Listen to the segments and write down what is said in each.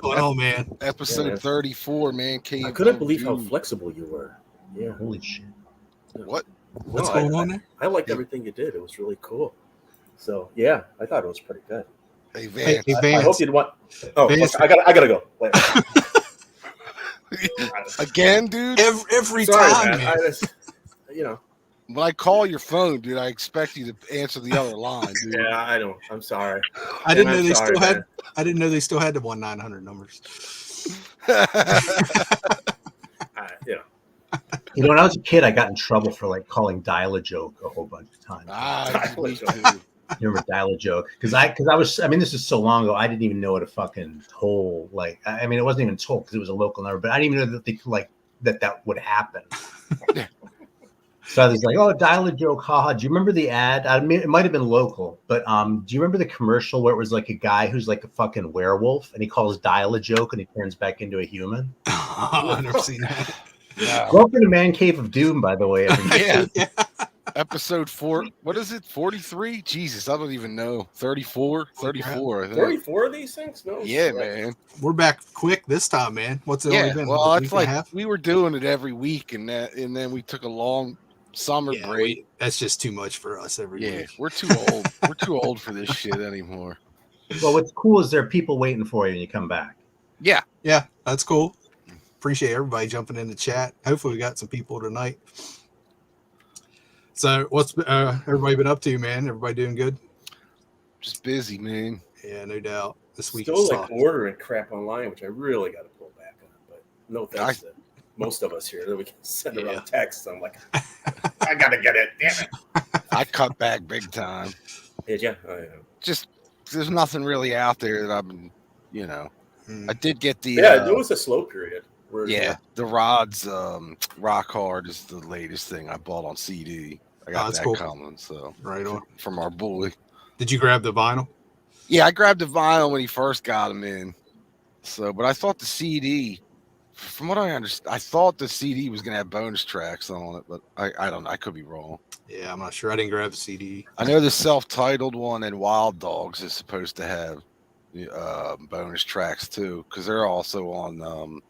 going on, man? Episode 34, Mancave. I couldn't believe how flexible you were. Yeah. Holy shit. What? What's going on there? I liked everything you did. It was really cool. So yeah, I thought it was pretty good. Hey, Vance. Hey, I Vance. hope you'd want. Oh, Vance. I gotta go. Later. Again, dude? Every Sorry, time, man. man. I just, When I call your phone, dude, I expect you to answer the other line, dude. Yeah, I know. I'm sorry. I didn't know I'm they sorry, still had. man. I didn't know they still had the 1-900 numbers. When I was a kid, I got in trouble for like calling Dial-A-Joke a whole bunch of times. Me too. You remember Dial-A-Joke? Because I was, this is so long ago, I didn't even know what a fucking toll, like, it wasn't even toll because it was a local number, but I didn't even know that they could, like, that would happen. So I was like, oh, Dial-A-Joke, haha. Do you remember the ad? It might have been local, but do you remember the commercial where it was like a guy who's like a fucking werewolf and he calls Dial-A-Joke and he turns back into a human? I've never seen that. No. Welcome to Mancave of Doom, by the way. Yeah. Episode 4. What is it? 43? Jesus, I don't even know. 34? 34, I think. 34 of these things? No. Yeah, man. We're back quick this time, man. What's it only been? Well, a it's week and a like half? we were doing it every week, and then we took a long summer break. That's just too much for us every week. We're too old. We're too old for this shit anymore. Well, what's cool is there are people waiting for you when you come back. Yeah, that's cool. Appreciate everybody jumping in the chat. Hopefully we got some people tonight. So what's everybody been up to, man? Everybody doing good? Just busy, man. Yeah, no doubt. This week Still is like ordering crap online, which I really got to pull back on. But no thanks to most of us here that we can send around texts. I'm like, I gotta get it. Damn it! I cut back big time. Did you? Oh, yeah. Just there's nothing really out there that I've been, I did get the there was a slow period. The Rod's Rock Hard is the latest thing I bought on CD. I got that coming, so right on from our boy. Did you grab the vinyl? Yeah, I grabbed the vinyl when he first got him in. So, but I thought the CD, from what I understand, I thought the CD was gonna have bonus tracks on it, but I don't know. I could be wrong. Yeah, I'm not sure. I didn't grab the CD. I know the self-titled one and Wild Dogs is supposed to have bonus tracks too, because they're also on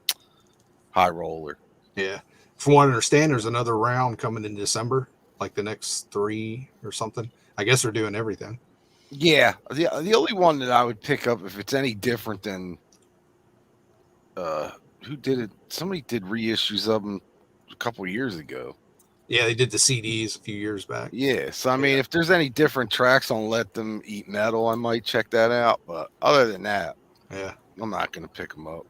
High Roller. Yeah. From what I understand, there's another round coming in December, like the next 3 or something. I guess they're doing everything. Yeah. The only one that I would pick up if it's any different than who did it? Somebody did reissues of them a couple years ago. Yeah, they did the CDs a few years back. Yeah. So, I mean, if there's any different tracks on Let Them Eat Metal, I might check that out. But other than that, I'm not going to pick them up.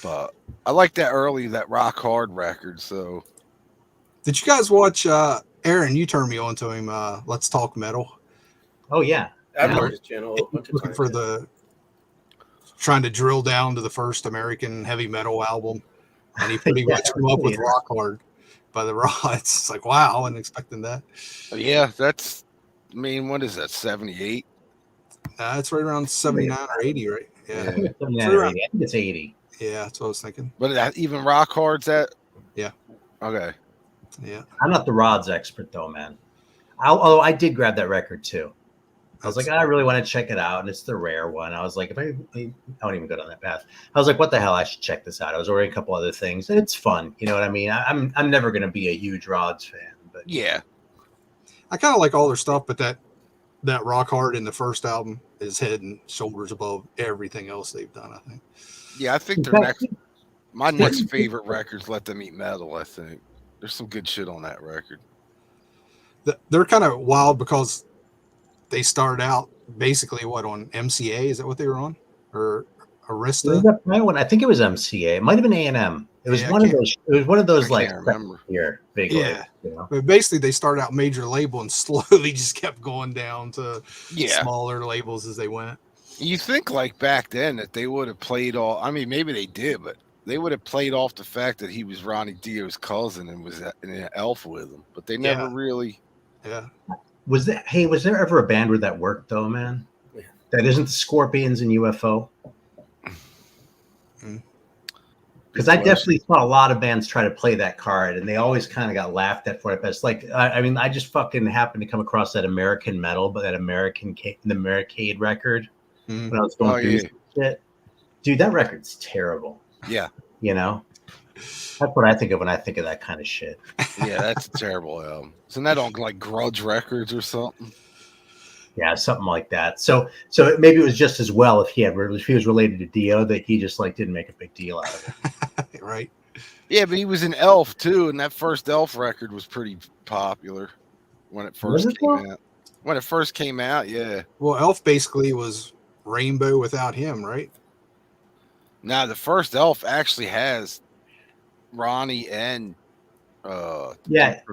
But I like that Rock Hard record. So, did you guys watch Aaron? You turned me on to him. Let's Talk Metal. Oh yeah, I've heard his channel a bunch of looking times. for trying to drill down to the first American heavy metal album, and he pretty much came up with Rock Hard by the Rods. It's like, wow, I wasn't expecting that. Yeah, that's. I mean, what is that? 78. It's right around 79 or 80, right? Yeah, 79 or 80. I think it's 80. Yeah, that's what I was thinking. But even Rock Hard's at? Yeah. Okay. Yeah. I'm not the Rods expert, though, man. Although I did grab that record, too. I was like, I really want to check it out, and it's the rare one. I was like, I don't even go down that path. I was like, what the hell? I should check this out. I was ordering a couple other things, and it's fun. You know what I mean? I'm never going to be a huge Rods fan. But yeah. I kind of like all their stuff, but that Rock Hard in the first album is head and shoulders above everything else they've done, I think. Yeah, I think my next favorite record's Let Them Eat Metal, I think. There's some good shit on that record. They're kind of wild because they started out basically on MCA? Is that what they were on? Or Arista? I think it was MCA. It might have been A&M. It was one of those. It was one of those like big. Yeah, labels, but basically they started out major label and slowly just kept going down to smaller labels as they went. You think like back then that they would have played all? I mean, maybe they did, but they would have played off the fact that he was Ronnie Dio's cousin and was in an Elf with him. But they never really. Yeah. Was there ever a band where that worked though, man? Yeah. That isn't the Scorpions and UFO. Because I definitely saw a lot of bands try to play that card, and they always kind of got laughed at for it. But it's like, I just fucking happened to come across that American Metal, but that the Americade record. Mhm. when I was going through some shit. Dude, that record's terrible. Yeah. You know? That's what I think of when I think of that kind of shit. Yeah, that's a terrible album. Isn't that on like Grudge Records or something? Yeah, something like that. So maybe it was just as well if he was related to Dio that he just like didn't make a big deal out of it. Right. Yeah, but he was in Elf too, and that first Elf record was pretty popular when it first came out. When it first came out, yeah. Well, Elf basically was Rainbow without him, right? Now the first Elf actually has Ronnie and from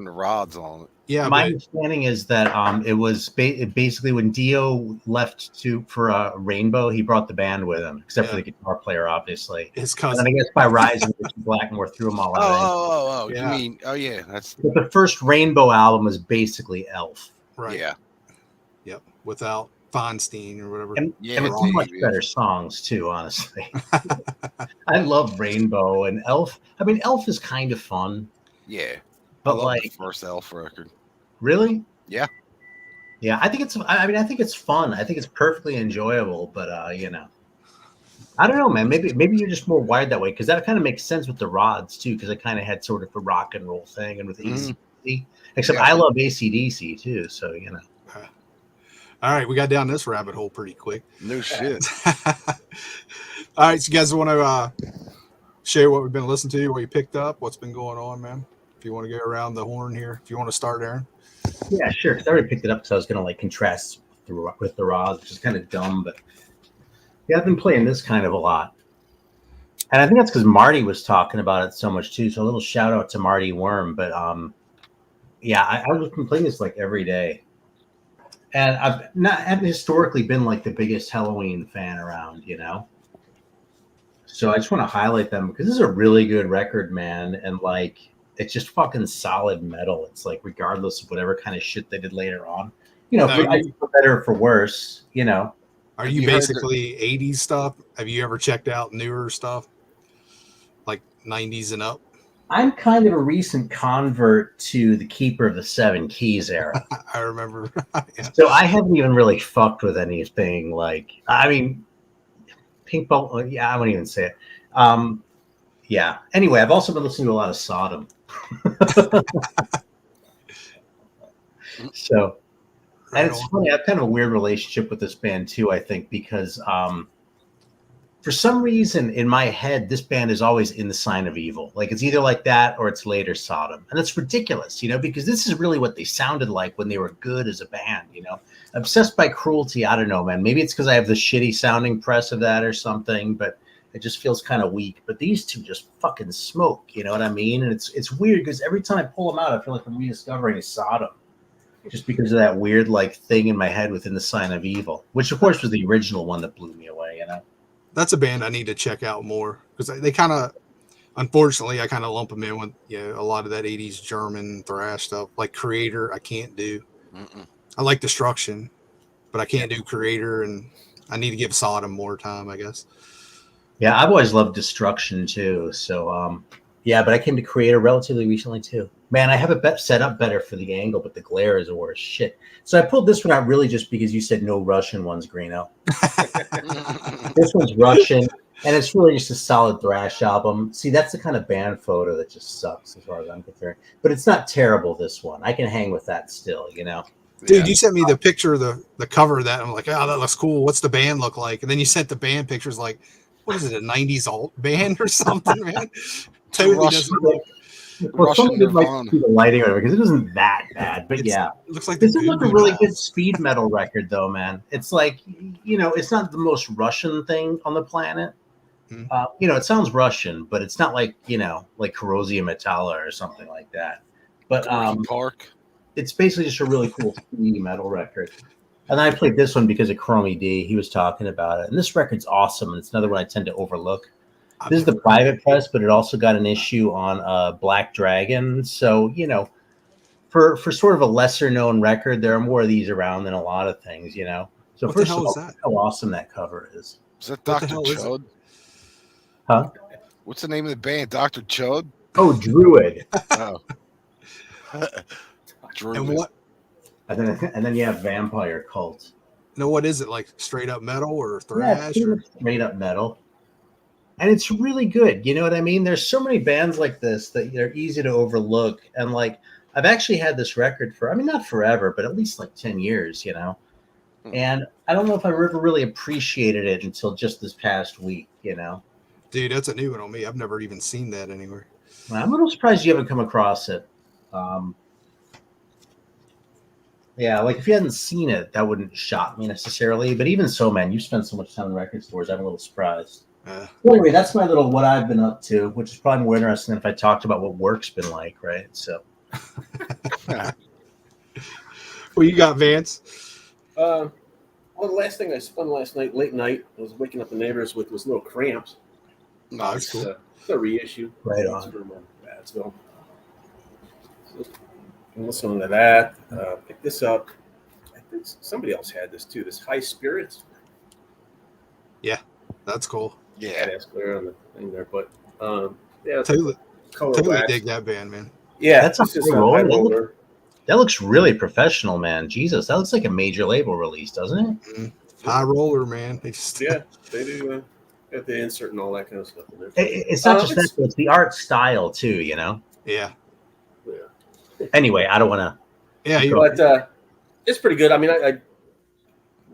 the Rods on it. Yeah, my understanding is that it was basically when Dio left for Rainbow, he brought the band with him, except for the guitar player, obviously. His cousin. And I guess by Rising, Blackmore threw them all out. Oh, yeah. You mean? Oh, yeah. That's but the first Rainbow album was basically Elf. Right. Yeah. Yep. Without Feinstein or whatever. And Yeah, with much better songs too, honestly. I love Rainbow and Elf. I mean, Elf is kind of fun. Yeah. But I love like the first Elf record. Really? Yeah. Yeah, I think it's fun. I think it's perfectly enjoyable, but you know. I don't know, man. Maybe you're just more wired that way, because that kind of makes sense with the Rods too, because it kind of had sort of a rock and roll thing, and with AC/DC. Except I love AC/DC too, so you know. All right, we got down this rabbit hole pretty quick. No shit. All right, so you guys want to share what we've been listening to, what you picked up, what's been going on, man? If you want to go around the horn here, if you want to start, Aaron. Yeah, sure. Because I already picked it up because I was going to like contrast with the Rods, which is kind of dumb, but yeah, I've been playing this kind of a lot. And I think that's because Marty was talking about it so much too. So a little shout out to Marty Worm. But yeah, I've been playing this like every day. And I haven't historically been like the biggest Halloween fan around, you know. So I just want to highlight them because this is a really good record, man. And like, it's just fucking solid metal. It's like, regardless of whatever kind of shit they did later on, you know, for better or for worse, you know. Are you basically 80s stuff? Have you ever checked out newer stuff? Like 90s and up? I'm kind of a recent convert to the Keeper of the Seven Keys era. I remember. Yeah. So I haven't even really fucked with anything like, I mean, Pink Ball. Yeah, I won't even say it. Yeah. Anyway, I've also been listening to a lot of Sodom. So, and it's funny. I have kind of a weird relationship with this band too, I think, because for some reason in my head, this band is always in the Sign of Evil. Like it's either like that or it's later Sodom. And it's ridiculous, you know, because this is really what they sounded like when they were good as a band, you know. Obsessed by Cruelty, I don't know, man. Maybe it's because I have the shitty sounding press of that or something, but it just feels kind of weak. But these two just fucking smoke, you know what I mean? And it's weird because every time I pull them out, I feel like I'm rediscovering Sodom. Just because of that weird like thing in my head within the Sign of Evil, which of course was the original one that blew me away, you know. That's a band I need to check out more because they kind of, unfortunately, I kind of lump them in with a lot of that 80s German thrash stuff. Like Creator, I can't do. I like Destruction, but I can't do Creator, and I need to give Sodom more time, I guess. Yeah, I've always loved Destruction too. So, yeah, but I came to Creator relatively recently too. Man, I have it set up better for the angle, but the glare is the worst. Shit. So I pulled this one out really just because you said no Russian ones, Greeno. This one's Russian, and it's really just a solid thrash album. See, that's the kind of band photo that just sucks as far as I'm concerned. But it's not terrible, this one. I can hang with that still, you know? Dude, you sent me the picture of the cover of that. And I'm like, oh, that looks cool. What's the band look like? And then you sent the band pictures like, what is it, a 90s alt band or something, man? Totally doesn't look. Well, somebody would like to see the lighting on it because it isn't that bad, but yeah. It looks like this is like a really good speed metal record, though, man. It's like, you know, it's not the most Russian thing on the planet. You know, it sounds Russian, but it's not like, you know, like Corrosia Metalla or something like that. But Park. It's basically just a really cool speed metal record. And I played this one because of Chromie D. He was talking about it. And this record's awesome, and it's another one I tend to overlook. This is the private press, but it also got an issue on Black Dragon. So, you know, for sort of a lesser known record, there are more of these around than a lot of things, you know. So what first of all, how awesome that cover is. Is that Dr. Chud? Huh? What's the name of the band? Dr. Chud? Oh, Druid. Oh. Druid. And what? And then you have Vampire Cult. No, what is it, like straight up metal or Yeah, it's thrash? pretty Or much straight up metal. And it's really good. You know what I mean? There's so many bands like this that they're easy to overlook. And like, I've actually had this record for, I mean, not forever, but at least like 10 years, you know? And I don't know if I ever really appreciated it until just this past week, you know? dude, that's a new one on me. I've never even seen that anywhere. I'm a little surprised you haven't come across it. Yeah, like if you hadn't seen it, that wouldn't shock me necessarily. But even so, man, you spend so much time in record stores. I'm a little surprised. Anyway, that's my little what I've been up to, which is probably more interesting than if I talked about what work's been like, right? So, Well, you got Vance. Well, the last thing I spun last night, late night, I was waking up the neighbors with was little cramps. Oh, that's cool. It's a reissue. right It's on. from Badsville. I'm listening to that. Pick this up. I think somebody else had this too. This High Spirits. That's cool. Yeah. That's clear on the thing there, but yeah, it's Totally, color totally wax. dig that band, man. Yeah, That's a it's just high a high roller. roller. That looks really professional, man. Jesus, that looks like a major label release, doesn't it? High roller, man. They just, Yeah, they do. Got the insert and all that kind of stuff in there. It's not just that, it's the art style too, you know? yeah, Yeah. Anyway, I don't want to. yeah. You, But it's pretty good. I mean, I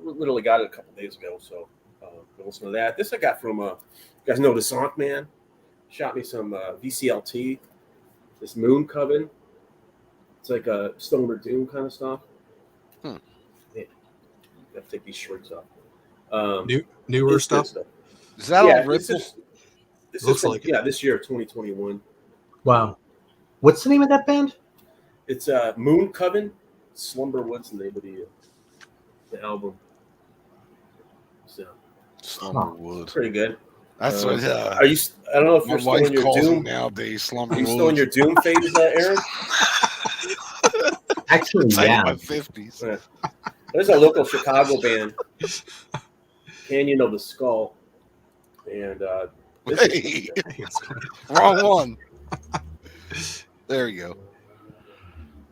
literally got it a couple days ago, so listen to that. This I got from you guys know the Zonk Man. Shot me some VCLT. This Moon Coven. It's like a stoner doom kind of stuff. Yeah. Gotta take these shorts off. newer It's good stuff. Is that Yeah, on Ripple? this Looks is from, like it. yeah, this year, 2021. Wow. What's the name of that band? It's Moon Coven. Slumberwood's the name of the album. So Slumberwood. pretty good. That's what. Are you? I don't know if My you're still wife in your calls them doom. nowadays. Are you still in your Slumberwood. doom phase, Aaron? Actually, It's like yeah. my 50s. Yeah. There's a local Chicago band, Canyon of the Skull, and this is Hey, pretty good. wrong one. There you go.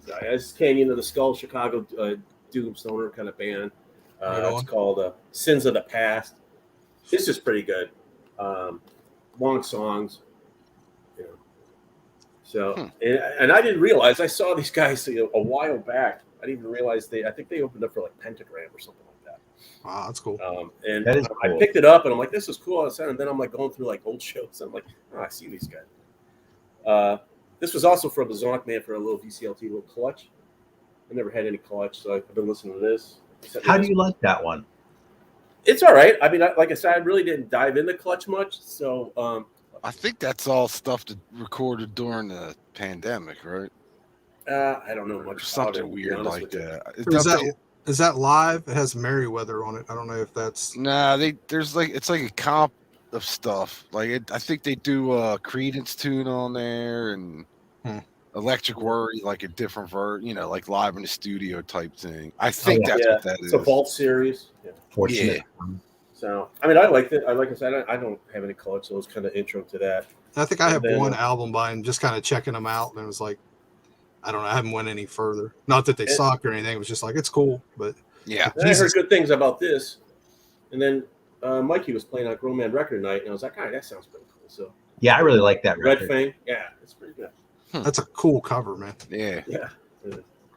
So, it's Canyon of the Skull, Chicago doom stoner kind of band. Right It's on. called Sins of the Past. This is pretty good. Long songs, you know. So, and I didn't realize I saw these guys a while back. I didn't even realize I think they opened up for like Pentagram or something like that. Wow, that's cool. And That is I cool. picked it up and I'm like, this is cool. And then I'm like going through like old shows. I'm like, oh, I see these guys. This was also from the Zonk Man for a little VCLT, little clutch. I never had any clutch, so I've been listening to this. How do you like that one? It's all right. I mean, like I said, I really didn't dive into clutch much. So, I think that's all stuff that recorded during the pandemic, right? I don't know Or much about something it, to be weird honest like with you. that. Is that live? It has Merriweather on it. I don't know if that's. Nah, there's like it's like a comp of stuff. Like I think they do Credence tune on there and Electric Worry, like a different like live in the studio type thing. I think that's what that it's is. a Vault series. Yeah. Fortunate. So, I mean, I liked it. Like I said, I don't have any clutch, so it was kind of intro to that. I think I have And then, one album by him, just kind of checking them out, and it was like, I don't know, I haven't went any further. Not that they suck or anything. It was just like it's cool, but Yeah. And I heard good things about this. And then Mikey was playing on Grown Man Record Night, and I was like, all right, that sounds pretty cool. So, Yeah, I really like that Red record. Fang, yeah, it's pretty good. that's a cool cover, man. Yeah. Yeah.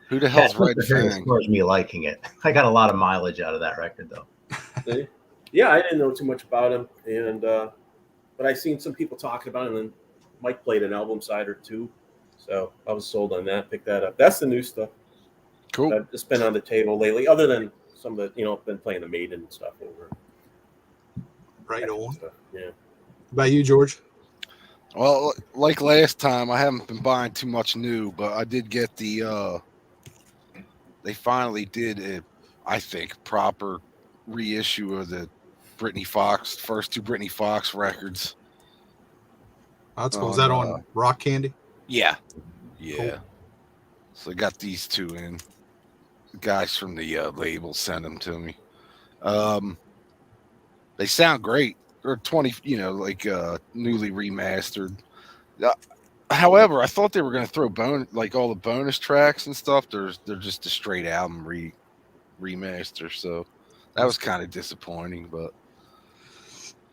Who the hell's That's what Red the thing as Fang? far as me liking it. I got a lot of mileage out of that record, though. Yeah, I didn't know too much about him, and but I seen some people talking about him, and Mike played an album side or two, so I was sold on that. Pick that up. That's the new stuff Cool. that's been on the table lately, other than some of the been playing the Maiden and stuff over. Right on. Stuff. Yeah. How about you, George? Well, like last time, I haven't been buying too much new, but I did get the. They finally did a, I think, proper reissue of the first two Britney Fox records. That's cool. Is that on Rock Candy? Yeah. Cool. So I got these two in. The guys from the label sent them to me. They sound great. They're 20, newly remastered. However, I thought they were going to throw all the bonus tracks and stuff. They're just a straight album remaster. So That was kind of disappointing, but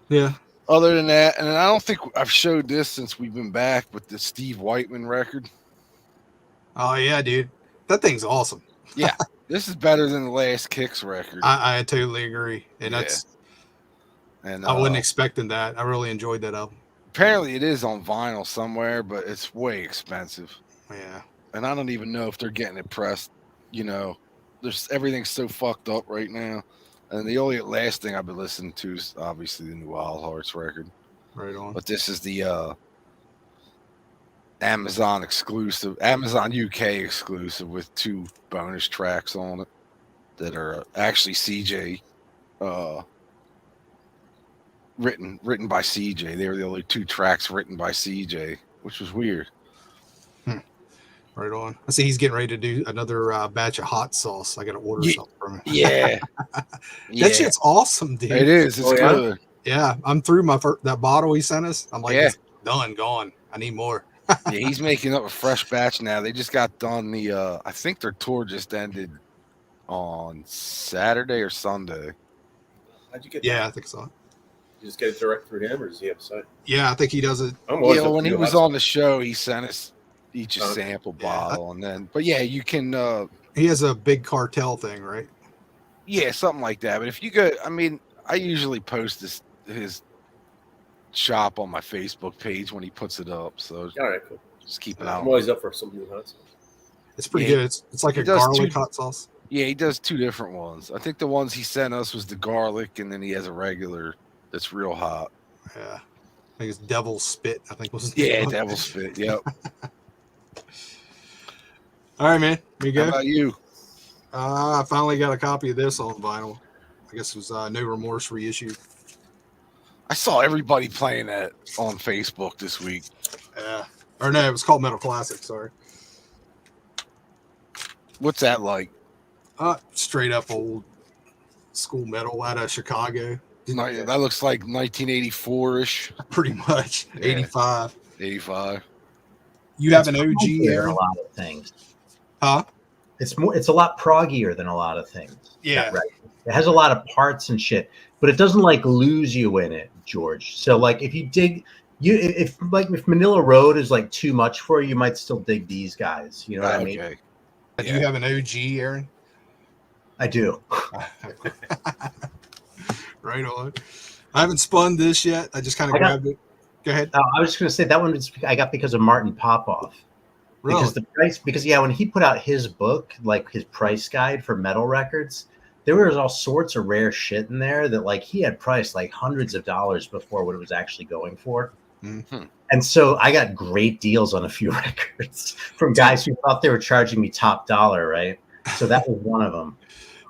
Yeah. other than that, and I don't think I've showed this since we've been back with the Steve Whiteman record. Oh yeah, dude. That thing's awesome. Yeah, this is better than the last Kicks record. I totally agree. And Yeah. that's And I wasn't expecting that. I really enjoyed that album. apparently it is on vinyl somewhere, but it's way expensive. Yeah. And I don't even know if they're getting it pressed. You know, there's everything's so fucked up right now. And the only last thing I've been listening to is obviously the new Wild Hearts record. Right on. But this is the Amazon exclusive, Amazon UK exclusive with 2 bonus tracks on it that are actually CJ written by CJ. They were the only 2 tracks written by CJ, which was weird. Right on. I see he's getting ready to do another batch of hot sauce. I got to order something from him. Yeah. That shit's awesome, dude. It is. It's good. Yeah, I'm through that bottle he sent us. I'm like, Yeah. it's done, gone. I need more. Yeah, he's making up a fresh batch now. They just got done the I think their tour just ended on Saturday or Sunday. How'd you get Yeah, that? I think so. You just get it direct through him, or does he have a site? Yeah, I think he does it. I'm always Yeah, up when to he do was hot on the show, he sent us each a Okay. sample Yeah. bottle, and then but yeah, you can He has a big cartel thing, right? yeah, something like that. But if you go, I mean, I usually post his shop on my Facebook page when he puts it up, so All right, cool. just keep it I'm out. always up for some new hot sauce. It's pretty Yeah, good. It's like he a does garlic two- hot sauce. Yeah, he does 2 different ones. I think the ones he sent us was the garlic, and then he has a regular that's real hot. Yeah. I think it's Devil's Spit, I think was the Yeah, name. Devil Spit. Yep. All right, man. You How go. about you? I finally got a copy of this on vinyl. I guess it was No Remorse reissued. I saw everybody playing that on Facebook this week. Yeah. Or no, it was called Metal Classic, sorry. What's that like? Straight up old school metal out of Chicago. That looks like 1984-ish, Pretty much. Yeah. 85. 85. You have an OG proggier than Aaron? a lot of things. Huh? It's a lot proggier than a lot of things. Yeah. Right. It has a lot of parts and shit, but it doesn't like lose you in it, George. So like if you dig if Manila Road is like too much for you, you might still dig these guys. You know what I mean? Okay. Do you have an OG, Aaron? I do. Right on. I haven't spun this yet. I just kind of grabbed it. Go ahead. I was just going to say that one I got because of Martin Popoff. Really? Because the price, when he put out his book, like his price guide for metal records, there was all sorts of rare shit in there that like he had priced like hundreds of dollars before what it was actually going for. Mm-hmm. And so I got great deals on a few records from guys who thought they were charging me top dollar, right? So that was one of them.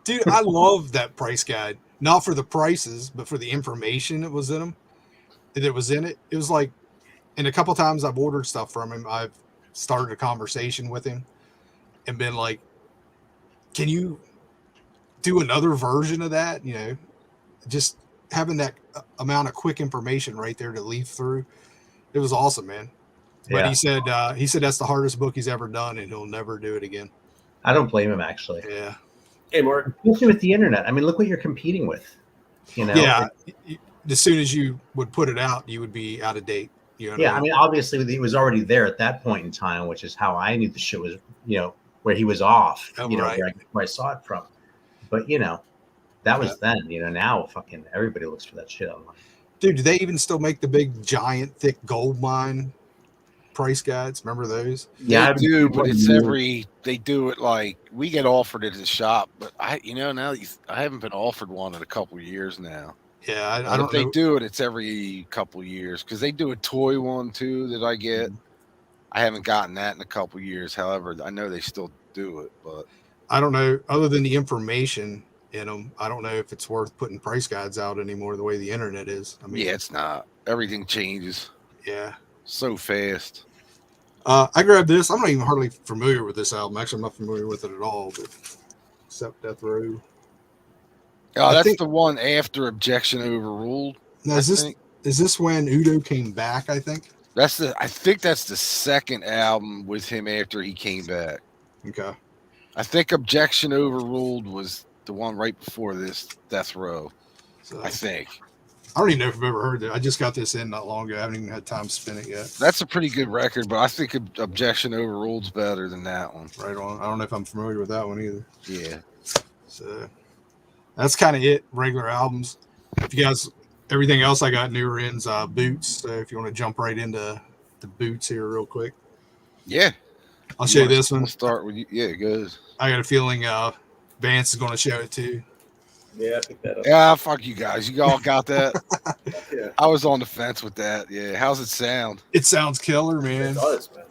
Dude, I love that price guide. Not for the prices, but for the information that was in them. That was in it. It was like, and a couple times I've ordered stuff from him. I've started a conversation with him and been like, can you do another version of that? You know, just having that amount of quick information right there to leaf through. It was awesome, man. But he said that's the hardest book he's ever done and he'll never do it again. I don't blame him, actually. Yeah. Hey, Mark. Especially with the internet. I mean, look what you're competing with. You know? Yeah. As soon as you would put it out, you would be out of date. You know what I mean, obviously it was already there at that point in time, which is how I knew the shit was, you know, where he was off, Oh, you know, right. where I saw it from. But, you know, that was then, you know, now fucking everybody looks for that shit online. Dude, do they even still make the big, giant, thick gold mine price guides? Remember those? Yeah, They do, but it's they do it like we get offered it at the shop, but I haven't been offered one in a couple of years now. Yeah, I But don't if they know. do it, it's every couple of years because they do a toy one too that I get. I haven't gotten that in a couple of years. However, I know they still do it, but I don't know. Other than the information in them, I don't know if it's worth putting price guides out anymore the way the internet is. I mean, yeah, it's not. Everything changes yeah. so fast. I grabbed this. I'm not even hardly familiar with this album. Actually, I'm not familiar with it at all, but except Death Row. Oh, I that's think- the one after Objection Overruled. Now, I is think. this when Udo came back? I think. I think that's the second album with him after he came back. Okay. I think Objection Overruled was the one right before this, Death Row. So, I think I don't even know if I've ever heard that. I just got this in not long ago. I haven't even had time to spin it yet. that's a pretty good record, but I think Objection Overruled's better than that one. Right on. I don't know if I'm familiar with that one either. Yeah. So that's kind of it. Regular albums. If you guys, everything else I got newer ends, Boots. So if you want to jump right into the Boots here real quick. Yeah. I'll show you this one. We'll start with you. Yeah, it goes. I got a feeling Vance is going to show it too. Yeah, I picked that up. Yeah, fuck you guys. You all got that? Yeah. I was on the fence with that. Yeah. How's it sound? It sounds killer, man. It does, man.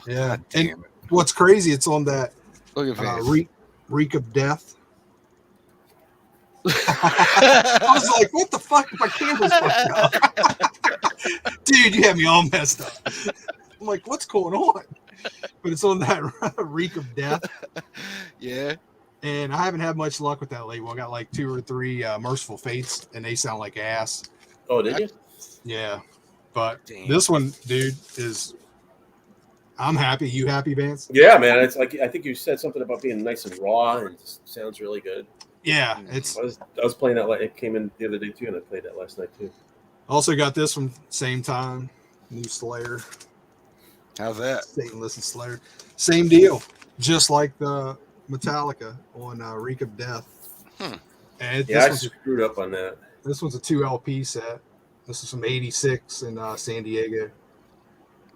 Yeah. God And damn it. what's crazy, it's on that Look at Vance. Reek of Death. I was like, what the fuck? My camera's fucked up. Dude, you had me all messed up. I'm like, what's going on? But it's on that Reek of Death. Yeah. And I haven't had much luck with that label. I got like 2 or 3 Merciful Fates, and they sound like ass. Oh, did you? Yeah. But Damn. this one, dude, I'm happy. You happy, Vance? Yeah, man. It's like I think you said something about being nice and raw, and it just sounds really good. Yeah. Mm. It's I was playing that. It came in the other day too, and I played that last night too. also got this one same time. New Slayer. How's that? Satan Listen Slayer. Same deal. Just like the Metallica on Reek of Death. And Yeah, I this screwed up on that. one's a 2 LP set. This is from '86 in San Diego.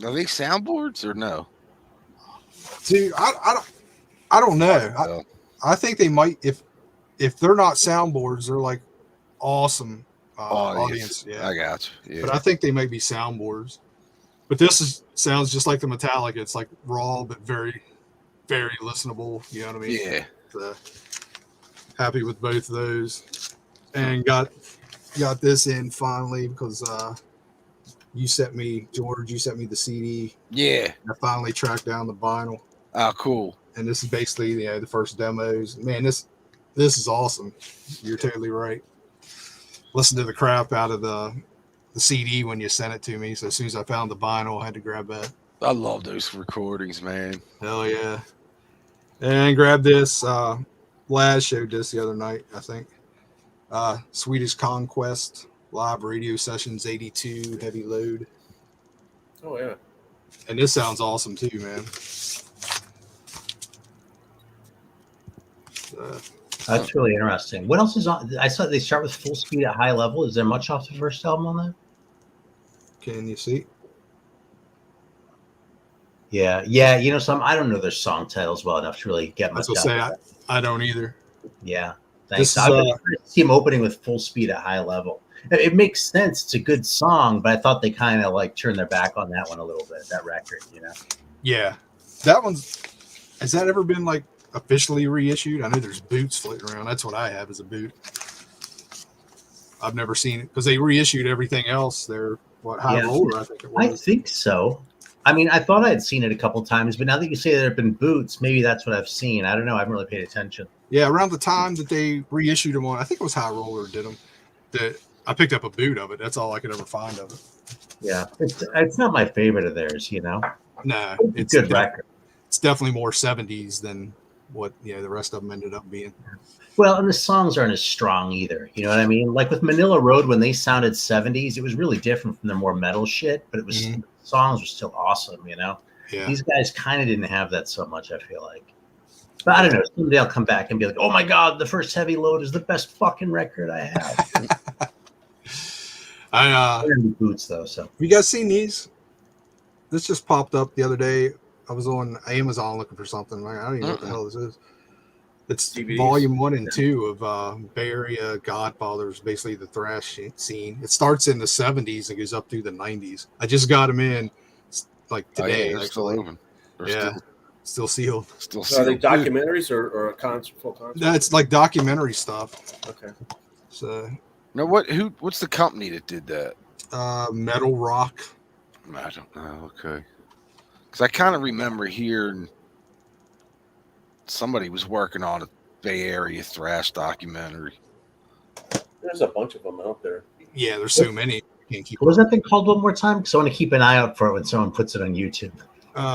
Are they soundboards or no? Dude, I don't know. I think they might, if they're not soundboards, they're like awesome audience. Yeah, I got you. Yeah. but I think they might be soundboards. But this sounds just like the Metallica. It's like raw, but very, very listenable. You know what I mean? Yeah. So, happy with both of those, and got this in finally because you sent me, George. You sent me the CD. Yeah. I finally tracked down the vinyl, Oh, cool. and this is basically the first demos. Man, this is awesome. You're totally right. Listen to the crap out of the CD when you sent it to me. So as soon as I found the vinyl, I had to grab that. I love those recordings, man. Hell yeah. And grab this. Laz showed this the other night, I think. Swedish Conquest live radio sessions 82 heavy load. Oh yeah. And this sounds awesome too, man. That's really interesting. What else is on? I saw they start with Full Speed at High Level. Is there much off the first album on that? Can you see? Yeah. You know, I don't know their song titles well enough to really get much. That's what I say. I don't either. Yeah. This Thanks. is, I see him opening with Full Speed at High Level. It makes sense. It's a good song, but I thought they kind of like turned their back on that one a little bit. That record, you know. Yeah, that one's. Has that ever been like officially reissued? I know there's Boots floating around. That's what I have as a boot. I've never seen it because they reissued everything else. They're High Roller, I think it was. I think so. I mean, I thought I had seen it a couple times, but now that you say there have been Boots, maybe that's what I've seen. I don't know. I haven't really paid attention. Yeah, around the time that they reissued them on, I think it was High Roller did them. That I picked up a boot of it. That's all I could ever find of it. Yeah, it's not my favorite of theirs, you know. No, It's a good record. It's definitely more 70s than what the rest of them ended up being. Well, and the songs aren't as strong either. You know what I mean? Like with Manila Road, when they sounded 70s, it was really different from the more metal shit, but it was songs were still awesome, you know? Yeah. These guys kind of didn't have that so much, I feel like. But I don't know. Someday I'll come back and be like, oh my God, the first Heavy Load is the best fucking record I have. I Boots, though, so. Have you guys seen these? This just popped up the other day. I was on Amazon looking for something. Like, I don't even know what the hell this is. It's CDs. volume 1 and 2 of Bay Area Godfathers, basically the thrash scene. It starts in the 70s and goes up through the 90s. I just got them in like today. They're still open. They're still sealed. Still So are they sealed. documentaries or a concert, full concert? That's like documentary stuff. Okay. So Now, what's the company that did that? Metal Rock. I don't know. Okay. Because I kind of remember hearing somebody was working on a Bay Area thrash documentary. There's a bunch of them out there. Yeah, there's so many. Can't keep. What was that thing called one more time? Because I want to keep an eye out for it when someone puts it on YouTube.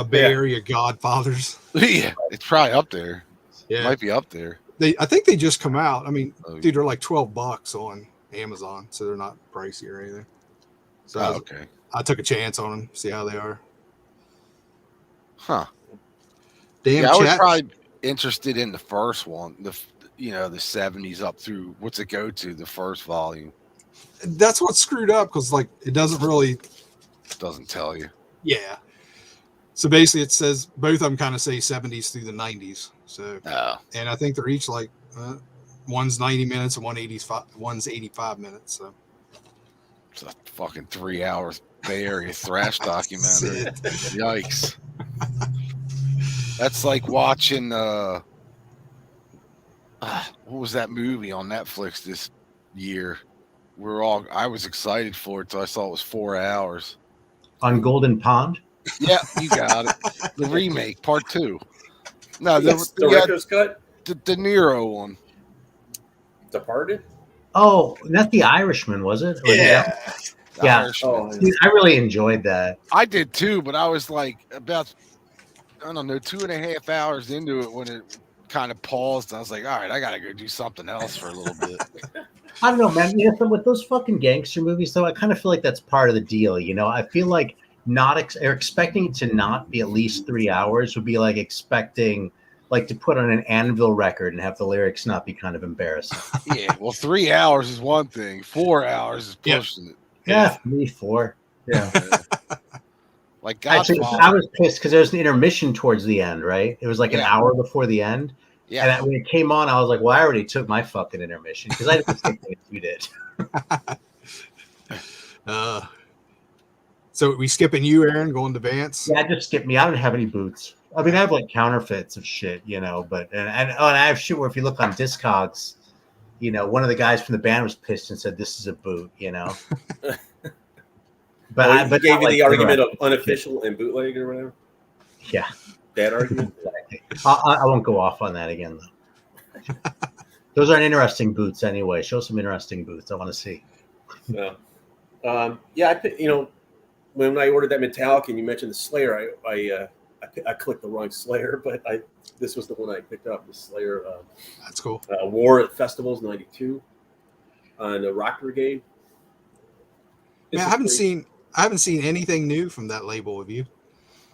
Bay Area Godfathers. Yeah, it's probably up there. Yeah. Might be up there. I think they just come out. I mean, Oh. dude, they're like $12 on Amazon, so they're not pricey or anything. So Okay. I took a chance on them, see how they are. Huh. Damn Yeah, I was chat. probably interested in the first one, the 70s up through what's it go to, the first volume. That's what's screwed up because like it doesn't really. Doesn't tell you. Yeah. So basically, it says both of them kind of say 70s through the 90s. So, and I think they're each like one's 90 minutes and one's 85 minutes. So It's a fucking 3 hours Bay Area thrash documentary. Yikes. That's like watching what was that movie on Netflix this year? I was excited for it till I saw it was 4 hours. On Golden Pond? Yeah, you got it. The remake, part 2. No, the director's cut? The De Niro one. Departed? Oh, not The Irishman, was it? yeah. Yeah. Oh, Dude, I really enjoyed that. I did too, but I was like about, I don't know, 2.5 hours into it when it kind of paused. I was like, all right, I got to go do something else for a little bit. I don't know, man. You know, with those fucking gangster movies, though, I kind of feel like that's part of the deal. You know, I feel like expecting it to not be at least 3 hours would be like expecting like to put on an Anvil record and have the lyrics not be kind of embarrassing. Yeah, well, 3 hours is one thing. 4 hours is pushing it. Yeah, maybe 4. Yeah. Like actually, I was pissed because there was an intermission towards the end, right? It was like an hour before the end. Yeah. And when it came on, I was like, well, I already took my fucking intermission because I did the same thing you did. So we skipping you, Aaron, going to Vance? Yeah, just skip me. I don't have any boots. I mean, I have like counterfeits of shit, you know, but and I have shit where if you look on Discogs, you know, one of the guys from the band was pissed and said, "This is a boot," you know. But he gave you the argument of unofficial and bootleg or whatever. Yeah, that argument. I won't go off on that again, though. Those aren't interesting boots anyway. Show some interesting boots. I want to see. So, yeah, when I ordered that Metallic and you mentioned the Slayer, I clicked the wrong Slayer, but this was the one I picked up. The Slayer. That's cool. War at Festivals '92 on the Rock Brigade. Man, I haven't seen anything new from that label. Have you?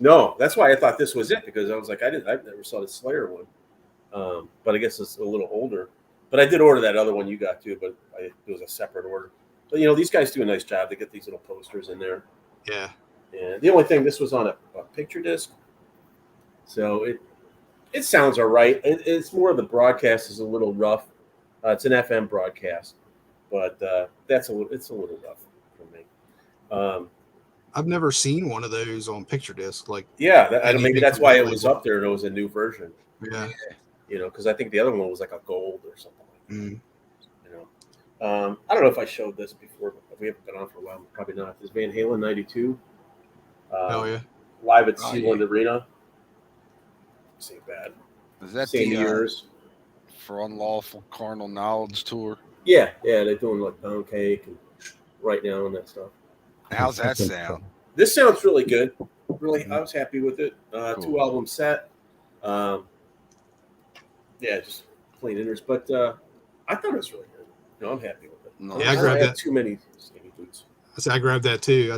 No, that's why I thought this was it, because I was like, I've never saw the Slayer one, but I guess it's a little older. But I did order that other one you got too, but it was a separate order. But these guys do a nice job. They get these little posters in there. Yeah. And the only thing, this was on a picture disc, so it sounds all right. It's more of the broadcast is a little rough. It's an FM broadcast, but it's a little rough for me. I've never seen one of those on picture disc. Like, yeah, maybe that's why it was up there and it was a new version. Yeah, because I think the other one was like a gold or something. I don't know if I showed this before, but we haven't been on for a while. Probably not. This Van Halen '92. Oh yeah. Live at Sealand Arena. This ain't bad. Is that same years for Unlawful Carnal Knowledge tour? Yeah, they're doing like Pound Cake and Right Now and that stuff. How's that sound? This sounds really good. Really, I was happy with it. Cool. 2-album set. Just plain inners, but I thought it was really good. I'm happy with it. No, I grabbed that. Too many Sammy boots. I grabbed that too.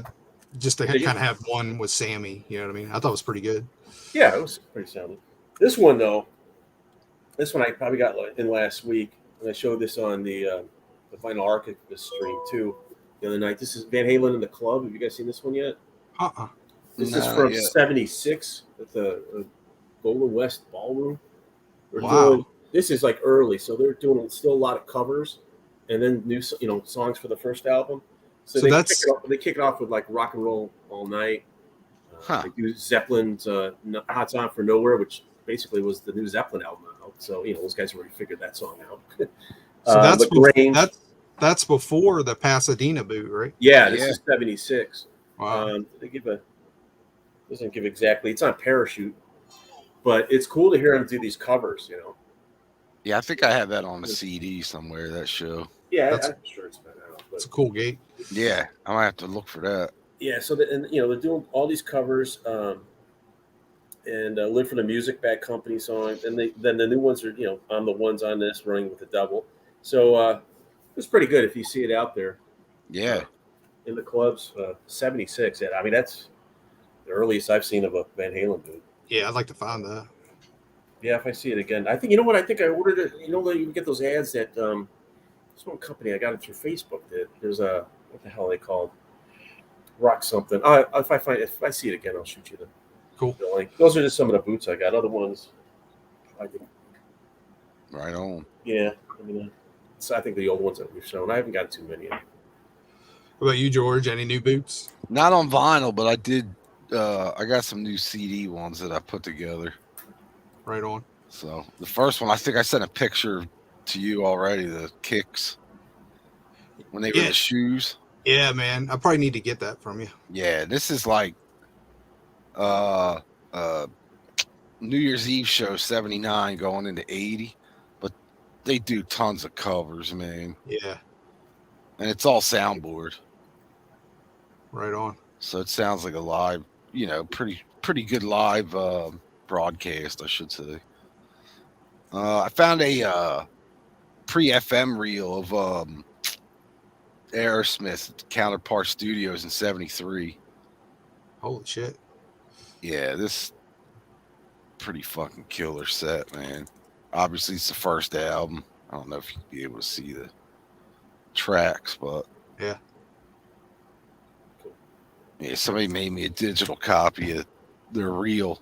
Just to kind of have one with Sammy. You know what I mean? I thought it was pretty good. Yeah, it was pretty sound. This one though, I probably got in last week, and I showed this on the Vinyl Archivist stream too the other night. This is Van Halen in the Club. Have you guys seen this one yet? This is from '76 at the Golden West Ballroom. Wow. This is like early, so they're doing still a lot of covers, and then new songs for the first album. So they kick it off with like Rock and Roll All Night. They do Zeppelin's Hot Song for Nowhere, which basically was the new Zeppelin album out. So those guys already figured that song out. So that's before the Pasadena boot, right? Yeah, this is '76. Wow. Doesn't give exactly. It's on Parachute, but it's cool to hear them do these covers. Yeah, I think I have that on a CD somewhere. That show. Yeah, I'm sure it's been out. It's a cool gate. Yeah, I might have to look for that. Yeah, so they're doing all these covers. and Live for the Music Bad Company song. And then the new ones are, I'm the ones on this, Running with the Devil. So it's pretty good if you see it out there. Yeah. In the clubs, 76. I mean, that's the earliest I've seen of a Van Halen boot. Yeah, I'd like to find that. Yeah, if I see it again. I think, you know what? I think I ordered it. You get those ads that this one company, I got it through Facebook. There's what the hell are they called? Rock something. If I see it again, I'll shoot you Cool. the link. Those are just some of the boots I got. Other ones, I think. Right on. Yeah, I mean, I think the old ones that we've shown. I haven't got too many. What about you, George? Any new boots? Not on vinyl, but I did. I got some new CD ones that I put together. Right on. So the first one, I think I sent a picture to you already. The kicks when they were the shoes. Yeah, man. I probably need to get that from you. Yeah, this is like New Year's Eve show 79 going into 80, but they do tons of covers, man. Yeah. And it's all soundboard. Right on. So it sounds like a live, pretty good live broadcast, I should say. I found a pre-FM reel of Aerosmith at Counterpart Studios in 73. Holy shit. Yeah, this pretty fucking killer set, man. Obviously, it's the first album. I don't know if you'd be able to see the tracks, but yeah. Yeah, somebody made me a digital copy of their reel.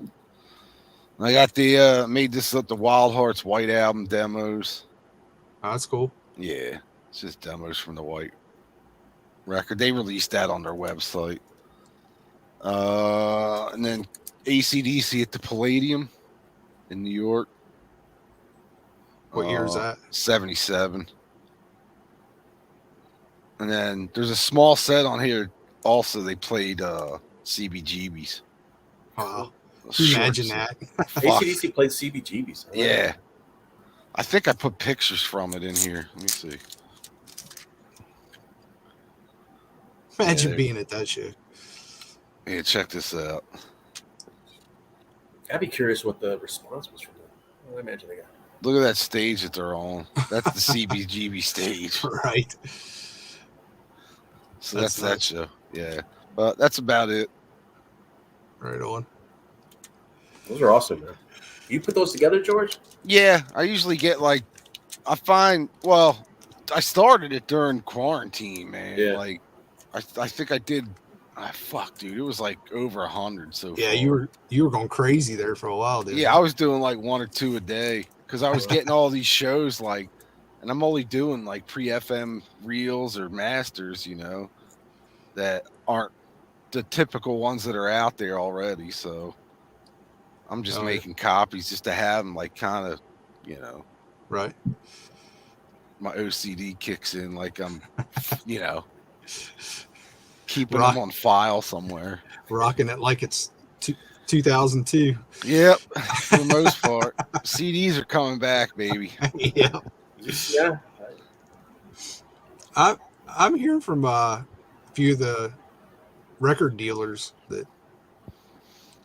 I got made this up the Wild Hearts White Album demos. Oh, that's cool. Yeah, it's just demos from the White record. They released that on their website. And then AC/DC at the Palladium in New York. What year is that? 77. And then there's a small set on here. Also, they played CBGBs. Wow. Can you imagine that? AC/DC played CBGBs. Yeah. I think I put pictures from it in here. Let me see. Imagine being at that shit. Yeah, check this out. I'd be curious what the response was from that. I imagine they got. Look at that stage that they're on. That's the CBGB stage. Right. So that's that show. Yeah. But that's about it. Right on. Those are awesome, man. You put those together, George? Yeah. I usually get I started it during quarantine, man. Yeah. Like, I think I did. Fuck, dude. It was like over 100. So yeah, far. you were going crazy there for a while, dude. Yeah, I was doing like 1 or 2 a day because I was getting all these shows and I'm only doing like pre-FM reels or masters, that aren't the typical ones that are out there already. So I'm just making copies just to have them, kind of, Right. My OCD kicks in, I'm, keeping them on file somewhere. Rocking it like it's 2002. Yep, for the most part. CDs are coming back, baby. Yeah. Yeah. I'm hearing from a few of the record dealers that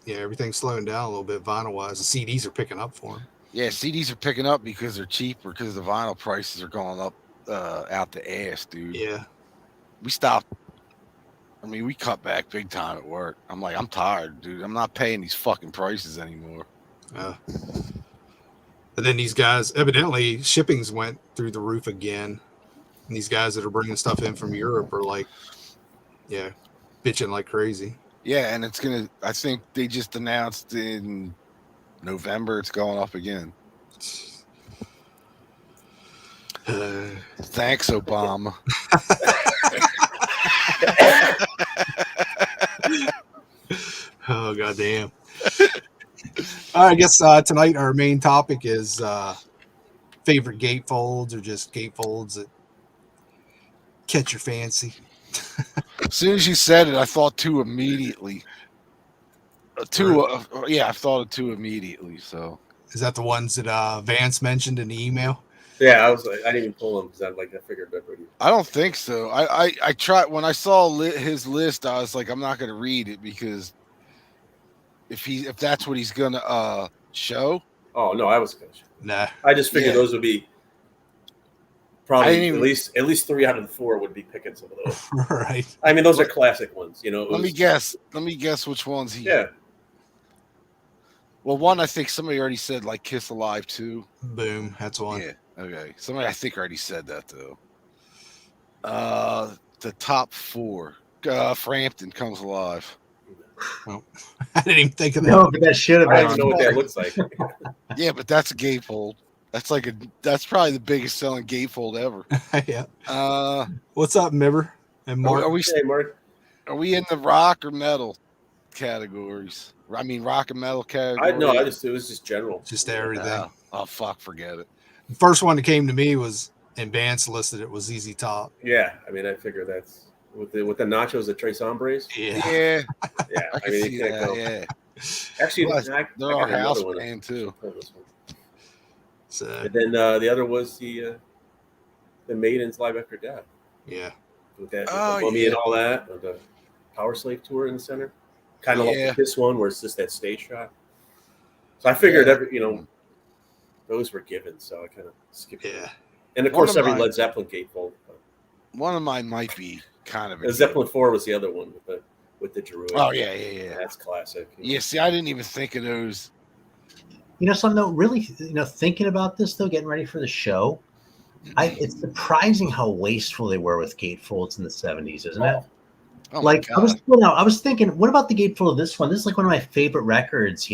everything's slowing down a little bit vinyl wise. The CDs are picking up for them. Yeah, CDs are picking up because they're cheaper because the vinyl prices are going up out the ass, dude. Yeah. We stopped. I mean, we cut back big time at work. I'm like, I'm tired, dude. I'm not paying these fucking prices anymore. And then these guys, evidently, shippings went through the roof again. And these guys that are bringing stuff in from Europe are bitching like crazy. Yeah, and I think they just announced in November it's going up again. Thanks, Obama. Oh, goddamn. All right, I guess tonight our main topic is favorite gatefolds or just gatefolds that catch your fancy. As soon as you said it, I thought two immediately. I thought of two immediately. So is that the ones that Vance mentioned in the email? Yeah, I was like, I didn't even pull them because I figured that would. I don't think so. I tried when I saw his list. I was like, I'm not going to read it because if that's what he's gonna show. Oh no, I was gonna. Nah. I just figured Yeah. those would be I probably didn't at least 3 out of the 4 would be picking some of those. Right. I mean, those are classic ones. You know. Let me guess which ones he. Yeah. Well, one I think somebody already said, like Kiss Alive 2. Boom. That's one. Yeah. Okay. Somebody I think already said that though. The top 4. Frampton Comes Alive. I didn't even think of that. No, but that should have I don't been. even know what that looks like. Yeah, but that's a gatefold. That's probably the biggest selling gatefold ever. Yeah. What's up, Mibber? And Mark? Hey, Mark. Are we in the rock or metal categories? I mean, rock and metal category. It was just general. Just everything. Oh fuck, forget it. The first one that came to me was, and Vance listed it, was ZZ Top. Yeah, I mean, I figure that's with the nachos at Tres Hombres. Yeah. Yeah, Yeah, I can see that. Yeah, Actually, Plus, I they're got our another house one. band too. So, And then the other was the Maidens Live After Death. yeah. With the Oh, mummy yeah. and all that, with the Power Slave tour in the center. Kind of Yeah. like this one where it's just that stage shot. So I figured those were given, so I kind of skipped it. Yeah. And of One course, of every mine- Led Zeppelin gatefold. One of mine might be kind of. Zeppelin 4 was the other one with the Druid. Oh yeah. That's classic. Yeah, see, I didn't even think of those. You know, something though, really, thinking about this though, getting ready for the show, it's surprising how wasteful they were with gatefolds in the 70s, isn't it? Oh Like my God. I was thinking, what about the gatefold of this one? This is like one of my favorite records,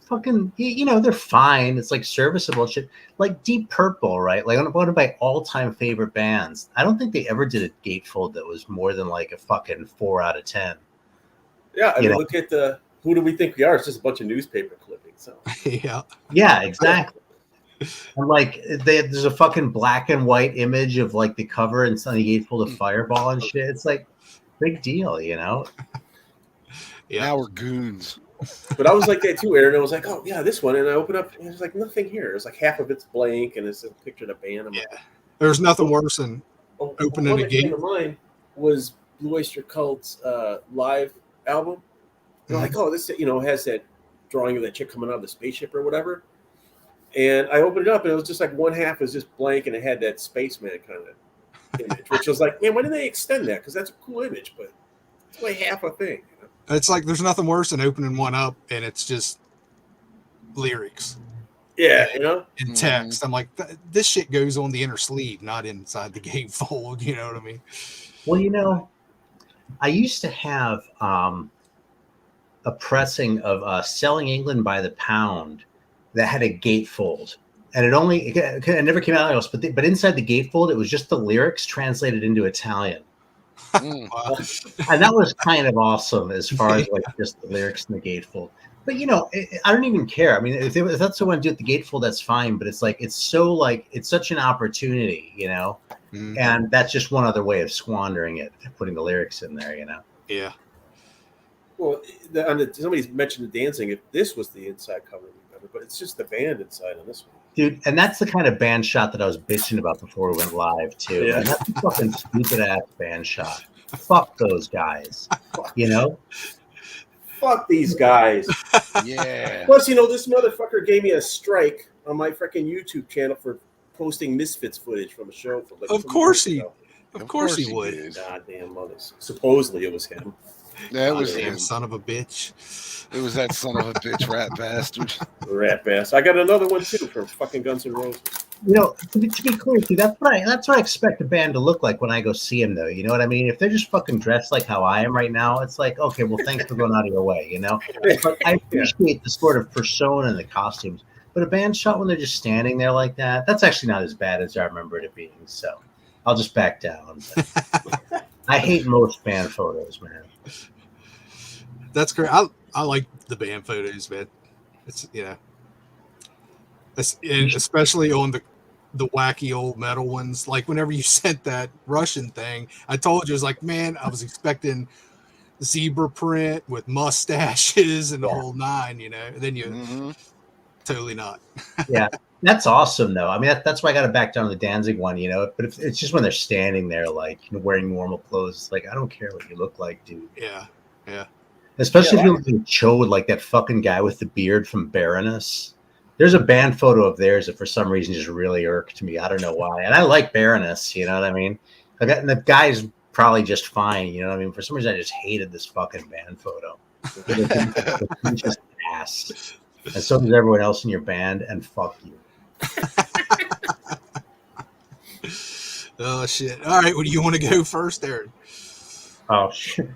fucking, they're fine. It's like serviceable shit. Like Deep Purple, right? Like one of my all-time favorite bands. I don't think they ever did a gatefold that was more than like a fucking 4 out of 10. Yeah, I mean, look at Who Do We Think We Are? It's just a bunch of newspaper clippings. So. Yeah. Yeah, exactly. And like there's a fucking black and white image of like the cover and Sunny Gatefold of Fireball and shit. It's like big deal, Yeah. Now we're goons. But I was like that too, Aaron. I was like, oh yeah, this one, and I open up, and there's like nothing here. It's like half of it's blank, and it's a picture of the band. I'm like, There's nothing worse than opening one a that came gate. to mind was Blue Oyster Cult's live album. And I'm like, oh, this has that drawing of that chick coming out of the spaceship or whatever. And I opened it up, and it was just like one half was just blank, and it had that spaceman kind of image, which was like, man, why didn't they extend that? Because that's a cool image, but it's only half a thing. It's like there's nothing worse than opening one up and it's just lyrics Yeah, in text. I'm like, this shit goes on the inner sleeve, not inside the gatefold. You know what I mean? Well, I used to have a pressing of Selling England by the Pound that had a gatefold, and it never came out else. But inside the gatefold, it was just the lyrics translated into Italian. Wow. And that was kind of awesome as far as like just the lyrics in the gatefold. But I don't even care. I mean, if that's what I want to do at the gatefold, that's fine. But it's like it's such an opportunity, Mhm. and that's just one other way of squandering it, putting the lyrics in there, Yeah. Well, somebody's mentioned the dancing. If this was the inside cover, but it's just the band inside on this one. Dude, and that's the kind of band shot that I was bitching about before we went live too. Yeah. And that's a fucking stupid ass band shot. Fuck those guys. Fuck these guys. Yeah. Plus, this motherfucker gave me a strike on my freaking YouTube channel for posting Misfits footage from a show. Of course he- ago. Of course he he would. did. Goddamn mothers. Supposedly it was him. That was Damn him. son of a bitch. It was that son of a bitch rat bastard. Rat bass. I got another one too from fucking Guns N' Roses. To be clear, too, that's what I expect a band to look like when I go see them, though. You know what I mean? If they're just fucking dressed like how I am right now, it's like, okay, well, thanks for going out of your way, But I appreciate the sort of persona and the costumes. But a band shot when they're just standing there like that's actually not as bad as I remember it being. So I'll just back down. But I hate most band photos, man. That's great. I like the band photos, man. It's and especially on the wacky old metal ones. Like whenever you sent that Russian thing, I told you, I was like, man, I was expecting zebra print with mustaches and the whole nine, And then you totally not. Yeah, that's awesome though. I mean, that's why I got to back down to the Danzig one, But if it's just when they're standing there, like wearing normal clothes, it's like I don't care what you look like, dude. Yeah. Especially if you look at Chode, like that fucking guy with the beard from Baroness. There's a band photo of theirs that for some reason just really irked me. I don't know why. And I like Baroness, you know what I mean? And the guy's probably just fine, you know what I mean? For some reason, I just hated this fucking band photo. He's just ass. And so does everyone else in your band, and fuck you. Oh, shit. All right, well, do you want to go first, Aaron? Oh, shit.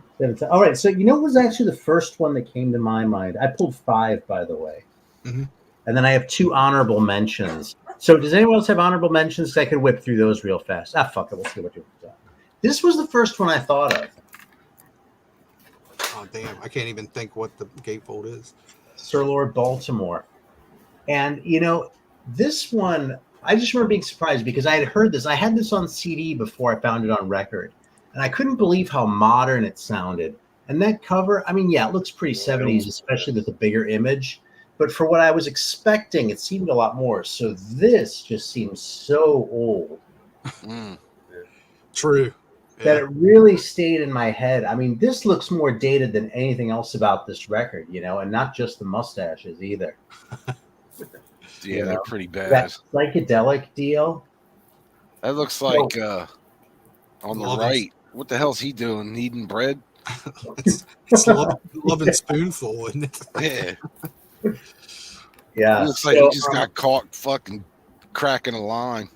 All right, so you know what was actually the first one that came to my mind? I pulled 5, by the way. Mm-hmm. And then I have 2 honorable mentions. So does anyone else have honorable mentions? I could whip through those real fast. Fuck it. We'll see what you've got. This was the first one I thought of. Oh, damn. I can't even think what the gatefold is. Sir Lord Baltimore. And, you know, this one, I just remember being surprised because I had heard this. I had this on CD before I found it on record. And I couldn't believe how modern it sounded. And that cover, I mean, yeah, it looks pretty 70s, especially with the bigger image. But for what I was expecting, it seemed a lot more. So this just seems so old. True. That it really stayed in my head. I mean, this looks more dated than anything else about this record, you know, and not just the mustaches either. Yeah, they're pretty bad. That psychedelic deal. That looks like on the right. What the hell's he doing? Eating bread? it's loving spoonful, isn't it? Yeah. Yeah. It looks like he just got caught fucking cracking a line.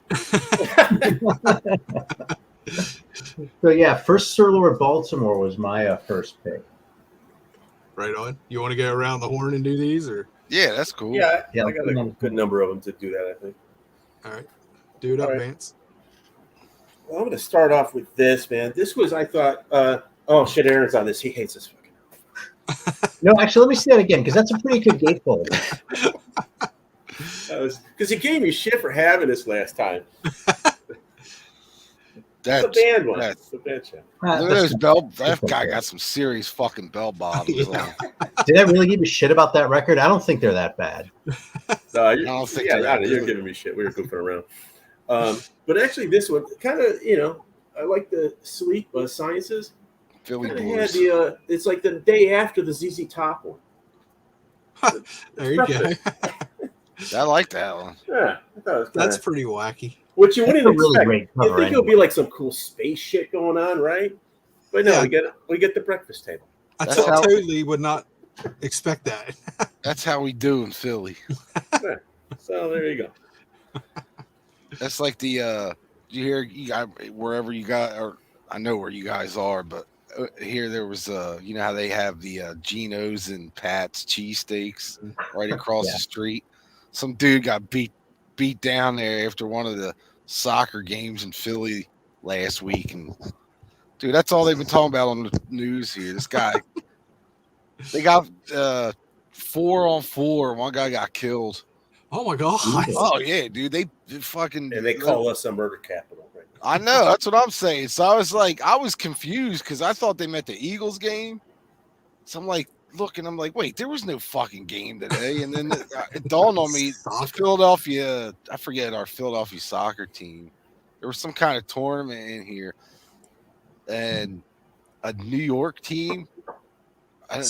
So yeah, first Sir Lord Baltimore was my first pick. Right on. You want to go around the horn and do these, or? Yeah, that's cool. Yeah, I got a good number of them to do that, I think. All right. Do it up, Vance. Well, I'm going to start off with this, man. This was, I thought, oh, shit, Aaron's on this. He hates this fucking. No, actually, let me say that again, because that's a pretty good gatefold. Because he gave me shit for having this last time. That's a band one. That's a band shit. Look at those bell. That guy got some serious fucking bell bottoms. Yeah. Did I really give you shit about that record? I don't think they're that bad. No, I don't think you're giving me shit. We were goofing around. But actually, this one kind of, you know, I like the Sleep Sciences. Philly Blues. It's like the day after the ZZ Top one. There you go. I like that one. Yeah, I thought it was that's pretty wacky. Which you wouldn't expect. Really great cover, you think it'll be like some cool space shit going on, right? But no, we get the breakfast table. I totally would not expect that. That's how we do in Philly. Yeah. So there you go. That's like the you hear you got wherever you got, or I know where you guys are, but here there was you know how they have the Geno's and Pat's cheesesteaks right across the street. Some dude got beat down there after one of the soccer games in Philly last week, and dude, that's all they've been talking about on the news here. This guy, they got 4-on-4. One guy got killed. Oh my god! Oh yeah, dude, they fucking and they call us a murder capital. Right now. I know, that's what I'm saying. So I was confused because I thought they meant the Eagles game. So I'm like looking, I'm like, wait, there was no fucking game today. And then it dawned on me, Philadelphia, I forget our Philadelphia soccer team. There was some kind of tournament in here, and a New York team,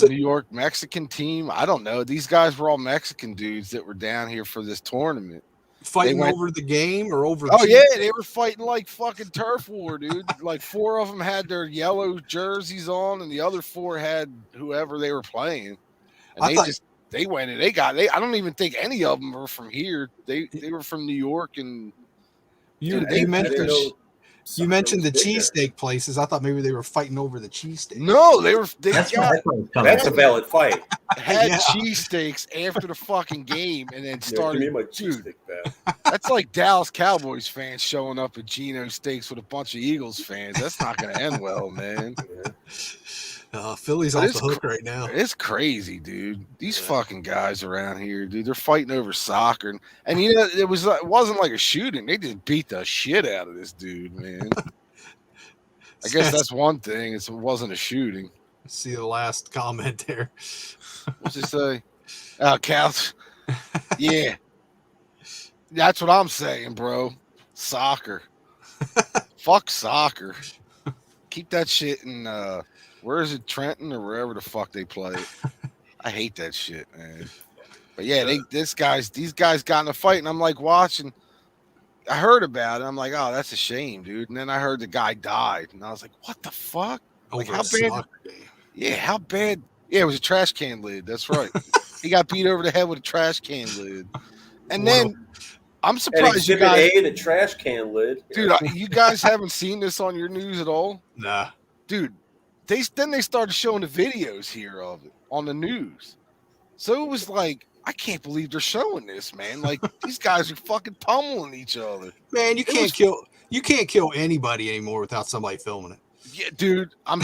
New York Mexican team. I don't know. These guys were all Mexican dudes that were down here for this tournament. Fighting over the game or over? They were fighting like fucking turf war, dude. Like 4 of them had their yellow jerseys on, and the other 4 had whoever they were playing. And they went and I don't even think any of them were from here. They were from New York, and you mentioned the cheesesteak places. I thought maybe they were fighting over the cheesesteak. No, that's a valid fight. Had cheesesteaks after the fucking game, and then started. Give me my cheesesteak back. That's like Dallas Cowboys fans showing up at Geno's Steaks with a bunch of Eagles fans. That's not going to end well, man. Philly's off the hook right now. It's crazy, dude. These fucking guys around here, dude, they're fighting over soccer. And you know, it wasn't like a shooting. They just beat the shit out of this dude, man. I guess that's one thing. It wasn't a shooting. See the last comment there. What's it say? Oh, Cal. Yeah. That's what I'm saying, bro. Soccer. Fuck soccer. keep that shit in where is it, Trenton or wherever the fuck they play it. I hate that shit, man. But yeah, these guys got in a fight, and I'm like watching. I heard about it. I'm like, oh, that's a shame, dude. And then I heard the guy died, and I was like, what the fuck? Like, how bad? Yeah, how bad? Yeah, it was a trash can lid. That's right. He got beat over the head with a trash can lid. And then I'm surprised you guys. A, the trash can lid. Dude, you guys haven't seen this on your news at all? Nah. Dude, they started showing the videos here of it on the news. So it was like, I can't believe they're showing this, man. Like, these guys are fucking pummeling each other. Man, you can't kill anybody anymore without somebody filming it. Yeah, dude. I'm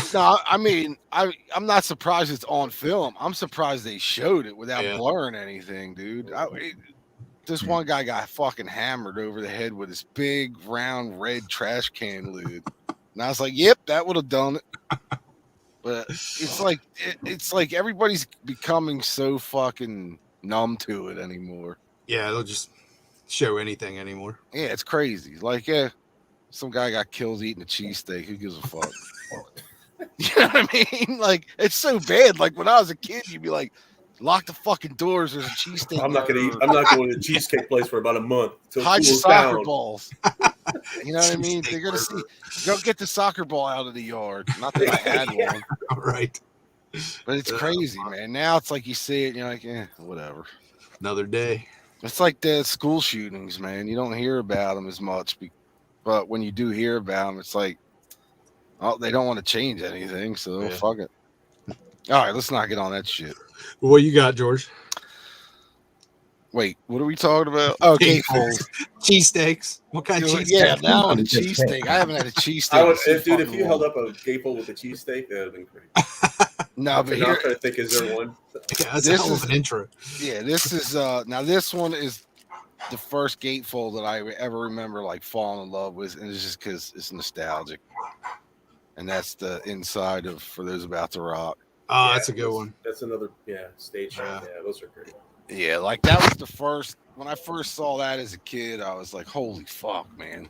not surprised it's on film. I'm surprised they showed it without blurring anything, dude. This one guy got fucking hammered over the head with this big round red trash can lid. And I was like, yep, that would have done it. But it's like everybody's becoming so fucking numb to it anymore. Yeah, they'll just show anything anymore. Yeah, it's crazy. Like, yeah, some guy got killed eating a cheesesteak. Who gives a fuck? You know what I mean? Like, it's so bad. Like, when I was a kid, you'd be like, lock the fucking doors. There's a cheesesteak. I'm not going to the cheesecake place for about a month. Hide your soccer balls. You know what I mean? They're gonna see. Go get the soccer ball out of the yard. Not that I had one. Right. But it's crazy, man. Now it's like you see it, and you're like, whatever. Another day. It's like the school shootings, man. You don't hear about them as much, but when you do hear about them, it's like, oh, they don't want to change anything, so fuck it. All right, let's not get on that shit. What you got, George? Wait, what are we talking about? Oh, gatefold. Cheesesteaks. What kind of cheesesteak? Yeah, now on a cheesesteak. I haven't had a cheesesteak. If you held up a gatefold with a cheesesteak, that would have been great. No, but I'm trying to think, is there one? Yeah, that's a hell of an intro. Yeah, this is now this one is the first gatefold that I ever remember like falling in love with, and it's just because it's nostalgic. And that's the inside of For Those About to Rock. Oh, that's a good one. That's another stage show. Yeah, those are great. Yeah, like that was the first when I first saw that as a kid, I was like, holy fuck, man.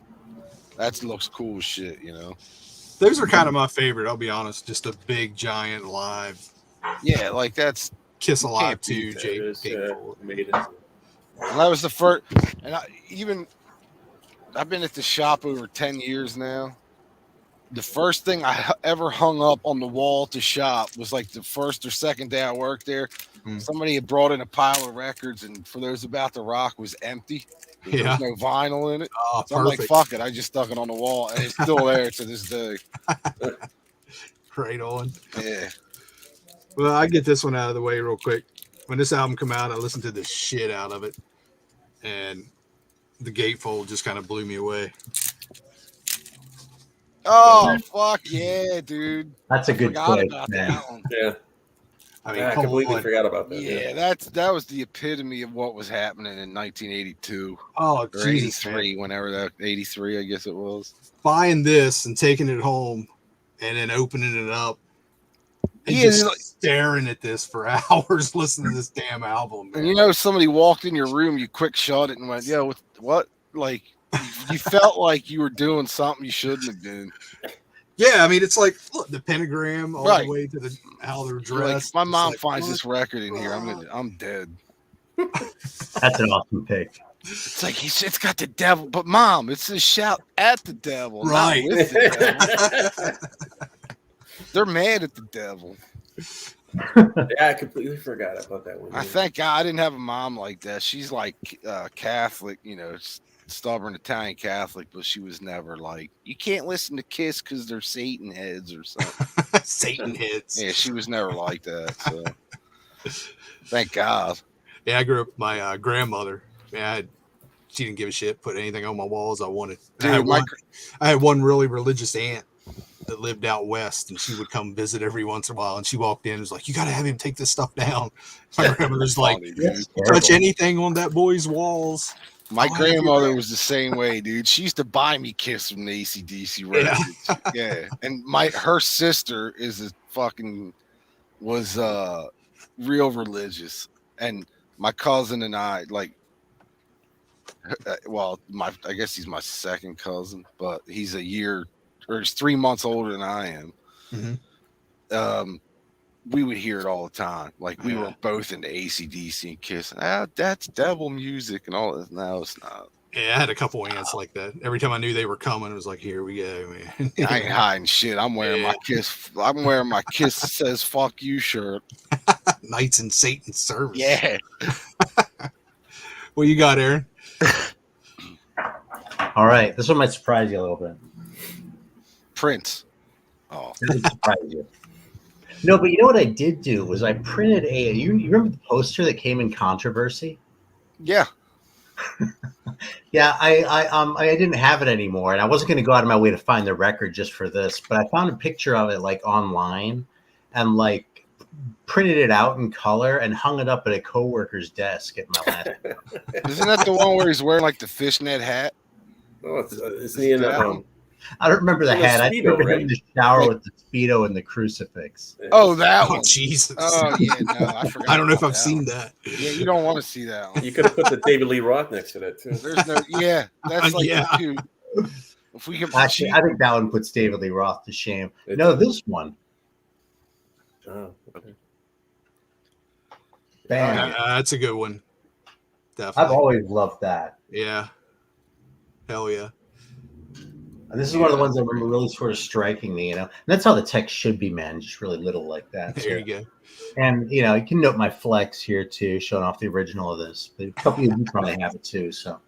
That looks cool as shit, you know. Those are kind of my favorite, I'll be honest. Just a big giant live. Yeah, like that's Kiss Alive 2, Jake. And that was the first, and I've been at the shop over 10 years now. The first thing I ever hung up on the wall to shop was like the first or second day I worked there. Somebody had brought in a pile of records, and For Those About to Rock was empty. There was no vinyl in it. Oh, so I'm like, fuck it. I just stuck it on the wall, and it's still there to this day. Right on. Yeah. Well, I get this one out of the way real quick. When this album came out, I listened to the shit out of it, and the gatefold just kind of blew me away. Oh, fuck yeah, dude. That's a good choice, man. Yeah. I mean, I completely forgot about that. Yeah, that was the epitome of what was happening in 1982. Oh, or Jesus, 83, whenever that 83, I guess it was. Buying this and taking it home and then opening it up and just staring at this for hours listening to this damn album. Man. And you know, somebody walked in your room, you quick shot it and went, yo, what? Like, you felt like you were doing something you shouldn't have done. Yeah, I mean, it's like, look, the pentagram all the way to how they're dressed. Like, my mom finds this record in here, I'm dead. That's an awesome pick. It's like it's got the devil, but Mom, it's a shout at the devil, right? Not with the devil. They're mad at the devil. Yeah, I completely forgot about that one. I thank God I didn't have a mom like that. She's like Catholic, you know, stubborn Italian Catholic, but she was never like, you can't listen to Kiss because they're Satan heads or something. Satan heads. Yeah, she was never like that. So thank God. Yeah, I grew up with my grandmother. Man, she didn't give a shit. Put anything on my walls I wanted. Dude, I had one really religious aunt that lived out west, and she would come visit every once in a while. And she walked in and was like, "You got to have him take this stuff down." My grandmother's like, "Touch anything on that boy's walls." My grandmother was the same way, dude. She used to buy me Kiss from the AC/DC records. Yeah. And her sister was real religious. And my cousin and I, like, well, I guess he's my second cousin, but he's a year or he's 3 months older than I am. Mhm. We would hear it all the time. Like we Yeah. were both into AC/DC and Kiss. That's devil music and all this. No, it's not. Yeah, I had a couple aunts like that. Every time I knew they were coming, it was like, here we go, man. I ain't hiding shit. I'm wearing my Kiss. I'm wearing my Kiss says "fuck you" shirt. Knights in Satan's service. Yeah. What you got, Aaron? All right, this one might surprise you a little bit. Prince. Oh, This would surprise you. No, but you know what I did do was I printed you remember the poster that came in controversy? yeah. Yeah, I didn't have it anymore, and I wasn't going to go out of my way to find the record just for this, but I found a picture of it like online, and like printed it out in color and hung it up at a coworker's desk at my last. Isn't that the one where he's wearing like the fishnet hat? Oh, it's the end of I don't remember the It was hat. I Speedo, remember him right? in the shower with the Speedo and the crucifix. Oh, that Oh, one. Jesus. Oh yeah, no, I forgot. I don't know if about I've that seen one. that. Yeah, you don't want to see that one. You could have put the David Lee Roth next to that too. There's no. Yeah, that's like Yeah. dude. If we can, Actually, I think that one puts David Lee Roth to shame. It No, does. this one. Oh, okay. Bam. That's a good one. I've Definitely. always loved that. Yeah. Hell yeah. And this is one of the ones that were really sort of striking me, you know. And that's how the text should be, man, just really little like that. There you go. And you know, you can note my flex here too, showing off the original of this. But a couple of you probably have it too. So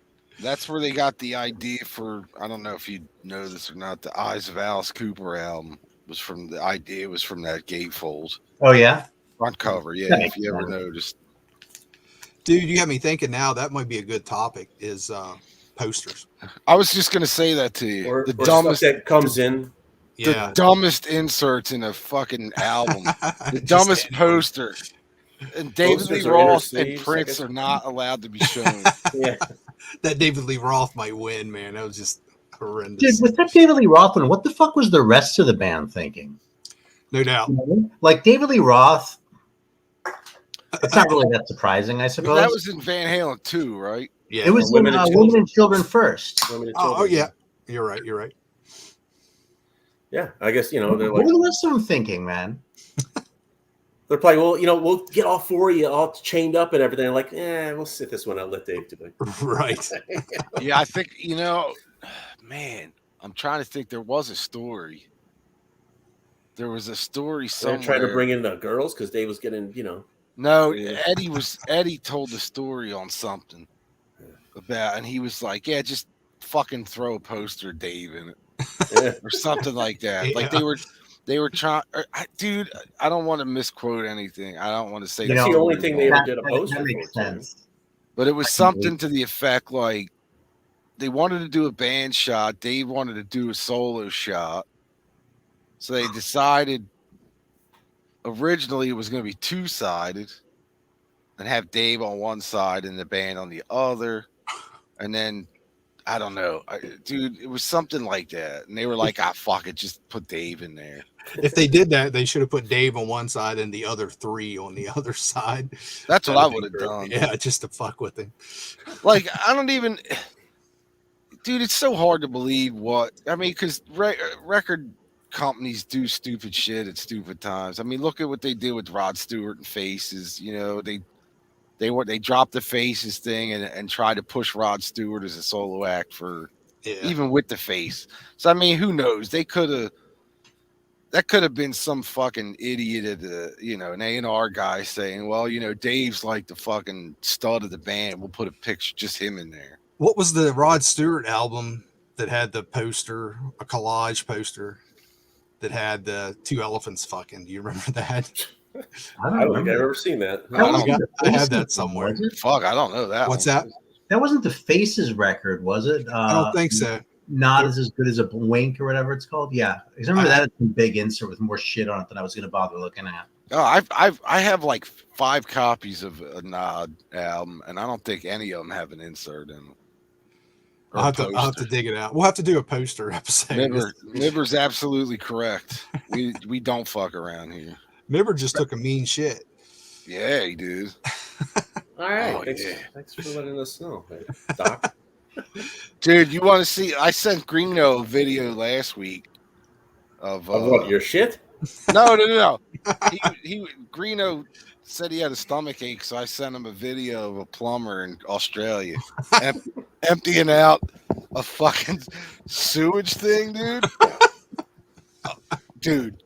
that's where they got the idea for. I don't know if you know this or not. The Eyes of Alice Cooper album was from the idea was from that gatefold oh yeah. front cover. Yeah, That if makes you ever sense. noticed. Dude, you got me thinking now that might be a good topic is posters. I was just gonna say that to you. Or The stuff dumbest, that comes in. Yeah. the dumbest inserts in a fucking album. The Just dumbest that- poster. And David Lee Posters are inner Roth and sleeves, I Prince guess. are not allowed to be shown. Yeah. That David Lee Roth might win, man. That was just horrendous. Dude, with that David Lee Roth one, what the fuck was the rest of the band thinking? No doubt. Like David Lee Roth, it's not really that surprising, I I suppose. mean, that was in Van Halen too, right? Yeah. it was Women in, and Women and Children First. Women and Oh, children. yeah. You're right. You're right. Yeah. I guess they're What like were the rest of them thinking, man? they're probably we'll get all four of you all chained up and everything. Like, we'll sit this one out. Let Dave do it. Right. Yeah, I think man, I'm trying to think. There was a story. There was a story So they're somewhere. trying to bring in the girls because Dave was getting No, Yeah. Eddie told the story on something about, and he was like, "Yeah, just fucking throw a poster of Dave in it or something like that." Like they were trying. Dude, I don't want to misquote anything. I don't want to say You That's know, the only thing they ever That, did a that- poster that makes for, too. sense. but it was I can something to the effect like they wanted to do a band shot. Dave wanted to do a solo shot. So they decided originally it was going to be two-sided and have Dave on one side and the band on the other. And then, I don't know. Dude, it was something like that. And they were like, fuck it. Just put Dave in there. If they did that, they should have put Dave on one side and the other three on the other side. That's what I That'd would have be great. done. Yeah, just to fuck with him. Like, I don't even... Dude, it's so hard to believe what... I mean, because record companies do stupid shit at stupid times. I mean, look at what they did with Rod Stewart and Faces. You know, they dropped the Faces thing and tried to push Rod Stewart as a solo act for even with the face. So I mean, who knows? That could have been some fucking idiot at an A&R guy saying, well, Dave's like the fucking stud of the band. We'll put a picture, just him in there. What was the Rod Stewart album that had the poster, a collage poster that had the two elephants fucking? Do you remember that? I don't think I've ever seen that. I have that somewhere. Was it? Fuck, I don't know that. What's one. that? That wasn't the Faces record, was it? I don't think so. Not as good as a Wink or whatever it's called. Yeah, I remember that had some big insert with more shit on it than I was going to bother looking at. Oh, I have like 5 copies of a Nod album, and I don't think any of them have an insert in them. Or I'll a have to dig it out. We'll have to do a poster episode. Mibber's absolutely correct. We don't fuck around here. Mibber just took a mean shit. Yeah, he did. All right. Oh, Thanks for letting us know, Doc. Dude, you want to see? I sent Greeno a video last week of what, your shit? No. He Greeno said he had a stomach ache, so I sent him a video of a plumber in Australia emptying out a fucking sewage thing, dude. Dude,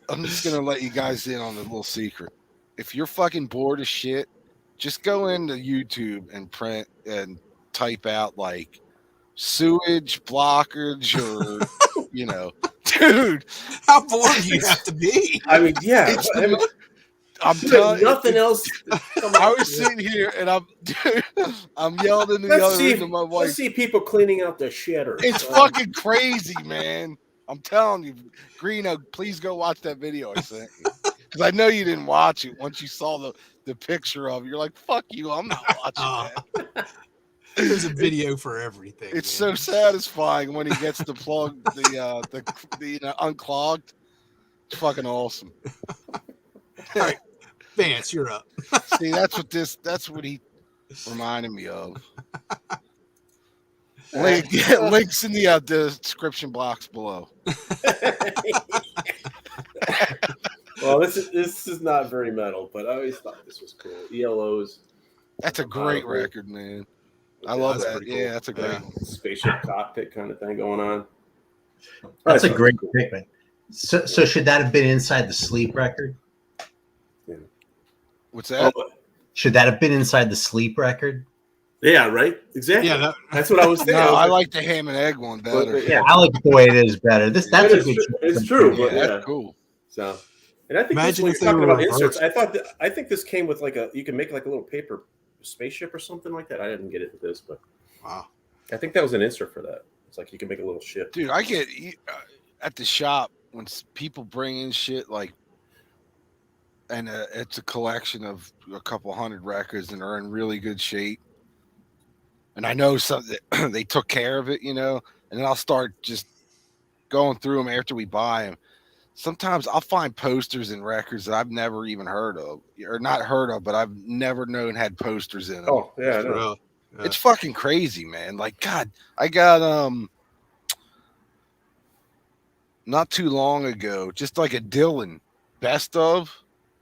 I'm just gonna let you guys in on a little secret. If you're fucking bored as shit, just go into YouTube and print and type out like sewage blockage or dude. How bored do you have to be? I mean, yeah. I'm telling nothing else. I was sitting here and I'm yelling in the other end of my wife. Let's see people cleaning out their shitter. It's fucking crazy, man. I'm telling you, Greeno, please go watch that video I sent you. Because I know you didn't watch it. Once you saw the picture of it, you're like, fuck you, I'm not watching that. There's a video for everything. It's so satisfying when he gets the plug, unclogged. It's fucking awesome. All right, Vance, you're up. See, that's what he reminded me of. Links in the description box below. Well, this is not very metal, but I always thought this was cool. ELOs. That's a great record, man. I love that. Cool. Yeah, that's a great spaceship cockpit kind of thing going on. That's a great pick, man. So should that have been inside the Sleep record? Yeah. What's that? Should that have been inside the Sleep record? Yeah, right. Exactly. Yeah, that's what I was thinking. No, I like the ham and egg one better. Yeah, I like the way it is better. That's a good. It's true, but that's cool. So, and I think imagine if talking about inserts. I think this came with you can make like a little paper spaceship or something like that. I didn't get into this, but wow, I think that was an insert for that. It's like you can make a little ship. Dude, I get at the shop when people bring in shit like, and it's a collection of a couple hundred records and are in really good shape. And I know they took care of it, and then I'll start just going through them after we buy them. Sometimes I'll find posters and records that I've never even heard of, or not heard of, but I've never known had posters in them. Oh, yeah, I know. Yeah. It's fucking crazy, man. Like, God, I got, not too long ago, just like a Dylan best of,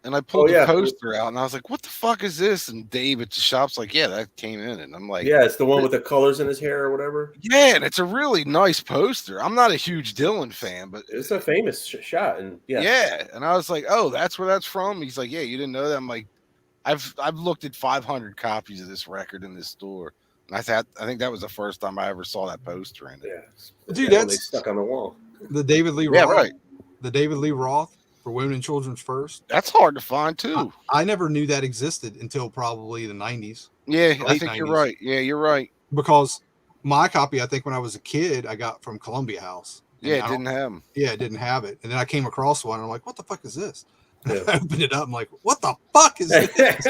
and I pulled the poster out, and I was like, what the fuck is this? And Dave at the shop's like, yeah, that came in. And I'm like, yeah, it's the one with the colors in his hair or whatever. Yeah, and it's a really nice poster. I'm not a huge Dylan fan, but it's a famous shot. And yeah. And I was like, oh, that's where that's from? He's like, yeah, you didn't know that? I'm like, I've looked at 500 copies of this record in this store. And I think that was the first time I ever saw that poster in it. Yeah. Dude, that's stuck on the wall. The David Lee Roth. Yeah, right. The David Lee Roth for Women and Children's First. That's hard to find too. I never knew that existed until probably the 90s. Yeah, I think 90s. You're right. Yeah, you're right. Because my copy, I think when I was a kid, I got from Columbia House. Yeah, it didn't have them. Yeah, it didn't have it. And then I came across one and I'm like, what the fuck is this? Yeah. I opened it up. I'm like, what the fuck is this?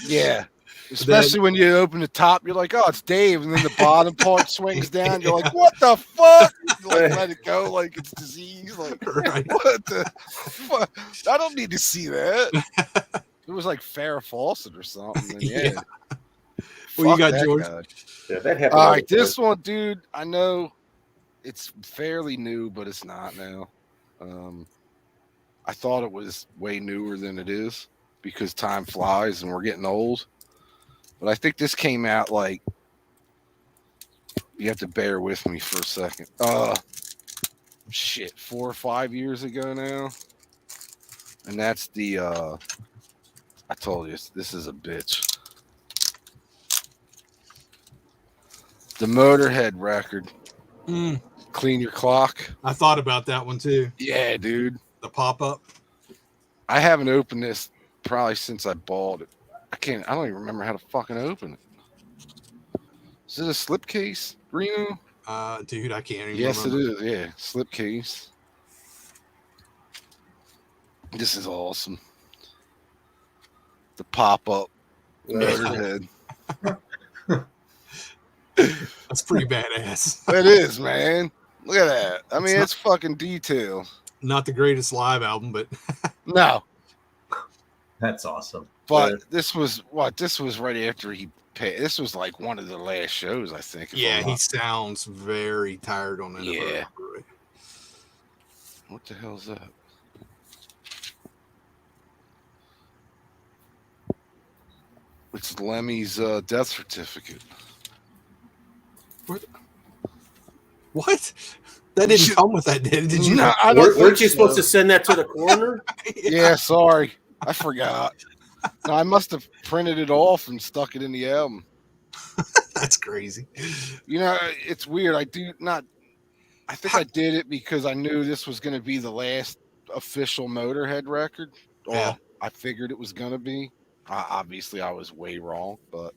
Yeah. Especially when you open the top, you're like, oh, it's Dave. And then the bottom part swings down. You're like, what the fuck? You let it go like it's disease. Like, right. What the fuck? I don't need to see that. It was like Farrah Fawcett or something. Yeah. Well, you got George. Yeah, that happened. All right, this one, dude, I know it's fairly new, but it's not now. I thought it was way newer than it is because time flies and we're getting old. But I think this came out like, you have to bear with me for a second. 4 or 5 years ago now. And that's the, I told you, this is a bitch. The Motorhead record. Clean Your Clock. I thought about that one too. Yeah, dude. The pop-up. I haven't opened this probably since I bought it. I don't even remember how to fucking open it. Is it a slipcase, Reno? Dude, I can't even Yes, remember. it is. Yeah, slipcase. This is awesome. The pop-up Motorhead. That's pretty badass. It is, man. Look at that. I mean, it's fucking detail. Not the greatest live album, but no. That's awesome. But this was right after he paid. This was like one of the last shows, I think. Yeah, he sounds very tired on it. Yeah. What the hell's that? It's Lemmy's death certificate. What? That didn't come with that, did it? Did you? No, I don't Weren't you think supposed so. to send that to the coroner? Yeah, sorry. I forgot. No, I must have printed it off and stuck it in the album. That's crazy. You know, it's weird. I think I did it because I knew this was going to be the last official Motorhead record. Or Yeah. I figured it was going to be. Obviously, I was way wrong, but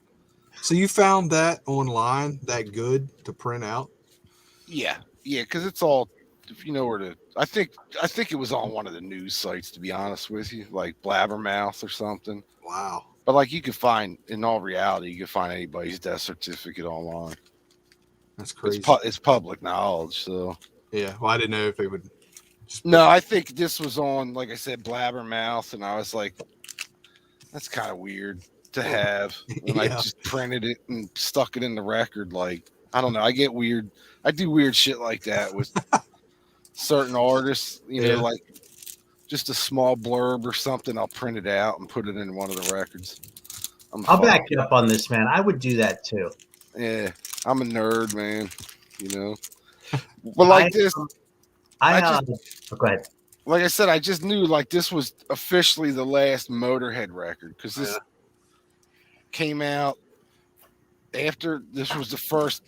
So you found that online that good to print out? yeah, because it's all. If you know where to, I think it was on one of the news sites. To be honest with you, like Blabbermouth or something. Wow. But like you could find, in all reality, you could find anybody's death certificate online. That's crazy. It's public knowledge, so. Yeah. Well, I didn't know if they would. No, I think this was on, like I said, Blabbermouth, and I was like, that's kind of weird to have. And I just printed it and stuck it in the record. Like, I don't know. I get weird. I do weird shit like that with certain artists, you know, like just a small blurb or something. I'll print it out and put it in one of the records. I'll back you up on this, man. I would do that too. Yeah, I'm a nerd, man. You know, but like this, go ahead. Like I said, I just knew like this was officially the last Motorhead record because this came out after. This was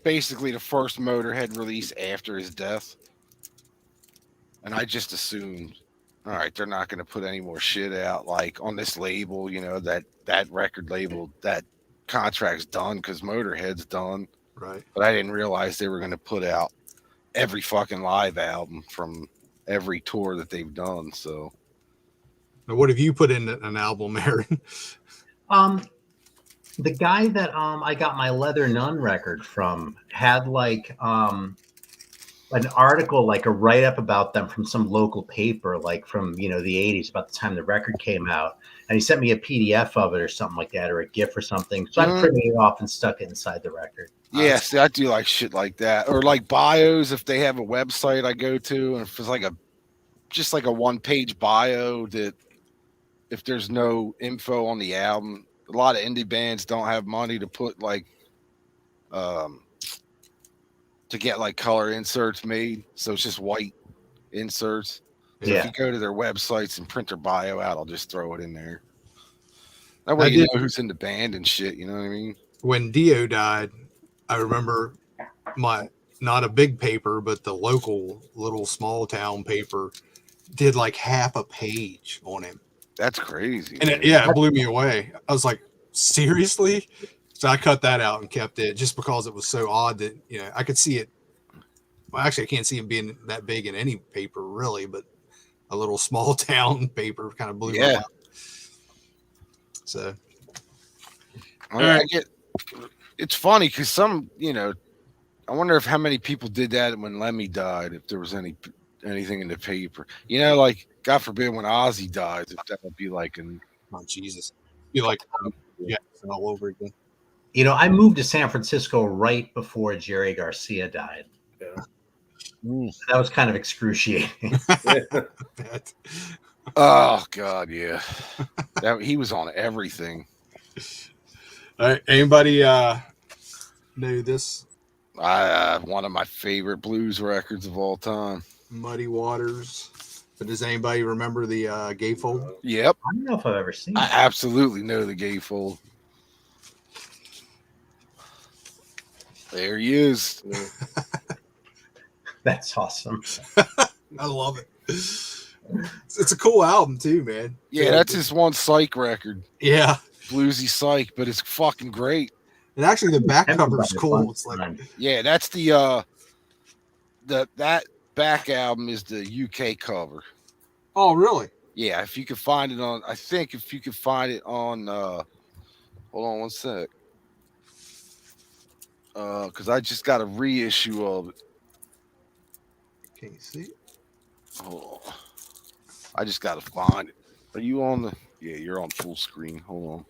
basically the first Motorhead release after his death, and I just assumed, all right, they're not going to put any more shit out like on this label. You know, that record label, that contract's done because Motorhead's done. Right. But I didn't realize they were going to put out every fucking live album from every tour that they've done. So now, what have you put in an album, Aaron? The guy that I got my Leather Nun record from had like an article, like a write-up about them from some local paper, like from the 80s, about the time the record came out. And he sent me a PDF of it or something like that, or a GIF or something. So I printed it off and stuck it inside the record. Yeah, see, I do like shit like that. Or like bios, if they have a website I go to, and if it's like just like a one-page bio that if there's no info on the album, a lot of indie bands don't have money to put like to get like color inserts made. So it's just white inserts. So if you go to their websites and print their bio out, I'll just throw it in there. That way you know who's in the band and shit, you know what I mean? When Dio died, I remember not a big paper, but the local little small town paper did like half a page on him. That's crazy. And it blew me away. I was like, seriously? So I cut that out and kept it just because it was so odd that, I could see it. Well, actually, I can't see it being that big in any paper really, but a little small town paper kind of blew me out. So. All right. It's funny because I wonder if how many people did that when Lemmy died, if there was anything in the paper. Like, God forbid when Ozzy dies, if that would be like oh Jesus. Be like all over again. I moved to San Francisco right before Jerry Garcia died. Yeah. That was kind of excruciating. Oh God, yeah. He was on everything. All right. Anybody know this? One of my favorite blues records of all time. Muddy Waters. But does anybody remember the gatefold? Yep. I don't know if I've ever seen it. I absolutely know the gatefold. There he is. That's awesome. I love it. It's a cool album too, man. Yeah, that's his one Psych record. Yeah. Bluesy Psych, but it's fucking great. And actually the back cover is cool. It's like that's the that back album is the UK cover. Oh, really? Yeah, if you could find it on hold on one sec. Because I just got a reissue of it. Can you see it? Oh, I just gotta find it. Are you on the? Yeah, you're on full screen. Hold on.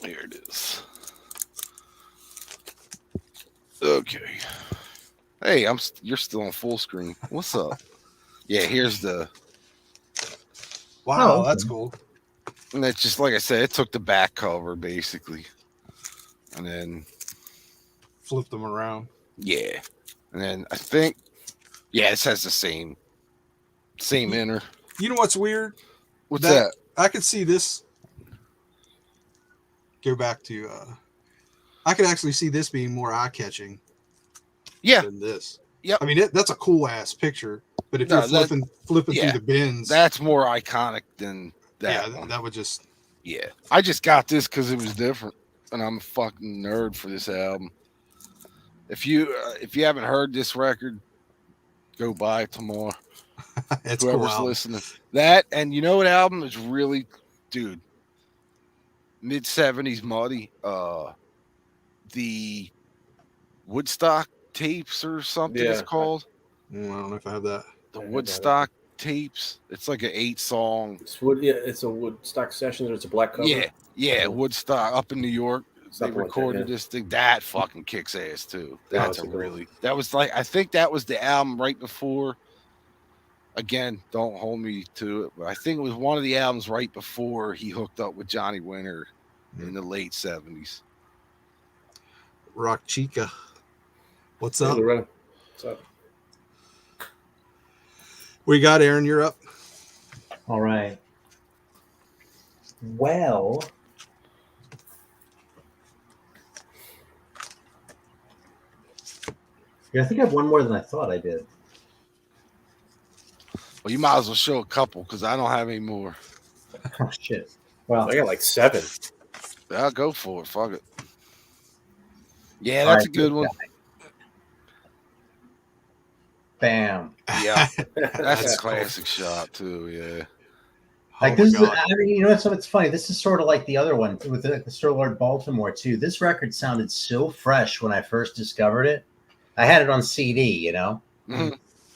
There it is. Okay. Hey, you're still on full screen. What's up? Yeah, here's the. Wow, Oh, that's okay. cool. And that's just like I said, it took the back cover basically, and then Flip them around. yeah, and then I think this has the same inner. You know what's weird? What's that? I could see this. Go back to. I could actually see this being more eye catching. Yeah. Than this. Yep. I mean, that's a cool ass picture. But if you're flipping through the bins, that's more iconic than that. Yeah, one. that would just. Yeah, I just got this because it was different, and I'm a fucking nerd for this album. If you haven't heard this record, go buy it tomorrow. It's Whoever's cool listening, that and you know what album is really, dude, mid '70s Muddy, the Woodstock tapes or something it's called. I don't know if I have that. The Woodstock tapes. It's like an 8-song. It's a Woodstock session. It's a black cover. Yeah, Woodstock up in New York. They recorded this thing. That fucking kicks ass too. That's that was like, I think that was the album right before. Again, don't hold me to it, but I think it was one of the albums right before he hooked up with Johnny Winter in the late '70s. Rock Chica. What's up? What's up? We got Aaron. You're up. All right. Well, yeah, I think I have one more than I thought I did. Well, you might as well show a couple because I don't have any more. Oh shit! Well, I got like 7. I'll go for it. Fuck it. Yeah, that's a good one. Bam. Yeah, that's a classic shot too. Yeah. Like this is, I mean, you know, it's funny. This is sort of like the other one with the Sir Lord Baltimore too. This record sounded so fresh when I first discovered it. I had it on CD, you know,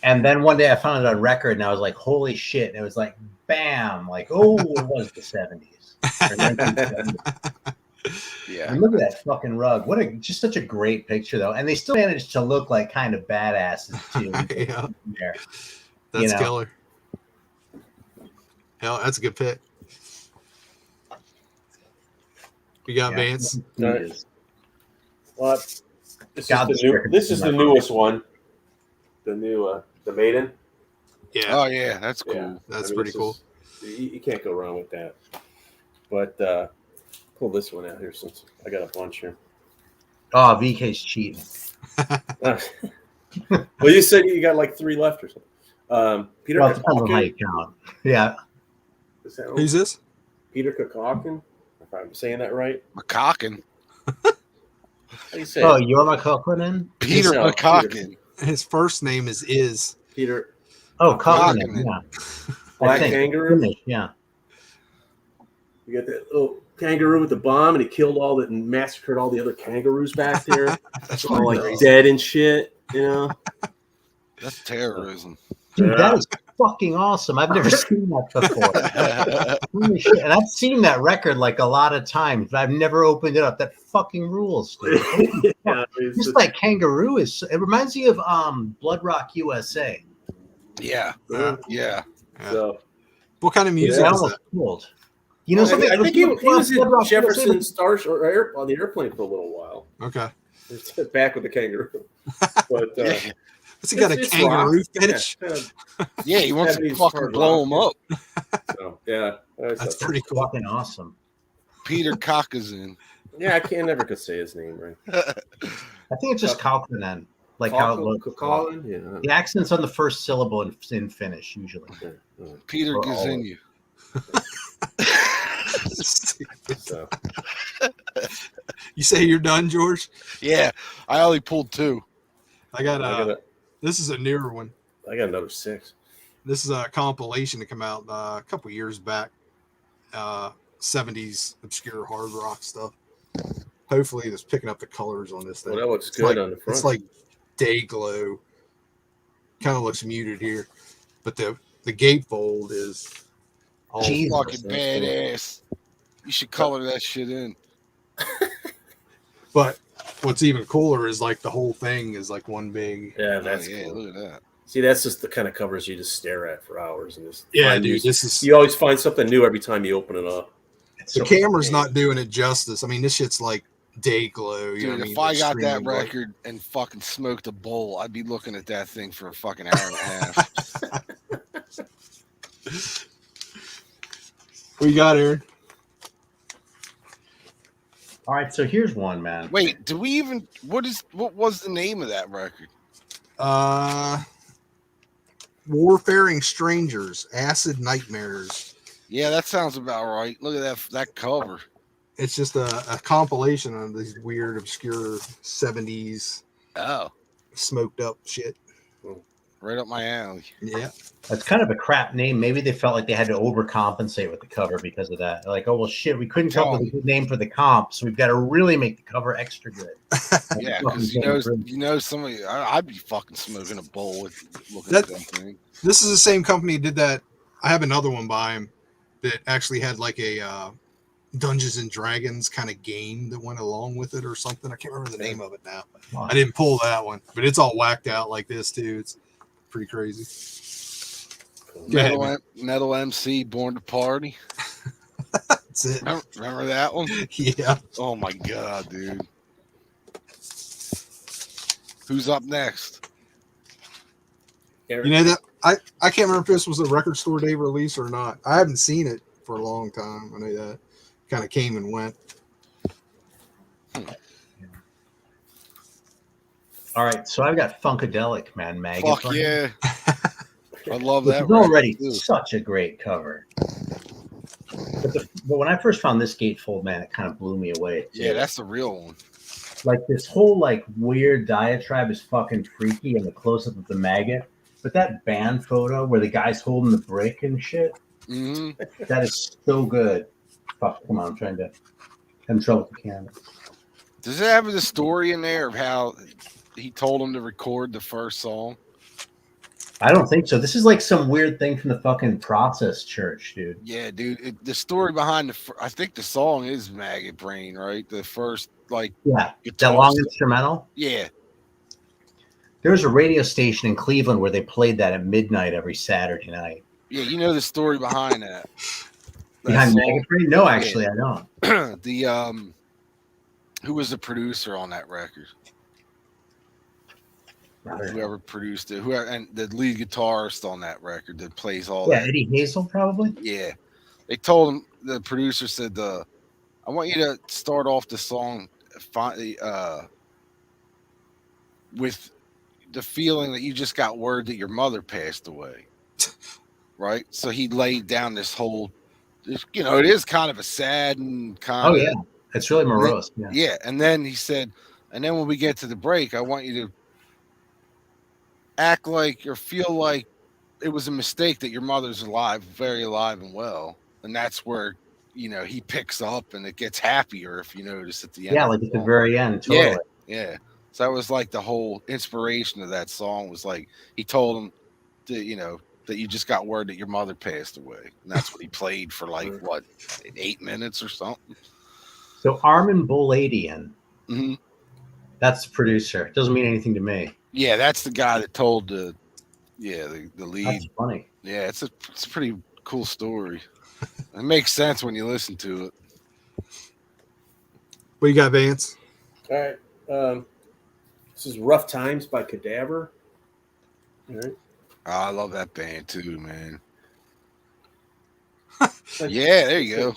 and then one day I found it on record, and I was like, "Holy shit!" And it was like, "Bam!" Like, oh, it was the '70s. Yeah. And look at that fucking rug. Just such a great picture though, and they still managed to look like kind of badasses too. Yeah, that's killer. Hell, that's a good pick. You got Vance. Nice. Well, this is the newest one. The new the Maiden. Yeah. Oh yeah, that's cool. Yeah, that's pretty cool. You can't go wrong with that. But pull this one out here since I got a bunch here. Oh, VK's cheating. Well, you said you got like 3 left or something. Peter Cockawkin. Yeah. Who's this? Peter Cockawkin, if I'm saying that right. McCocken. How do you say it? You're McCocken? Peter McCocken. His first name is Peter. Oh, Cockinen. Yeah. Black kangaroo. Yeah. You got that little kangaroo with the bomb, and he killed and massacred all the other kangaroos back there. That's all like dead and shit. You know. That's terrorism. Dude, that is fucking awesome. I've never seen that before. Holy shit. And I've seen that record like a lot of times, but I've never opened it up. That fucking rules, dude. Just like Kangaroo it reminds me of Blood Rock USA. Yeah. Yeah. So, what kind of music is that? Cool. You know something? I think he was in Jefferson Starship or on the airplane for a little while. Okay. Back with the kangaroo. But what's he got, a kangaroo fetish? Yeah, he wants to fucking blow him up. So, yeah. That's pretty cool. Fucking awesome. Peter Cockazin. Yeah, I never could say his name right. I think it's just Kalkinen. Like how it looks. Yeah. The accent's on the first syllable in Finnish, usually. Peter Gazinu. So. You say you're done, George? Yeah, I only pulled 2. I got this is a newer one. I got another 6. This is a compilation that came out a couple years back. 70s obscure hard rock stuff. Hopefully it's picking up the colors on this thing. Well, that looks good on the front. It's like day glow. Kind of looks muted here. But the gatefold is all fucking badass. You should color that shit in. But what's even cooler is like the whole thing is like one big. Yeah, that's yeah. cool. Look at that. See, that's just the kind of covers you just stare at for hours and just Yeah, find dude, these- this is you always find something new every time you open it up. the camera's not doing it justice. I mean, this shit's like day glow. You know Dude, what I mean? if I got that Extremely bright. record and fucking smoked a bowl, I'd be looking at that thing for a fucking hour and a half. What you got, Aaron? All right, so here's one, man. Wait, do we even? What was the name of that record? Warfaring Strangers, Acid Nightmares. Yeah, that sounds about right. Look at that cover. It's just a compilation of these weird, obscure 70s Oh, smoked up shit. right up my alley. Yeah. That's kind of a crap name. Maybe they felt like they had to overcompensate with the cover because of that. Like, oh well, shit, we couldn't come up with a good name for the comp, so we've got to really make the cover extra good. Yeah, because somebody, I'd be fucking smoking a bowl with looking That- at that thing. This is the same company that did that. I have another one by him that actually had like a Dungeons and Dragons kind of game that went along with it or something. I can't remember the name of it now. I didn't pull that one, but it's all whacked out like this too. It's pretty crazy. Go ahead, man. Metal MC, Born to Party. That's it. Remember that one? Yeah. Oh my god, dude. Who's up next? You know that I can't remember if this was a Record Store Day release or not. I haven't seen it for a long time. I know that kind of came and went. All right, so I've got Funkadelic, man. Maggot. Fuck yeah. I love Which that. is already record, too. such a great cover. But when I first found this gatefold, man, it kind of blew me away. Too. Yeah, that's the real one. Like this whole like weird diatribe is fucking freaky in the close-up of the maggot. But that band photo where the guy's holding the brick and shit, that is so good. Fuck, come on, I'm trying to control the camera. Does it have the story in there of how he told him to record the first song? I don't think so. This is like some weird thing from the fucking Process Church, dude. Yeah, dude. The story behind I think the song is Maggot Brain, right? The first, like, Yeah, guitar that long song. instrumental. Yeah. There was a radio station in Cleveland where they played that at midnight every Saturday night. Yeah, you know the story behind that. Behind song. Maggot Brain? No, actually, I don't. The who was the producer on that record? Whoever produced it, and the lead guitarist on that record that plays all that. Eddie Hazel, probably. Yeah, they told him. The producer said, "I want you to start off the song with the feeling that you just got word that your mother passed away." Right. So he laid down this whole, it is kind of a sad and kind of. Oh yeah, it's really morose. Yeah. Yeah, and then he said, and then when we get to the break, I want you to act like or feel like it was a mistake that your mother's alive, very alive and well. And that's where, he picks up and it gets happier, if you notice at the end. Yeah, like at the very end. Totally. Yeah. So that was like the whole inspiration of that song was like, he told him to, that you just got word that your mother passed away. And that's what he played for 8 minutes or something. So Armin Boladian, Mm-hmm. that's the producer. Doesn't mean anything to me. Yeah, that's the guy that told the lead. That's funny. Yeah, it's a pretty cool story. It makes sense when you listen to it. What you got, Vance? All right. This is Rough Times by Cadaver. All right. Oh, I love that band too, man. Yeah, there you go.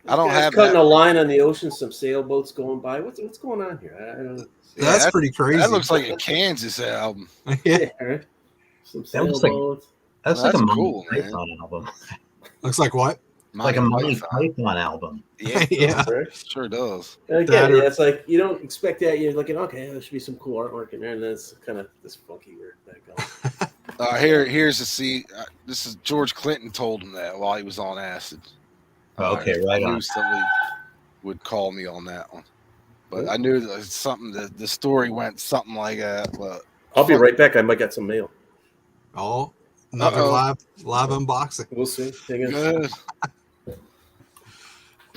I don't have cutting that. a line on the ocean, some sailboats going by. What's going on here? I don't know. Yeah, That's pretty crazy. That looks like a Kansas album. Yeah. Right? Some That looks like- sailboats. That's Well, like a that's Monty cool, man. Python album. Looks like what? Like a Monty Python. Python album. Yeah, Yeah. Right? sure does. And again, That or- yeah, it's like you don't expect that. You're looking, okay, there should be some cool artwork in there, and then it's kind of this funky weird thing going. Here's the see. This is George Clinton told him that while he was on acid. Oh, okay, right I knew on. somebody would call me on that one, but I knew that something. The story went something like that. But I'll be right back. I might get some mail. Oh, another Uh-oh. live unboxing. We'll see. Hang on. good.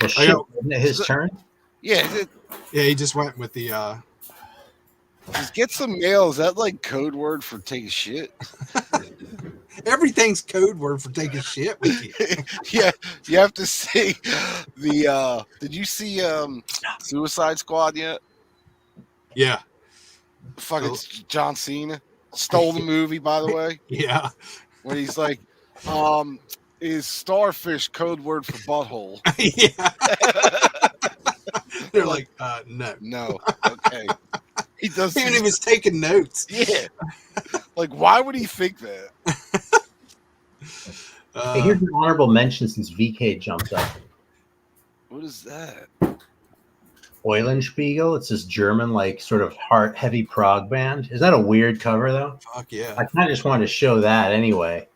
Well, shit, got- isn't it his turn? Yeah, Yeah, he just went with the Just get some mail. Is that like code word for take a shit? everything's code word for taking shit with you. Yeah, you have to see the. Did you see Suicide Squad yet? Yeah. Fucking John Cena stole the movie, by the way. Yeah. When he's like, is starfish code word for butthole? Yeah. They're like, no. No. Okay. He does. Even if he's taking notes. Yeah. Like, why would he think that? Hey, here's an honorable mention since VK jumped up. What is that? Eulenspiegel. It's this German, like, sort of heavy prog band. Is that a weird cover, though? Fuck yeah. I kind of just wanted to show that anyway.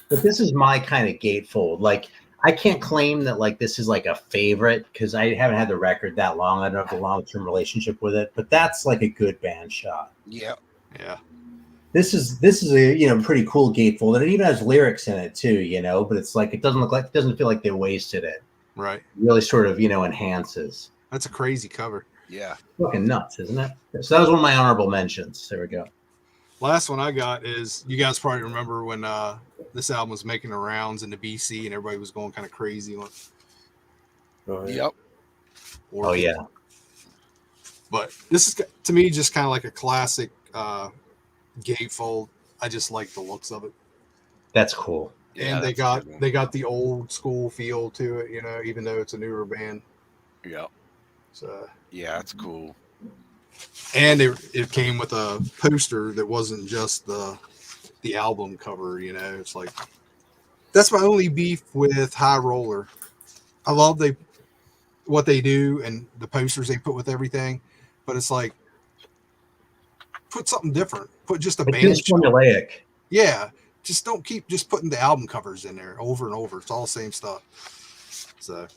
But this is my kind of gatefold. Like, I can't claim that, like, this is, like, a favorite because I haven't had the record that long. I don't have a long-term relationship with it. But that's, like, a good band shot. Yeah. Yeah. This is a pretty cool gatefold. And it even has lyrics in it, too, But it's like, it doesn't feel like they wasted it. Right. It really sort of, enhances. That's a crazy cover. Yeah. Fucking nuts, isn't it? So that was one of my honorable mentions. There we go. Last one I got is, you guys probably remember when this album was making the rounds in the BC and everybody was going kind of crazy. Yep. Oh, yeah. But this is, to me, just kind of like a classic gatefold. I just like the looks of it. That's cool. Yeah, and they got the old school feel to it, even though it's a newer band. Yep. So yeah, that's cool. And it came with a poster that wasn't just the album cover, It's like, that's my only beef with High Roller. I love what they do and the posters they put with everything, but it's like, put something different. Put just a band. It's formulaic. Yeah, just don't keep just putting the album covers in there over and over. It's all the same stuff. So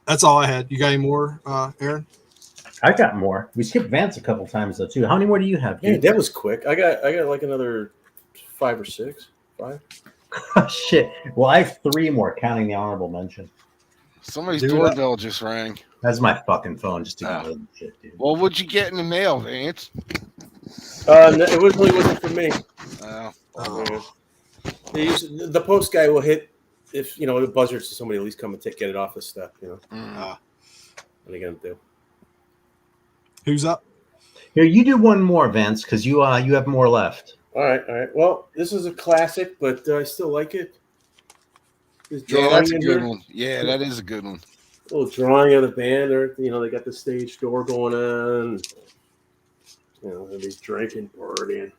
that's all I had. You got any more, Aaron? I got more. We skipped Vance a couple times though too. How many more do you have? Yeah, that was quick. I got like another 5 or 6. 5. Shit. Well, I have 3 more, counting the honorable mention. Somebody's doorbell just rang. That's my fucking phone. Just to shit, dude. Well, what'd you get in the mail, Vance? No, it wasn't for me. The post guy will hit if the buzzards to somebody at least come and get it off his stuff. What are you gonna do? Who's up? Here, you do one more, Vance, because you have more left. All right. Well, this is a classic, but I still like it. Yeah, that's a good one. Yeah, that is a good one. A little drawing of the band, or they got the stage door going on. They're drinking, partying.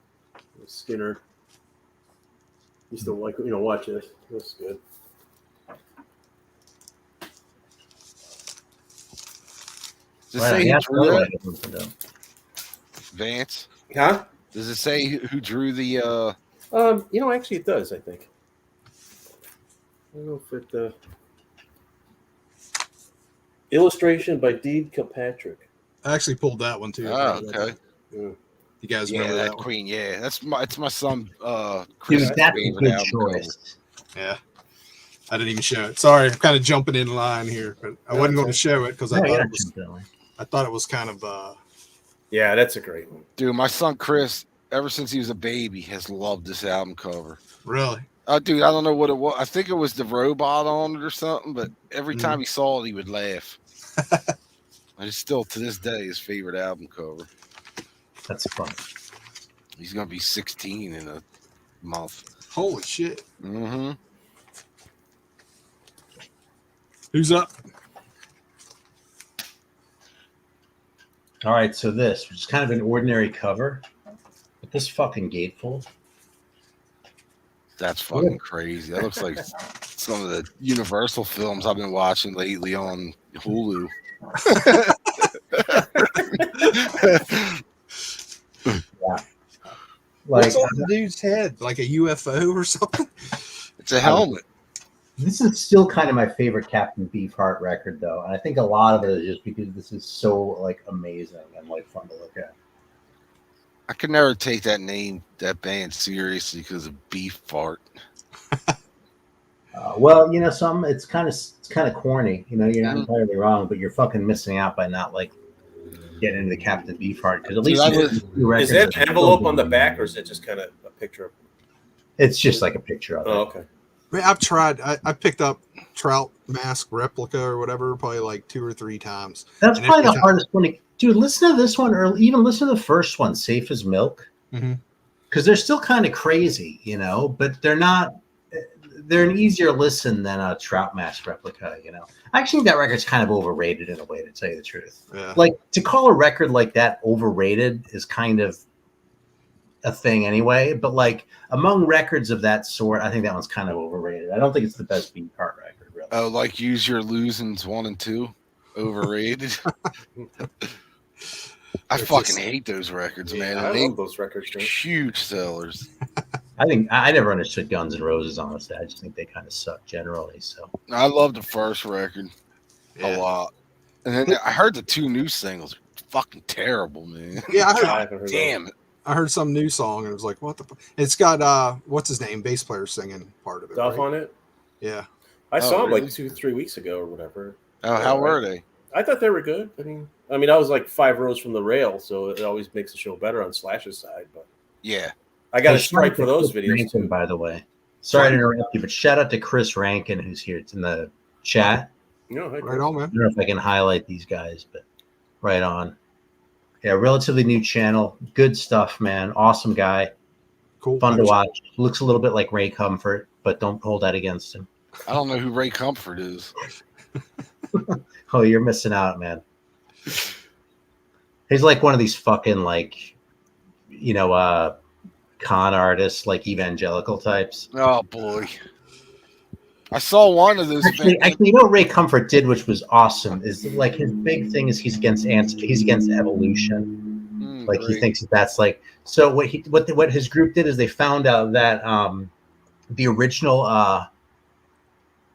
Skinner used to like watch this. That's good. Does it say who drew it? Vance? Huh? Does it say who drew the actually it does, I think. I don't know if it illustration by Deed Kilpatrick. I actually pulled that one too. Oh, okay. Yeah. You guys remember that Queen? Yeah, it's my son. Chris, that's a good choice. Yeah, I didn't even show it. Sorry, I'm kind of jumping in line here, but I wasn't going to show it because I thought it was kind of. Yeah, that's a great one, dude. My son Chris, ever since he was a baby, has loved this album cover. Really? Dude, I don't know what it was. I think it was the robot on it or something. But every time he saw it, he would laugh. And it's still to this day his favorite album cover. That's fun. He's gonna be 16 in a month. Holy shit! Mm-hmm. Who's up? All right, so this, which is kind of an ordinary cover, but this fucking gatefold. That's fucking crazy. That looks like some of the Universal films I've been watching lately on Hulu. Yeah. What's on the dude's head? Like a UFO or something? It's a helmet. This is still kind of my favorite Captain Beefheart record, though, and I think a lot of it is just because this is so like amazing and like fun to look at. I could never take that band seriously because of Beef Fart. Well, it's kind of corny. You're not entirely wrong, but you're fucking missing out by not like getting into the Captain Beefheart because at least is that envelope on the back, or is it just kind of a picture of? It's just like a picture of it. Oh, okay. I mean, I've tried. I picked up Trout Mask Replica or whatever probably like 2 or 3 times. That's probably the hardest one. Dude, listen to this one, or even listen to the first one, Safe as Milk, because they're still kind of crazy, but they're not. They're an easier listen than a Trout Mask Replica, I actually think that record's kind of overrated in a way, to tell you the truth. Yeah. Like, to call a record like that overrated is kind of a thing anyway, but like among records of that sort, I think that one's kind of overrated. I don't think it's the best Beefheart record, really. Oh, like Use Your Losings 1 and 2, overrated. I fucking hate those records, man. I love those records. Huge sellers. I think I never understood Guns N' Roses, honestly. I just think they kind of suck generally. So I love the first record a lot, and then I heard the 2 new singles are fucking terrible, man. Yeah, Damn it. I heard some new song and it was like, what the fuck? It's got what's his name, bass player singing part of it. Duff right? on it. Yeah, I saw them like 2-3 weeks ago or whatever. Oh, how were they? I thought they were good. I mean, I was like 5 rows from the rail, so it always makes the show better on Slash's side. But yeah, I got a strike for those videos Rankin, too. by the way. Sorry to interrupt you, but shout out to Chris Rankin, who's here. It's in the chat. Right on, man. I don't know if I can highlight these guys, but right on. Yeah, relatively new channel. Good stuff, man. Awesome guy. Cool. Fun to watch. Looks a little bit like Ray Comfort, but don't hold that against him. I don't know who Ray Comfort is. Oh, you're missing out, man. He's like one of these fucking con artists, like evangelical types. Oh boy. I saw one of those. Actually, what Ray Comfort did, which was awesome, is like his big thing is he's against evolution. Like he thinks that's like so. What his group did is they found out that the original,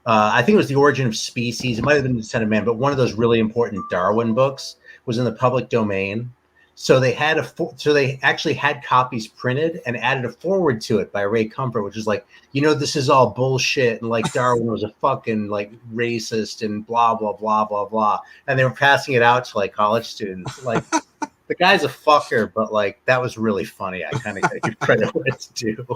I think it was The Origin of Species. It might have been The Descent of Man, but one of those really important Darwin books was in the public domain. So they actually had copies printed and added a foreword to it by Ray Comfort, which is like, this is all bullshit, and like Darwin was a fucking like racist and blah blah blah blah blah, and they were passing it out to like college students. Like the guy's a fucker, but like that was really funny. I kind of gotta give credit where it's due.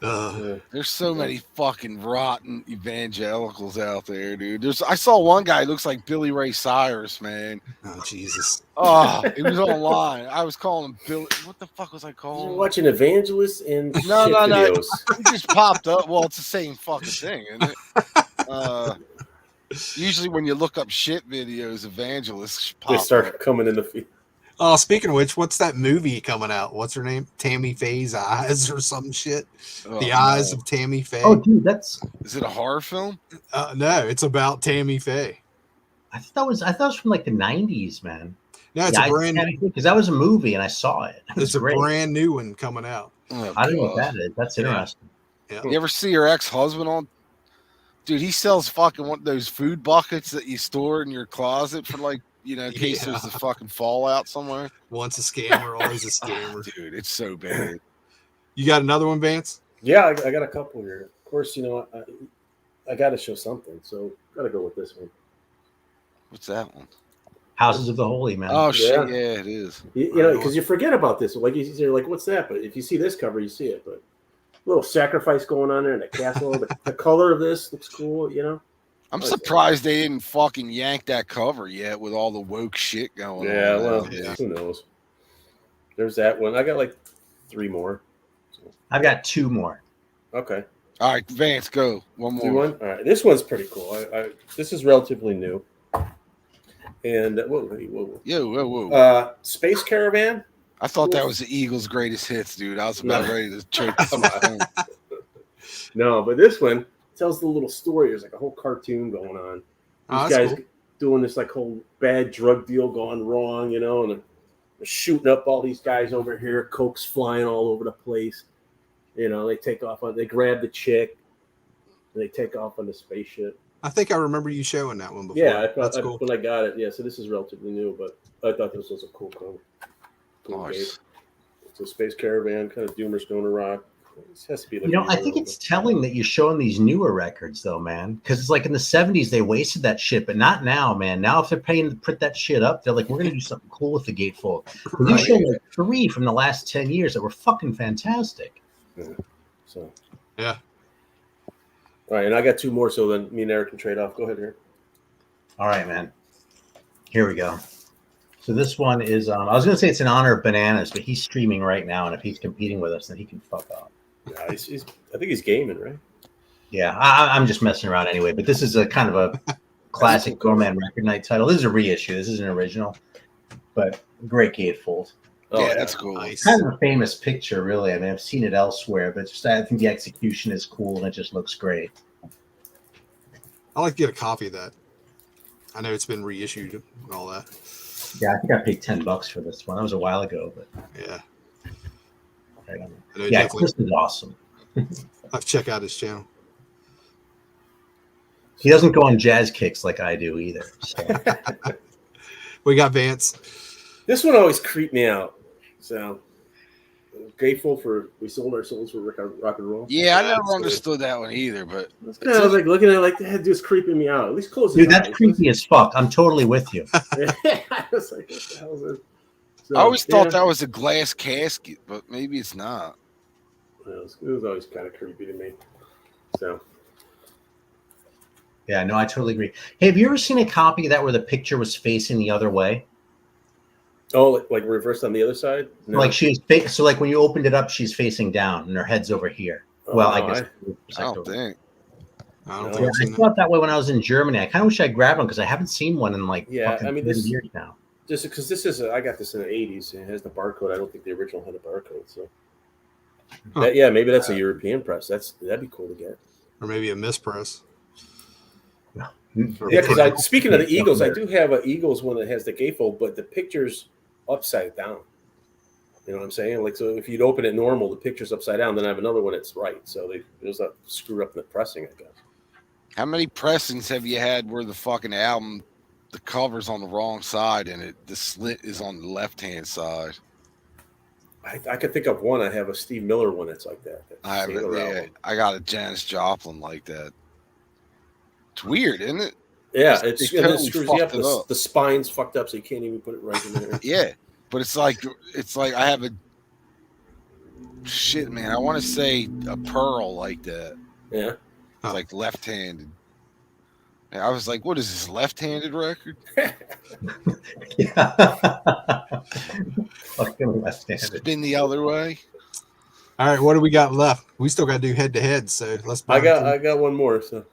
There's so many fucking rotten evangelicals out there, dude. I saw one guy who looks like Billy Ray Cyrus, man. Oh Jesus! Oh, it was online. I was calling him Billy. What the fuck was I calling? You're watching evangelists and no. videos. It just popped up. Well, it's the same fucking thing, isn't it? Usually, when you look up shit videos, evangelists pop they start up. coming in the feed. Oh, speaking of which, what's that movie coming out? What's her name? Tammy Faye's Eyes or some shit? The Eyes of Tammy Faye. Oh, dude, is it a horror film? No, it's about Tammy Faye. I thought it was from like the 90s, man. No, it's a brand new, because that was a movie and I saw it. It's a brand new one coming out. Oh, I don't know what that is. That's interesting. Yeah. You ever see your ex-husband on? Dude, he sells fucking one of those food buckets that you store in your closet for like, in case there's a fucking fallout somewhere. Once a scammer, always a scammer. Dude, it's so bad. You got another one, Vance? Yeah, I got a couple here. Of course, I got to show something, so got to go with this one. What's that one? Houses of the Holy, man. Oh shit, yeah, it is. Because you forget about this. Like you're like, what's that? But if you see this cover, you see it. But a little sacrifice going on there in the castle. the color of this looks cool. I'm surprised they didn't fucking yank that cover yet with all the woke shit going on. Yeah, well, who knows? There's that one. I got like 3 more. So. I've got 2 more. Okay. All right, Vance, go. One more. All right, this one's pretty cool. This is relatively new. And whoa. Space Caravan. I thought that was the Eagles' greatest hits, dude. I was about ready to choke this one. No, but this one tells the little story. There's like a whole cartoon going on. These guys doing this like whole bad drug deal going wrong, and they're shooting up all these guys over here. Coke's flying all over the place. They take off they grab the chick, and they take off on the spaceship. I think I remember you showing that one before. Yeah, That's cool. When I got it. Yeah, so this is relatively new, but I thought this was a cool game. Nice. It's a space caravan, kind of Doomer Stoner rock. This has to be like You know, I think it's telling that you're showing these newer records, though, man. Because it's like in the 70s, they wasted that shit, but not now, man. Now, if they're paying to print that shit up, they're like, we're going to do something cool with the gatefold. Right. You showed like 3 from the last 10 years that were fucking fantastic. Yeah. So, yeah. All right, and I got 2 more, so then me and Eric can trade off. Go ahead, Eric. All right, man. Here we go. So this one is, I was going to say it's in honor of Bananas, but he's streaming right now, and if he's competing with us, then he can fuck off. Yeah, I think he's gaming, right? Yeah, I'm just messing around anyway, but this is a kind of a classic Gorman Record Night title. This is a reissue. This is an original, but great gatefold. Oh, yeah, that's cool. Nice. Kind of a famous picture, really. I mean, I've seen it elsewhere, but just I think the execution is cool and it just looks great. I'd like to get a copy of that. I know it's been reissued and all that. Yeah, I think I paid $10 for this one. That was a while ago, but yeah. Yeah, this is awesome. I've checked out his channel. He doesn't go on jazz kicks like I do either. So. We got Vance. This one always creeped me out. So grateful for we sold our souls for rock and roll. Yeah, I never understood that one either. But I was like looking at it like that, just creeping me out. At least close. Dude, that's creepy as fuck. I'm totally with you. I was like, what the hell is it? So, I always thought that was a glass casket, but maybe it's not. It was always kind of creepy to me. So. Yeah, no, I totally agree. Hey, have you ever seen a copy of that where the picture was facing the other way? Oh, like reversed on the other side? No. Like she was so like when you opened it up, she's facing down and her head's over here. Oh, well, no, I guess I don't think. I thought that way when I was in Germany. I kind of wish I grabbed one because I haven't seen one in like I mean, 30 years now. Just because this is I got this in the 80s and it has the barcode. I don't think the original had a barcode. So maybe that's a European press. That'd be cool to get. Or maybe a mispress. Yeah, because speaking of the Eagles, I do have an Eagles one that has the gatefold, but the picture's upside down. You know what I'm saying? Like, so if you'd open it normal, the picture's upside down. Then I have another one that's right. So it was screwed up in the pressing, I guess. How many pressings have you had where the fucking album, the cover's on the wrong side and the slit is on the left-hand side? I could think of one. I have a Steve Miller one that's like that. I got a Janis Joplin like that. It's weird, isn't it? Yeah, it totally screws you up. The spine's fucked up, so you can't even put it right in there. Yeah, but it's like I have a shit, man. I want to say a pearl like that. Yeah, it's like left-handed. And I was like, "What is this left-handed record?" Yeah, fucking left-handed. Spin the other way. All right, what do we got left? We still got to do head-to-head, so let's. I got one more. So.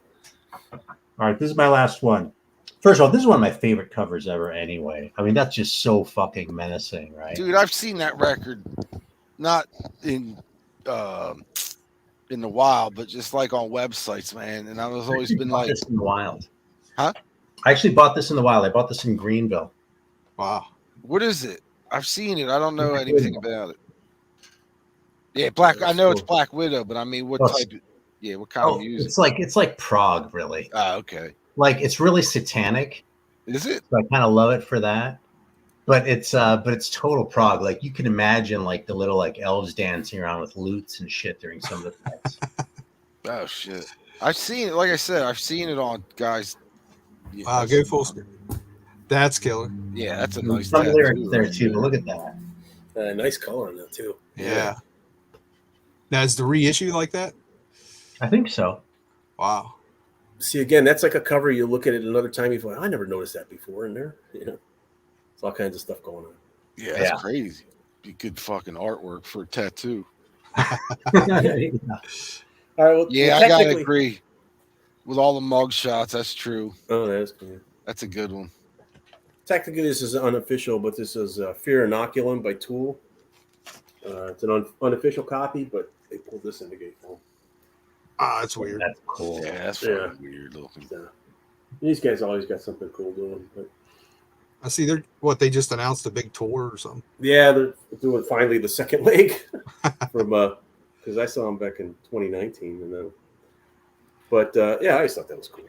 All right, this is my last one. First of all, this is one of my favorite covers ever anyway. I mean, that's just so fucking menacing, right? Dude, I've seen that record not in the wild, but just like on websites, man. And I was always been like this in the wild. Huh? I actually bought this in the wild. I bought this in Greenville. Wow. What is it? I've seen it. I don't know anything about it. Yeah, I know it's Black Widow, but I mean what type of what kind of music? It's like prog, really. Oh, okay. Like it's really satanic. Is it? So I kind of love it for that. But it's total prog. Like you can imagine like the little like elves dancing around with lutes and shit during some of the fights. Oh shit. I've seen it, like I said, I've seen it on guys. Wow, go full screen. That's killer. Yeah, that's a nice some lyrics there too, but look at that. Nice color in that too. Yeah. Now is the reissue like that? I think so. Wow. See, again, that's like a cover. You look at it another time, you go, I never noticed that before in there. You know, it's all kinds of stuff going on. Yeah, that's crazy. Be good fucking artwork for a tattoo. All right, well, I gotta agree with all the mug shots. That's true. Oh, that's good. That's a good one. Technically, this is unofficial, but this is Fear Inoculum by Tool. It's an unofficial copy, but they pulled this into gatefold. That's weird. That's cool. Yeah, that's weird looking. Yeah. These guys always got something cool doing. But I see they just announced a big tour or something. Yeah, they're doing finally the second leg from because I saw them back in 2019 and then. But I always thought that was cool.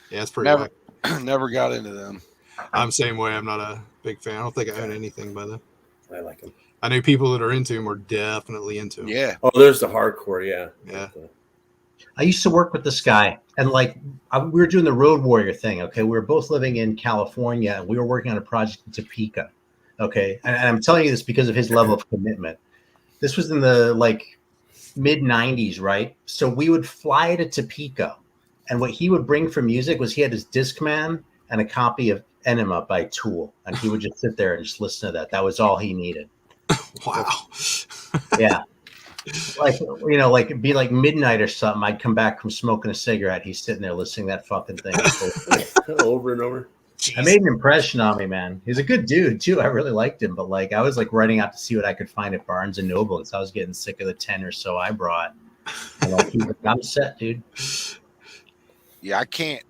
Yeah, it's pretty. Never got into them. I'm the same way. I'm not a big fan. I don't think I own anything by them. I like them. I know people that are into him are definitely into him. Yeah. Oh, there's the hardcore. Yeah. Yeah. I used to work with this guy, and like we were doing the Road Warrior thing. Okay, we were both living in California, and we were working on a project in Topeka. Okay, and I'm telling you this because of his level of commitment. This was in the like mid '90s, right? So we would fly to Topeka, and what he would bring for music was he had his Discman and a copy of Enema by Tool, and he would just sit there and just listen to that. That was all he needed. Wow. Yeah. Like, you know, like it'd be like midnight or something. I'd come back from smoking a cigarette. He's sitting there listening to that fucking thing. Over and over. I made an impression on me, man. He's a good dude too. I really liked him, but like I was like running out to see what I could find at Barnes and Noble because I was getting sick of the 10 or so I brought. And like, I'm set, dude. Yeah, I can't.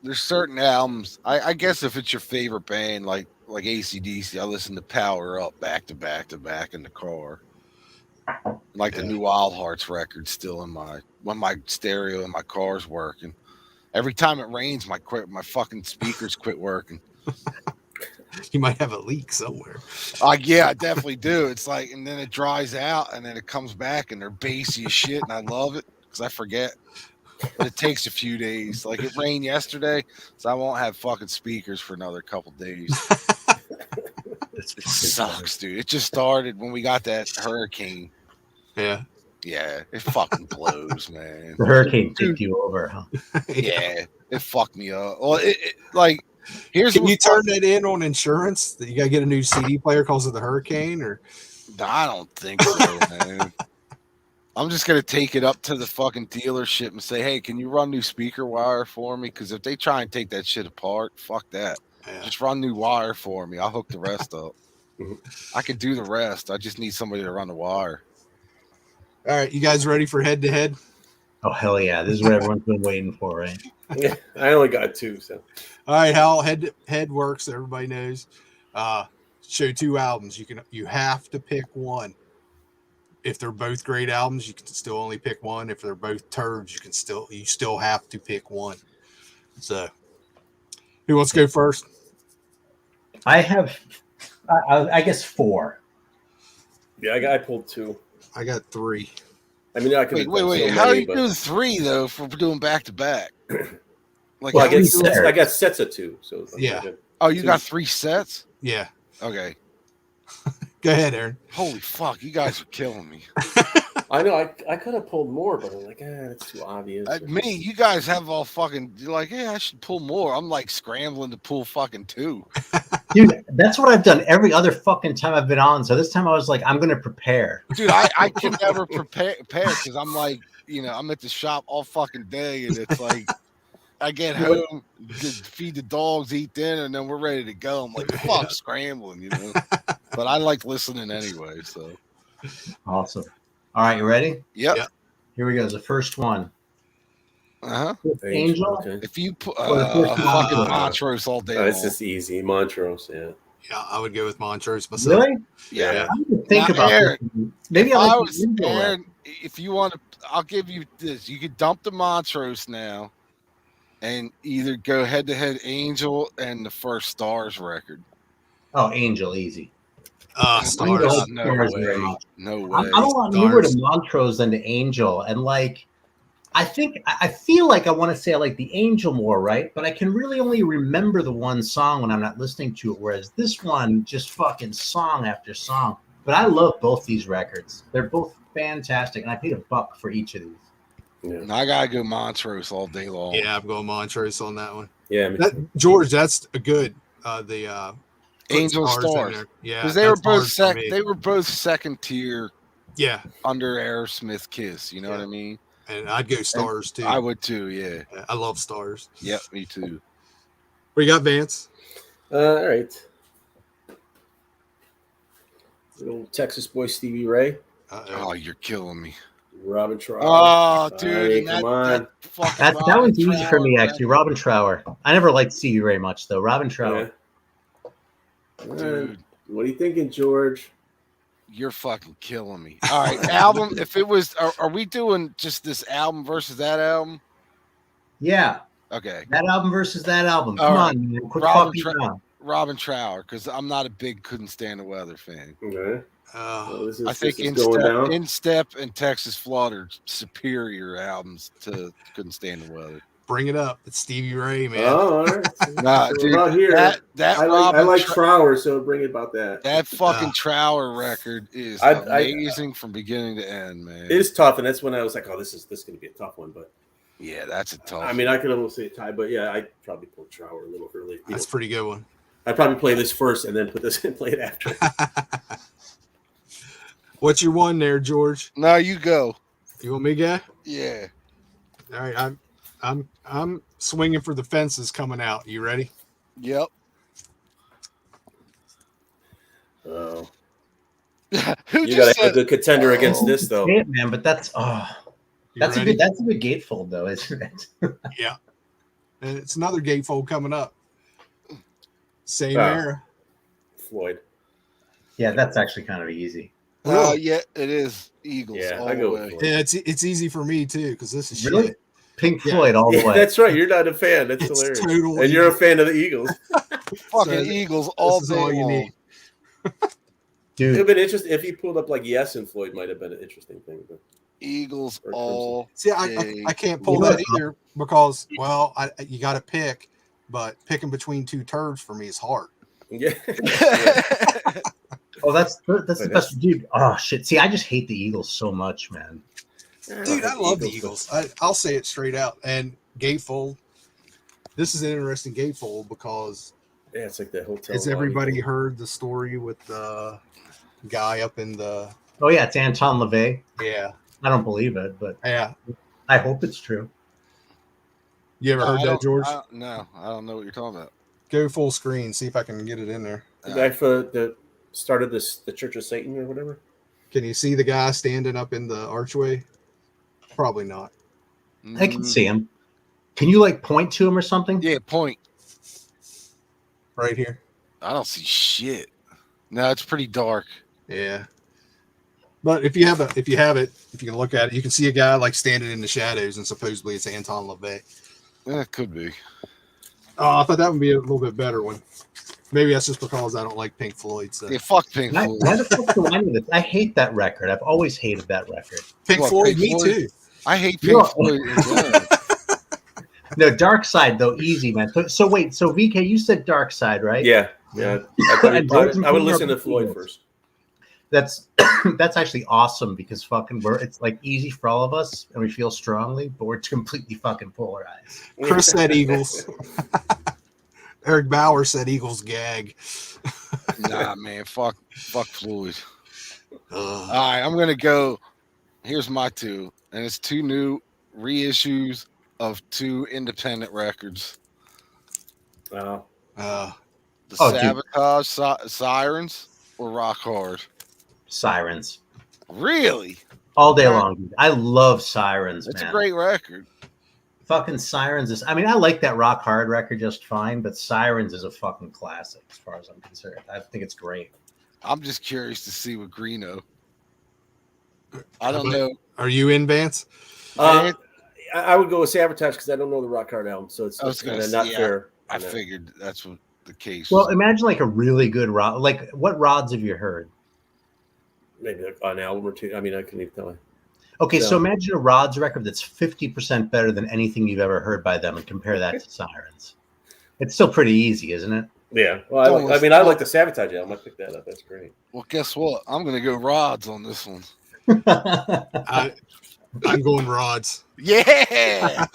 There's certain albums. I guess if it's your favorite band, like AC/DC, I listen to Power Up back to back to back in the car. Like the new Wild Hearts record still in when my stereo in my car's working. Every time it rains, my fucking speakers quit working. You might have a leak somewhere. Yeah, I definitely do. It's like, and then it dries out, and then it comes back, and they're bassy as shit, and I love it because I forget. But it takes a few days. Like it rained yesterday, so I won't have fucking speakers for another couple days. It sucks, dude. It just started when we got that hurricane. Yeah. Yeah, it fucking blows, man. The hurricane tipped you over, huh? Yeah, it fucked me up. Well, like, here's Can you turn that in on insurance? That you gotta get a new CD player because of the hurricane, or I don't think so, man. I'm just gonna take it up to the fucking dealership and say, hey, can you run new speaker wire for me? Because if they try and take that shit apart, fuck that. yeah. Just run new wire for me. I'll hook the rest up. I can do the rest. I just need somebody to run the wire. All right, you guys ready for head to head? Oh hell yeah! This is what everyone's been waiting for, right? Yeah, I only got 2. So, all right, how head works? Everybody knows. Show 2 albums. You have to pick one. If they're both great albums, you can still only pick one. If they're both turds, you still have to pick one. So, who wants to go first? I have, I guess 4. yeah, I pulled 2. I got 3. I mean, I could Wait. How are you doing 3 though for doing back to back? Like, Well, Yeah, I got sets of 2. So Yeah. Oh, you got 3 sets? Yeah. Okay. Go ahead, Aaron. Holy fuck, you guys are killing me. I know I could have pulled more, but I'm like, that's too obvious. Me, you guys have all fucking. You're like, yeah, I should pull more. I'm like scrambling to pull fucking 2. Dude, that's what I've done every other fucking time I've been on. So this time I was like, I'm gonna prepare. Dude, I can never prepare because I'm like, I'm at the shop all fucking day, and it's like, I get home, feed the dogs, eat dinner, and then we're ready to go. I'm like, fuck, scrambling, But I like listening anyway, so. Awesome. All right, you ready? Yep. Here we go. The first one. Uh-huh. Angel. Okay. If you put the first fucking one. Montrose all day It's long. just easy. Montrose, yeah. Yeah, I would go with Montrose myself. Really? Yeah. I didn't think Now, about Aaron, this. Maybe If I I like was the Angel record. Aaron, if you want to, I'll give you this. You could dump the Montrose now and either go head to head Angel and the first Stars record. Oh, Angel, easy. Stars. Stars. No Stars way. very much. No way. I'm a lot newer to Stars. Montrose than to Angel, and like, I feel like I want to say I like the Angel more, right? But I can really only remember the one song when I'm not listening to it, whereas this one just fucking song after song. But I love both these records; they're both fantastic, and I paid $1 for each of these. Yeah. I gotta go Montrose all day long. Yeah, I'm going Montrose on that one. Yeah. George, that's a good. The Angel in Stars. there. Yeah, Because they were that's both hard for me. they were both second tier Yeah, under Aerosmith Kiss. You know what I mean? and I'd go Stars too. I would too. Yeah. I love Stars. Yep. Me too. What you got, Vance? All right. Little Texas boy Stevie Ray, Oh, you're killing me. Robin Trower. Oh, dude, Hey, and come on. That one's easy for me actually. Robin Trower. I never liked Stevie Ray much though. Robin Trower. Yeah. Dude, What are you thinking, George? you're fucking killing me. All right, album. If it was, are we doing just this album versus that album? Yeah, Okay, that album versus that album. All Come right. on, man. Quit Robin fucking around. Robin Trower, because I'm not a big Couldn't Stand the Weather fan. Okay. So this is, I think this is going down. Instep and Texas Flood are superior albums to Couldn't Stand the Weather. Bring it up. It's Stevie Ray, man. Oh, all right. Nah, So dude, about here, that I Robin like Trower, so bring it about that. That fucking Trower record is amazing from beginning to end, man. It is tough, and that's when I was like, "Oh, this is going to be a tough one." But yeah, that's a tough. I mean, I could almost say a tie, but yeah, I'd probably pull Trower a little early. That's a pretty good one. I'd probably play this first and then put this and play it after. What's your one there, George? No, you go. You want me, guy? Yeah. All right, I'm swinging for the fences coming out. You ready? Yep. Oh, Who you just got a good contender against this, though. Yeah, man, but that's a good gatefold, though, isn't it? Yeah, and it's another gatefold coming up. Same era. Floyd. Yeah, that's actually kind of easy. Oh, yeah, it is Eagles. Yeah, all I go the with way. Floyd. Yeah, it's easy for me too because this is Really? shit. Pink Floyd all the Yeah, way. that's right. You're not a fan. That's It's hilarious. total And you're a fan of the Eagles. Fucking Eagles all This is day all you long. need. It would Dude, have been interesting if he pulled up like Yes and Floyd might have been an interesting thing. But Eagles Or all See, day. I can't pull that either because you got to pick, but picking between two turds for me is hard. yeah, oh, that's the best, dude. Oh shit! See, I just hate the Eagles so much, man. Dude, I love the Eagles. I'll say it straight out. And gatefold. This is an interesting gatefold because yeah, it's like that hotel. has everybody heard the story with the guy up in the? Oh yeah, it's Anton LaVey. Yeah, I don't believe it, but yeah. I hope it's true. You ever heard that, George? No, I don't know what you're talking about. Go full screen. See if I can get it in there. The guy for that started the Church of Satan or whatever. Can you see the guy standing up in the archway? Probably not. I can see him. Can you like point to him or something? Yeah, point. Right here. I don't see shit. No, it's pretty dark. Yeah. But if you can look at it, you can see a guy like standing in the shadows, and supposedly it's Anton LaVey. Yeah, it could be. Oh, I thought that would be a little bit better one. Maybe that's just because I don't like Pink Floyd. So. Yeah, fuck Pink Floyd. Why the fuck do I know this? I hate that record. I've always hated that record. Pink What, Floyd, Pink me Floyd? too. I hate Pink Floyd. No, Dark Side though, easy man. So wait, so VK, you said Dark Side, right? Yeah. I would listen to Floyd first. That's actually awesome because it's like easy for all of us and we feel strongly, but we're completely fucking polarized. Chris said Eagles. Eric Bauer said Eagles gag. Nah, man, fuck Floyd. All right, I'm gonna go. Here's my two, and it's two new reissues of two independent records. Wow. The Oh, dude. Sabotage Sirens or Rock Hard. Sirens. Really? All day long. Dude. I love Sirens, It's man. a great record. Fucking Sirens is, I mean, I like that Rock Hard record just fine, but Sirens is a fucking classic as far as I'm concerned. I think it's great. I'm just curious to see what Greeno. I don't know. Are you in, Vance? I would go with Sabotage because I don't know the Rock Hard album, so it's I was kind gonna of not say, fair. I figured that's what the case Well, was. imagine like a really good rod. Like, what rods have you heard? Maybe an album or two. I mean, I couldn't even tell you. Okay, Yeah. so imagine a Rods record that's 50% better than anything you've ever heard by them and compare that to Sirens. It's still pretty easy, isn't it? Yeah. Well, I like the Sabotage album. I picked that up. That's great. Well, guess what? I'm gonna go Rods on this one. I'm going Rods. Yeah.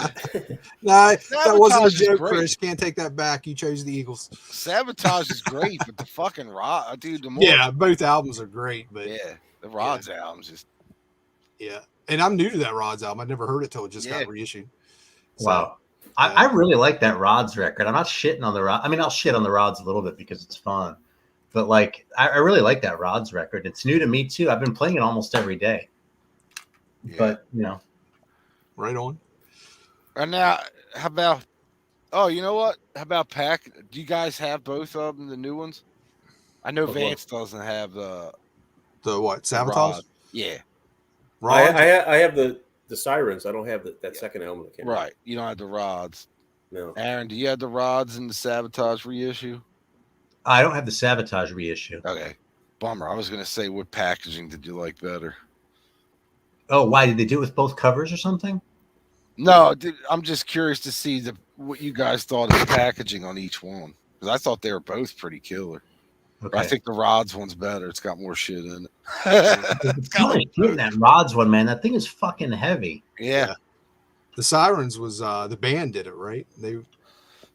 Nah, that wasn't a Sabotage is joke, great. Chris. Can't take that back. You chose the Eagles. Sabotage is great, but the fucking Rod, dude. The more, Yeah, both albums are great, but yeah, the Rods album's just yeah. And I'm new to that Rods album. I never heard it till it just got reissued. So, Wow. I really like that Rods record. I'm not shitting on the Rods. I mean, I'll shit on the Rods a little bit because it's fun. But like, I really like that Rods record. It's new to me too. I've been playing it almost every day. Yeah. But, you know. right on. And now, how about? Oh, you know what? How about Pack? Do you guys have both of them, the new ones? I know Vance doesn't have the what? Sabotage? Rod. Yeah, Rods? I have the Sirens. I don't have that second album that came out. right. You don't have the Rods. No. Aaron, do you have the Rods in the Sabotage reissue? I don't have the Sabotage reissue. Okay. Bummer. I was gonna say, what packaging did you like better? Oh, why did they do it with both covers or something? No, I'm just curious to see what you guys thought of the packaging on each one, because I thought they were both pretty killer. Okay. I think the Rods one's better. It's got more shit in it. It's got like shit in that Rods one, man. That thing is fucking heavy. Yeah. The Sirens was the band did it, right?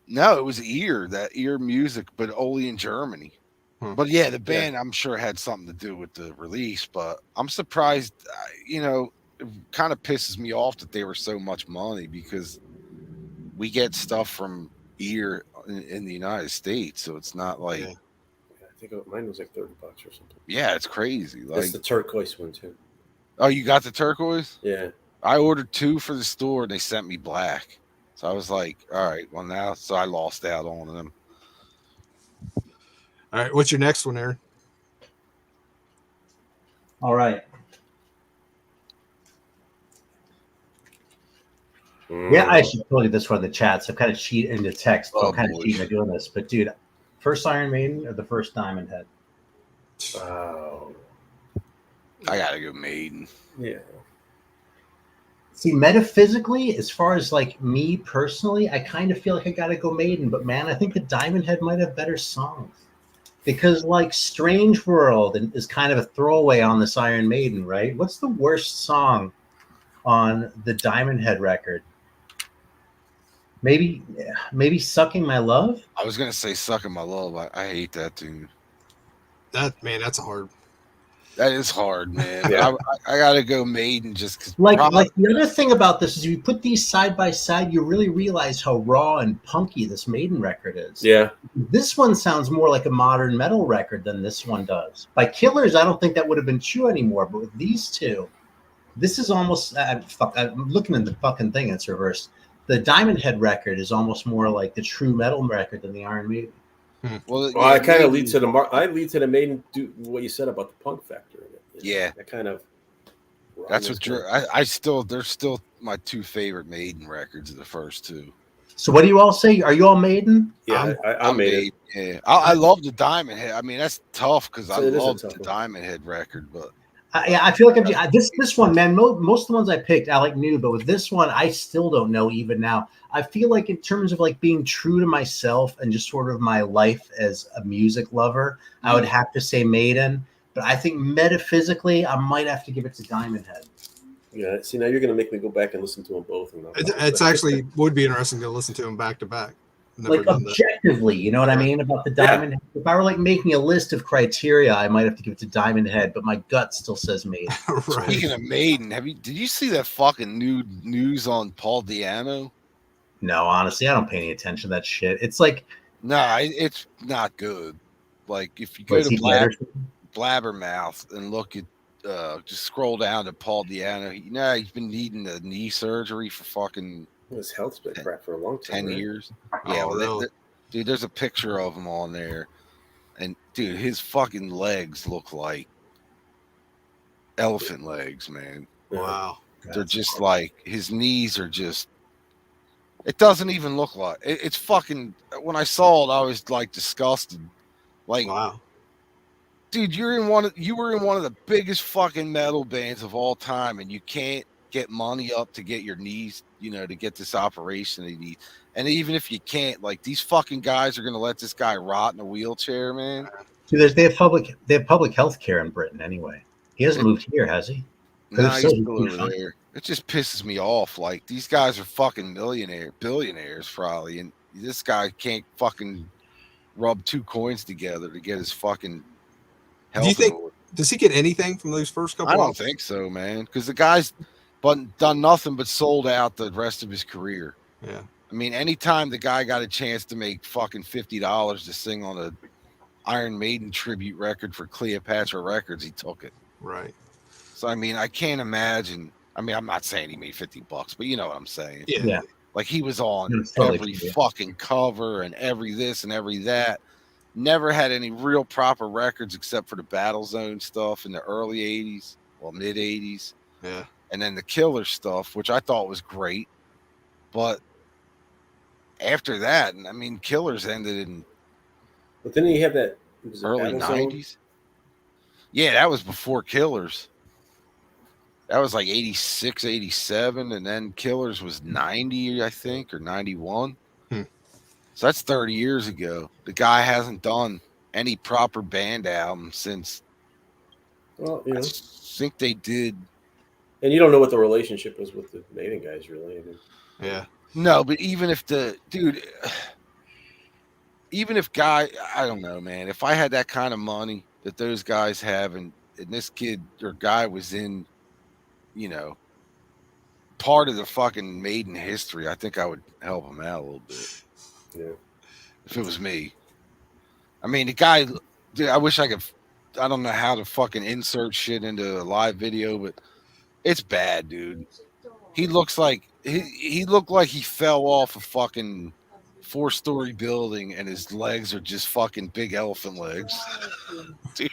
No, it was Ear Music, but only in Germany. But yeah, the band, I'm sure, had something to do with the release. But I'm surprised, it kind of pisses me off that they were so much money, because we get stuff from Ear in the United States, so it's not like. I think mine was like $30 or something. Yeah, it's crazy. Like, it's the turquoise one too. Oh, you got the turquoise? Yeah. I ordered 2 for the store, and they sent me black. So I was like, all right, well now, so I lost out on them. All right, what's your next one, Aaron? All right. Yeah, I should tell you this one in the chat. So I'm kind of cheating in the text. So I'm kind of cheating by doing this. But dude, first Iron Maiden or the first Diamond Head? Wow. I gotta go Maiden. Yeah. See, metaphysically, as far as like me personally, I kind of feel like I gotta go Maiden. But man, I think the Diamond Head might have better songs. Because like Strange World is kind of a throwaway on this Iron Maiden, right? What's the worst song on the Diamond Head record? Maybe Sucking My Love? I was gonna say Sucking My Love. I hate that dude. That's a hard. That is hard, man. Yeah. I gotta go Maiden just because. Like the other thing about this is, if you put these side by side, you really realize how raw and punky this Maiden record is. Yeah. This one sounds more like a modern metal record than this one does. By Killers, I don't think that would have been true anymore. But with these two, this is almost. I'm looking at the fucking thing. It's reversed. The Diamond Head record is almost more like the true metal record than the Iron Maiden. Well, I kind of lead to the Maiden. Do what you said about the punk factor in it. Yeah, that kind of. That's what they're still my 2 favorite Maiden records of the first 2. So what do you all say? Are you all Maiden? Yeah, I'm Maiden. Yeah, I love the Diamond Head. I mean, that's tough because I love the Diamond Head record, but. I feel like this one, man. Most of the ones I picked, I like new, but with this one, I still don't know even now. I feel like in terms of like being true to myself and just sort of my life as a music lover, I would have to say Maiden. But I think metaphysically, I might have to give it to Diamond Head. Yeah, see, now you're going to make me go back and listen to them both. It's actually would be interesting to listen to them back to back. Like objectively, you know what I mean about the Diamond Head? If I were like making a list of criteria, I might have to give it to Diamond Head, but my gut still says Maiden. Right. Speaking of Maiden, did you see that fucking news on Paul Di'Anno? No, honestly, I don't pay any attention to that shit. It's like it's not good. Like if you go to Blabbermouth and look at just scroll down to Paul Di'Anno, he's been needing a knee surgery for fucking. His health's been crap for a long time. 10 years. Yeah, dude, there's a picture of him on there. And, dude, his fucking legs look like elephant legs, man. Wow. They're just like, his knees are just, it doesn't even look like, it's fucking, when I saw it, I was, like, disgusted. Like, wow. Dude, you were in one of the biggest fucking metal bands of all time, and you can't get money up to get your knees, to get this operation they need. And even if you can't, like, these fucking guys are gonna let this guy rot in a wheelchair, man. Dude, they have public health care in Britain anyway. He hasn't moved here, has he? No, he's still over there. It just pisses me off. Like, these guys are fucking billionaires probably, and this guy can't fucking rub 2 coins together to get his fucking health. Do you think? Does he get anything from those first couple? I don't think so, man. Because the guy's done nothing but sold out the rest of his career. Yeah. I mean, anytime the guy got a chance to make fucking $50 to sing on a Iron Maiden tribute record for Cleopatra Records, he took it. Right. So, I mean, I can't imagine. I mean, I'm not saying he made $50, but you know what I'm saying. Yeah. Like, he was on every fucking cover and every this and every that. Never had any real proper records except for the Battle Zone stuff in the early 80s, well, mid 80s. Yeah. And then the Killer stuff, which I thought was great. But after that, I mean, Killers ended in. But then you have that early 90s. Yeah, that was before Killers. That was like 86, 87, and then Killers was 90, I think, or 91. So that's 30 years ago. The guy hasn't done any proper band album since. Well, I think they did. And you don't know what the relationship was with the Maiden guys, really. I mean, Yeah. No, but even if I don't know, man. If I had that kind of money that those guys have, and this kid or guy was in, part of the fucking Maiden history, I think I would help him out a little bit. Yeah. If it was me. I mean, the guy, dude, I wish I could. I don't know how to fucking insert shit into a live video, but it's bad, dude. He looks like he looked like he fell off a fucking 4-story building, and his legs are just fucking big elephant legs. Dude.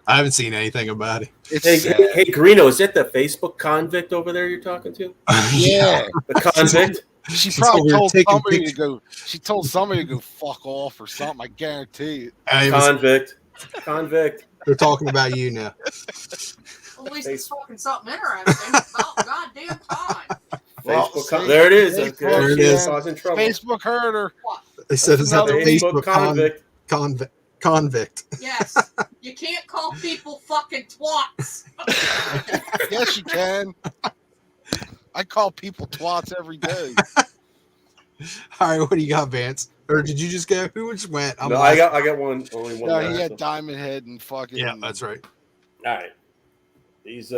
I haven't seen anything about it. Hey, Greeno, is that the Facebook convict over there you're talking to? Yeah, the convict. She probably told somebody to go. She told somebody to go fuck off or something. I guarantee it. Convict. They're talking about you now. At least it's talking something interesting. Oh, goddamn time. Facebook. There it is. There it is. Facebook heard her. They said it's not the Facebook convict. Yes. You can't call people fucking twats. Yes, you can. I call people twats every day. All right, what do you got, Vance? Or did you just go? Who just went? No, I got one. Only one. No, he had Diamond Head and fucking. Yeah, that's right. All right. These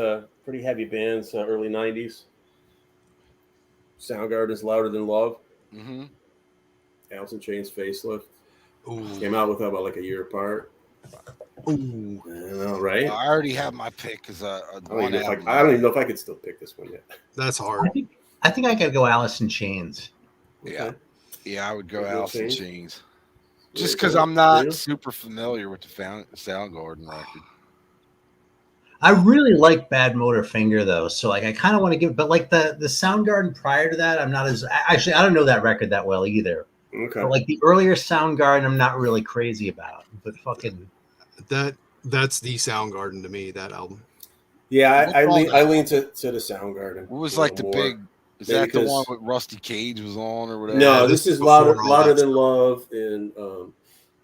pretty heavy bands, early 90s. Soundgarden's Louder Than Love. Mm-hmm. Alice in Chains Facelift. Ooh. Came out with about like a year apart. Ooh. I know, right? I already have my pick because I don't even know if I could still pick this one yet. That's hard. I think I gotta go Alice in Chains. Yeah. Okay. Yeah, I would go Alice in Chains. Just because I'm not super familiar with the Soundgarden record. I really like Bad Motor Finger though, so like I kind of want to give, but like the Soundgarden prior to that, I'm not as actually I don't know that record that well either. Okay. But like the earlier Soundgarden, I'm not really crazy about. But fucking that's the Soundgarden to me. That album. Yeah, I lean to the Soundgarden. What was like the big? Is that the one with Rusty Cage was on or whatever? No, this is louder than love and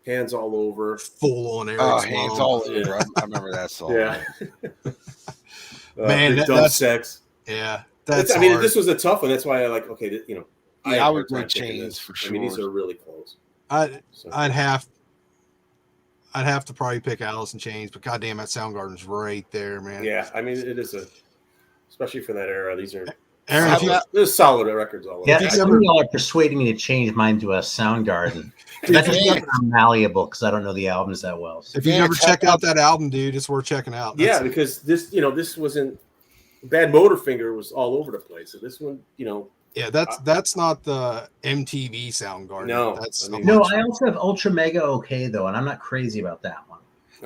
Hands All Over. Full on Eric's Hands All Over. Yeah. I remember that song. Yeah. Man, that's sex. Yeah, I mean, this was a tough one. That's why I like. Okay, I would go Chains for sure. I mean, these are really close. I'd have to probably pick Alice in Chains, but goddamn, that Soundgarden's right there, man. Yeah, I mean, it is especially for that era. These are. Aaron, there's solid records all over. Yeah, some of y'all are persuading me to change mine to a Soundgarden. That's just I'm malleable because I don't know the albums that well. So. If you've never checked out that album, dude, it's worth checking out. Because this wasn't Bad Motorfinger was all over the place. So this one, Yeah, that's not the MTV Soundgarden. No, I also have Ultra Mega OK though, and I'm not crazy about that one.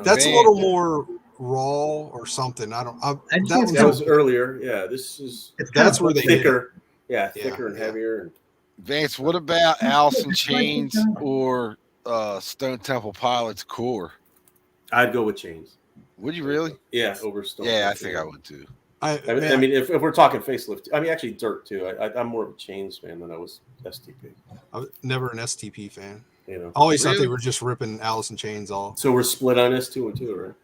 That's a little more raw or something. That was earlier. Yeah, that's where they thicker. Yeah, thicker and heavier. Vance, what about Alice in Chains or Stone Temple Pilots Core? I'd go with Chains. Would you really? Yeah, over Stone. Yeah, I think I would too. I mean, if we're talking facelift, I mean, actually Dirt too. I'm more of a Chains fan than I was STP. I was never an STP fan. I always thought they were just ripping Alice in Chains off. So we're split on this 2 and 2, right?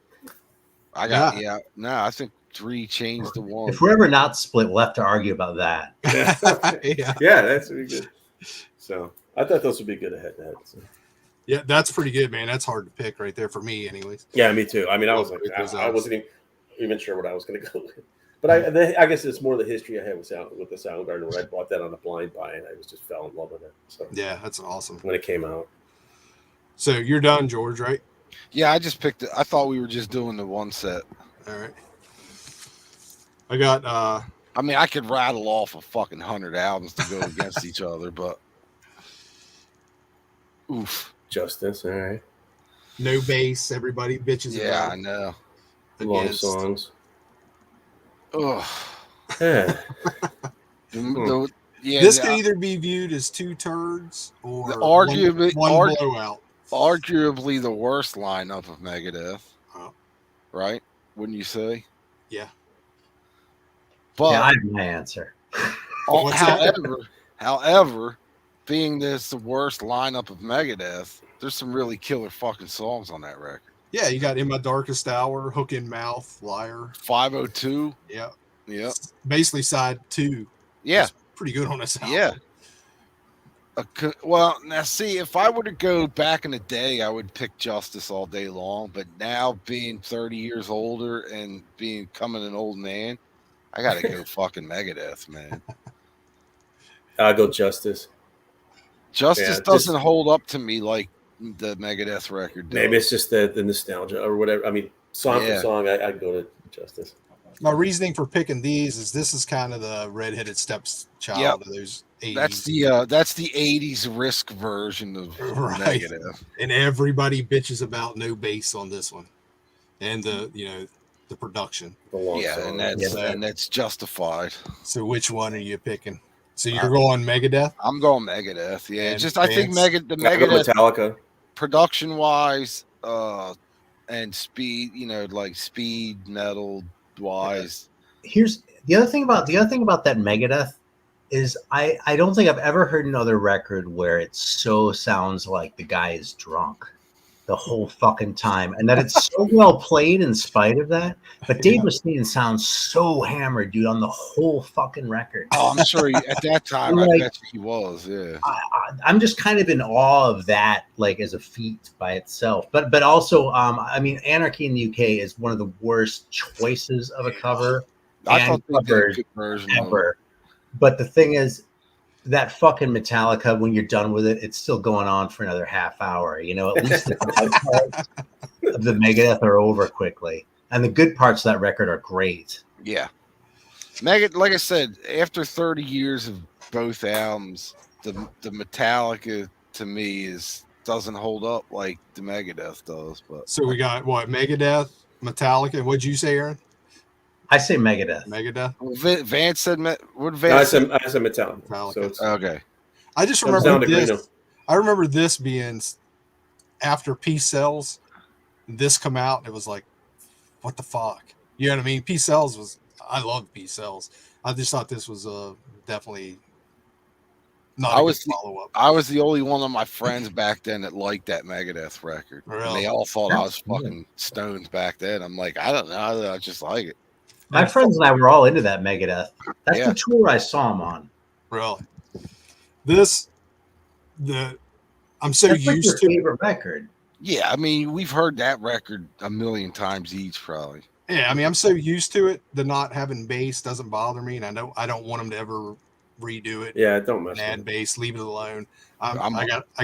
I think 3 Chains to 1. If we're ever not split, we'll have to argue about that. Yeah, that's pretty good. So I thought those would be good head to head. So. Yeah, that's pretty good, man. That's hard to pick right there for me, anyways. Yeah, me too. I mean, I was like, I wasn't even sure what I was going to go with. But I guess it's more the history I had with the Soundgarden, where I bought that on a blind buy, and I just fell in love with it. So yeah, that's awesome when it came out. So you're done, George, right? Yeah, I just picked it. I thought we were just doing the one set. All right. I got. I mean, I could rattle off a fucking 100 albums to go against each other, but oof, Justice. All right. No bass. Everybody bitches. Yeah, I know. Long songs. Oh. Yeah. This can either be viewed as 2 turds or arguably one blowout. Arguably the worst lineup of Megadeth. right? Wouldn't you say? Yeah. But Yeah, I have my answer. What's that? however, being this the worst lineup of Megadeth, there's some really killer fucking songs on that record. Yeah, you got In My Darkest Hour, Hook in Mouth, Liar. 502. Yeah. Yep. Basically, side 2. Yeah. It's pretty good on this album. Yeah. Well, now see, if I were to go back in the day, I would pick Justice all day long. But now, being 30 years older and becoming an old man, I gotta go fucking Megadeth, man. I'll go Justice. Justice Yeah, doesn't hold up to me like the Megadeth record does. Maybe it's just the nostalgia or whatever. I mean, song for Yeah. song, I'd go to Justice. My reasoning for picking these is this is kind of the redheaded stepchild of those 80s. That's the 80s Risk version of Right. Megadeth. And everybody bitches about no bass on this one. And the production. The long Yeah, song. and that's justified. So which one are you picking? So you're going Megadeth? I'm going Megadeth. Yeah, And just I think Vance? the I go Megadeth Metallica. production wise, and speed, like speed metal wise. Here's the other thing about that Megadeth is I don't think I've ever heard another record where it so sounds like the guy is drunk the whole fucking time, and that it's so well played in spite of that. But Dave Mustaine sounds so hammered, dude, on the whole fucking record. Oh, I'm sure at that time I bet he was. Yeah, I'm just kind of in awe of that, like as a feat by itself. But also, I mean, Anarchy in the UK is one of the worst choices of a cover. I thought they did a good version ever. But the thing is, that fucking Metallica, when you're done with it, it's still going on for another half hour. At least the bad parts of the Megadeth are over quickly, and the good parts of that record are great. Yeah, like I said, after 30 years of both albums, the Metallica to me doesn't hold up like the Megadeth does. But So we got what? Megadeth, Metallica. What'd you say, Aaron? I say Megadeth. Megadeth. Well, Vance said what No, Vance? I said Metallica. Metallica. So it's, Okay. I just comes down remember to this. Greeno. I remember this being after Peace Sells. This come out. It was like, what the fuck? You know what I mean? Peace Sells was. I loved Peace Sells. I just thought this was definitely not a good follow up. I was the only one of my friends back then that liked that Megadeth record. Really? And they all thought I was fucking stoned back then. I'm like, I don't know. I just like it. My friends and I were all into that Megadeth. That's Yeah. the tour I saw him on. Really? I'm so That's like used your to. favorite record. Yeah, I mean, we've heard that record a million times each, probably. Yeah, I mean, I'm so used to it that not having bass doesn't bother me, and I don't want them to ever redo it. Yeah, don't mess And with add it. bass, leave it alone. I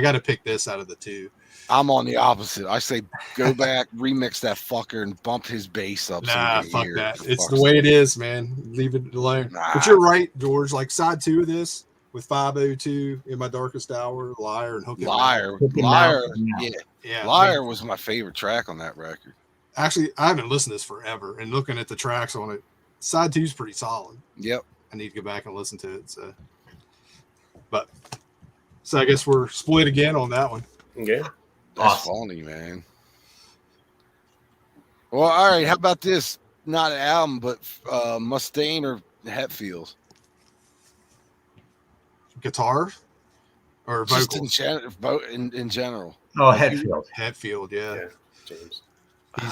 got to pick this out of the two. I'm on the opposite. I say go back, remix that fucker, and bump his bass up. Nah, so you can fuck hear that. it. It's the way it is, man. Leave it alone. Nah. But you're right, George. Like side 2 of this with 502 In My Darkest Hour, Liar, and Hook. Liar, Hook 'em Liar, out. Yeah, Liar man. was my favorite track on that record. Actually, I haven't listened to this forever, and looking at the tracks on it, side 2 is pretty solid. Yep. I need to go back and listen to it. So I guess we're split again on that one. Okay. That's funny, man. Well, all right. How about this? Not an album, but Mustaine or Hetfield? Guitar or Just vocals? in general. Oh, Hetfield. Hetfield, yeah. Yeah, James.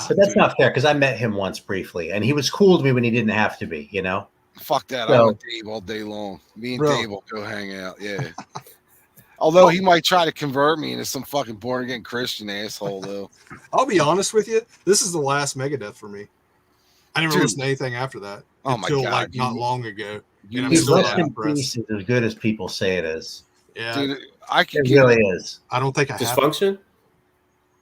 But that's not fair because I met him once briefly, and he was cool to me when he didn't have to be. Fuck that. So- I'm with Dave all day long. Me and Bro. Dave will go hang out. Yeah. Although he might try to convert me into some fucking born again Christian asshole, though. I'll be honest with you. This is the last Megadeth for me. I never Dude. listened to anything after that Oh my until God, like not you- long ago. You I'm His still Rest not in impressed. Peace is as good as people say it is. Yeah, dude, I could It get really is. I don't think I have. Dysfunction?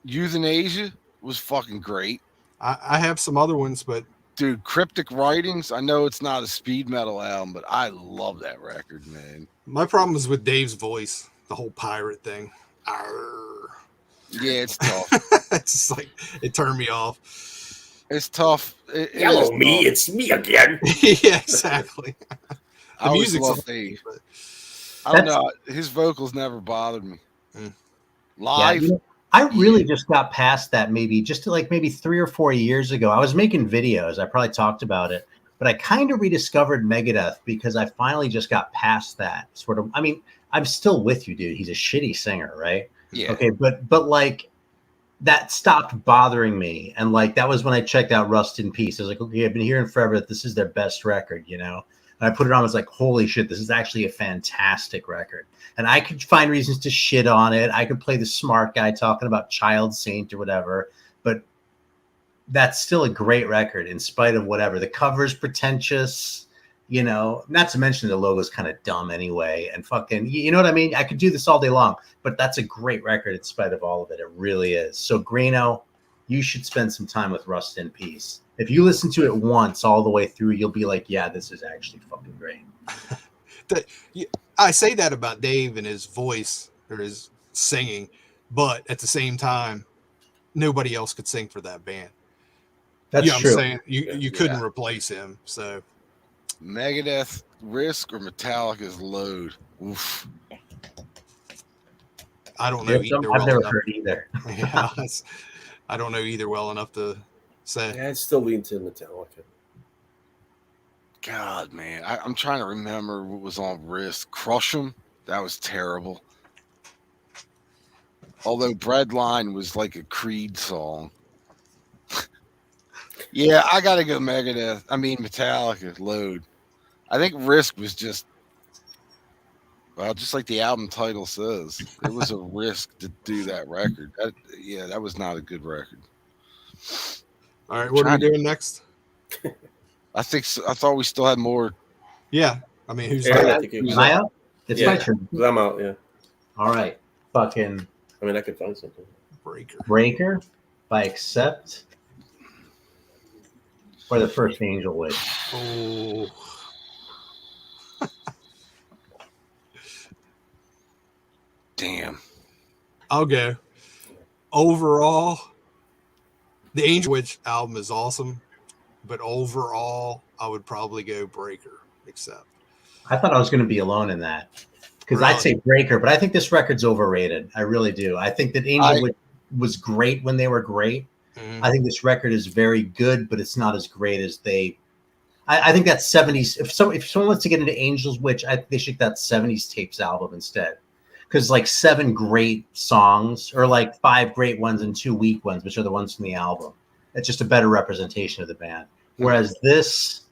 Euthanasia was fucking great. I have some other ones, but Dude, Cryptic Writings, I know it's not a speed metal album, but I love that record, man. my problem is with Dave's voice, the whole pirate thing. Arr. Yeah, it's tough. It's just like it turned me off. It's tough. It is Hello, tough. me. It's me again. Yeah, exactly. I always music's loved okay, Dave. but I don't know. His vocals never bothered me. Mm. Live, I really just got past that maybe 3 or 4 years ago. I was making videos. I probably talked about it, but I kind of rediscovered Megadeth because I finally just got past that sort of. I mean, I'm still with you, dude. He's a shitty singer, right? Yeah. Okay, but like that stopped bothering me, and like that was when I checked out Rust in Peace. I was like, okay, I've been hearing forever that this is their best record, you know. And I put it on. I was like, holy shit, this is actually a fantastic record. And I could find reasons to shit on it. I could play the smart guy talking about Child Saint or whatever, but that's still a great record in spite of whatever. The cover's pretentious, you know, not to mention the logo's kind of dumb anyway. And fucking, you know what I mean? I could do this all day long, but that's a great record in spite of all of it. It really is. So Greeno, you should spend some time with Rust in Peace. If you listen to it once all the way through, you'll be like, yeah, this is actually fucking great. I say that about Dave and his voice or his singing, but at the same time, nobody else could sing for that band. That's I'm true. saying you couldn't replace him. So Megadeth, Risk, or Metallica's Load. Oof. I don't know either. I've never heard either. Yeah, I don't know either well enough to say. Yeah, I'd still lean to Metallica. God, man. I'm trying to remember what was on Risk. Crush 'Em? That was terrible. Although Breadline was like a Creed song. Yeah, I got to go Metallica, Load. I think Risk was just like the album title says. It was a risk to do that record. That was not a good record. All right, what are we doing next? I thought we still had more. Yeah, I mean, who's Aaron, that? I think it was Am I up? It's my turn. I'm out, yeah. All right. Fucking I mean, I could find something. Breaker. By Accept. Or the first Angel Witch. Oh. Damn. I'll go. Overall, the Angel Witch album is awesome, but overall, I would probably go Breaker, Accept. I thought I was going to be alone in that because Really? I'd say Breaker, but I think this record's overrated. I really do. I think that Angel Witch was great when they were great. Mm-hmm. I think this record is very good, but it's not as great as they. I think that 70s. If someone wants to get into Angel's Witch, they should get that 70s tapes album instead. Because like 7 great songs or like 5 great ones and 2 weak ones, which are the ones from the album. It's just a better representation of the band. Whereas this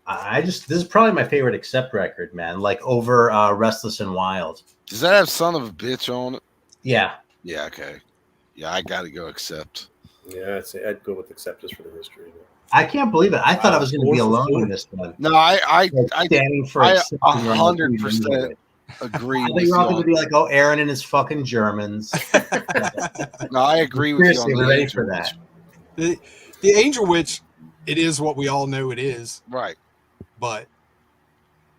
is probably my favorite Accept record, man. Like over Restless and Wild. Does that have Son of a Bitch on it? Yeah. Yeah, okay. Yeah, I got to go Accept. Yeah, I'd go with Accept just for the history. I can't believe it. I thought I was going to be alone in this one. No, I standing for 100% agree. I think you're all going to be like, oh, Aaron and his fucking Germans. No, I agree with you on we're the ready Angel for that. The Angel Witch, it is what we all know it is. Right. But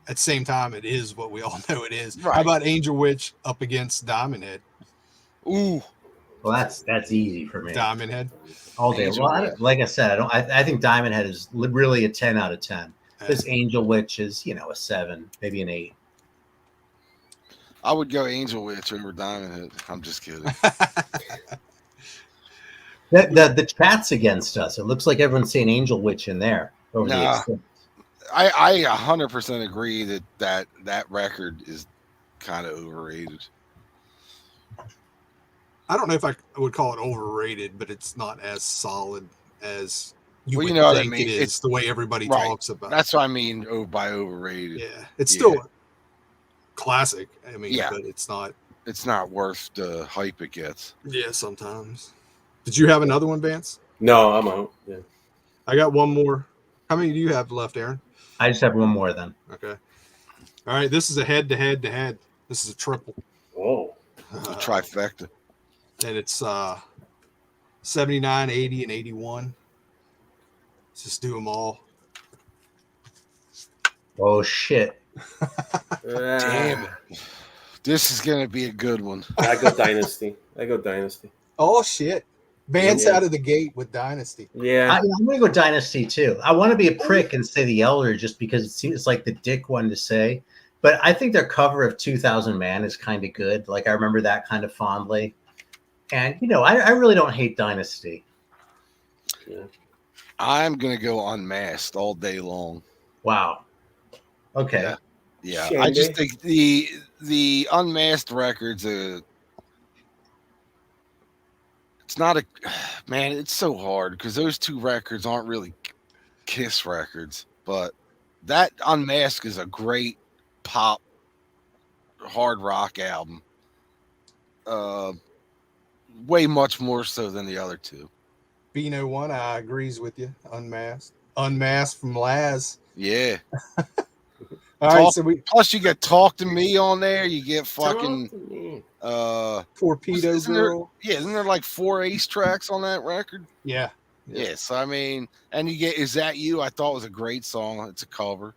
at the same time, it is what we all know it is. Right. How about Angel Witch up against Diamond Head? Ooh. Well, that's easy for me. Diamond Head. All day. Well, like I said, I think Diamond Head is really a 10 out of 10. This Angel Witch is, a 7, maybe an 8. I would go Angel Witch over Diamond Head. I'm just kidding. The chat's against us. It looks like everyone's saying Angel Witch in there. Over the extent. I 100% agree that record is kind of overrated. I don't know if I would call it overrated, but it's not as solid as you would what think I mean. it is. It's the way everybody right. talks about That's what I mean by overrated. Yeah, it's still a classic. I mean, but it's not. It's not worth the hype it gets. Yeah, sometimes. Did you have another one, Vance? No, I'm out. Yeah. I got one more. How many do you have left, Aaron? I just have one more then. Okay. All right. This is a head-to-head-to-head. This is a triple. Whoa. A trifecta. And it's 79, 80, and 81. Let's just do them all. Oh, shit. Damn it. This is going to be a good one. I go Dynasty. Oh, shit. Vance out of the gate with Dynasty. Yeah. I'm going to go Dynasty, too. I want to be a prick and say the Elder just because it seems like the dick one to say. But I think their cover of 2000 Man is kind of good. Like, I remember that kind of fondly. And I really don't hate Dynasty. Yeah. I'm gonna go Unmasked all day long. Wow. Okay. Yeah. Shandy. I just think the Unmasked records. It's not a man. It's so hard because those two records aren't really Kiss records, but that Unmasked is a great pop hard rock album. Way much more so than the other two. Bino One Eye agrees with you. Unmasked from Laz. Yeah. All right, so we Plus you get Talk to Me on there. You get fucking Torpedo Girl. isn't there like 4 Ace tracks on that record? Yeah. Yes, I mean, and you get Is That You? I thought was a great song. It's a cover.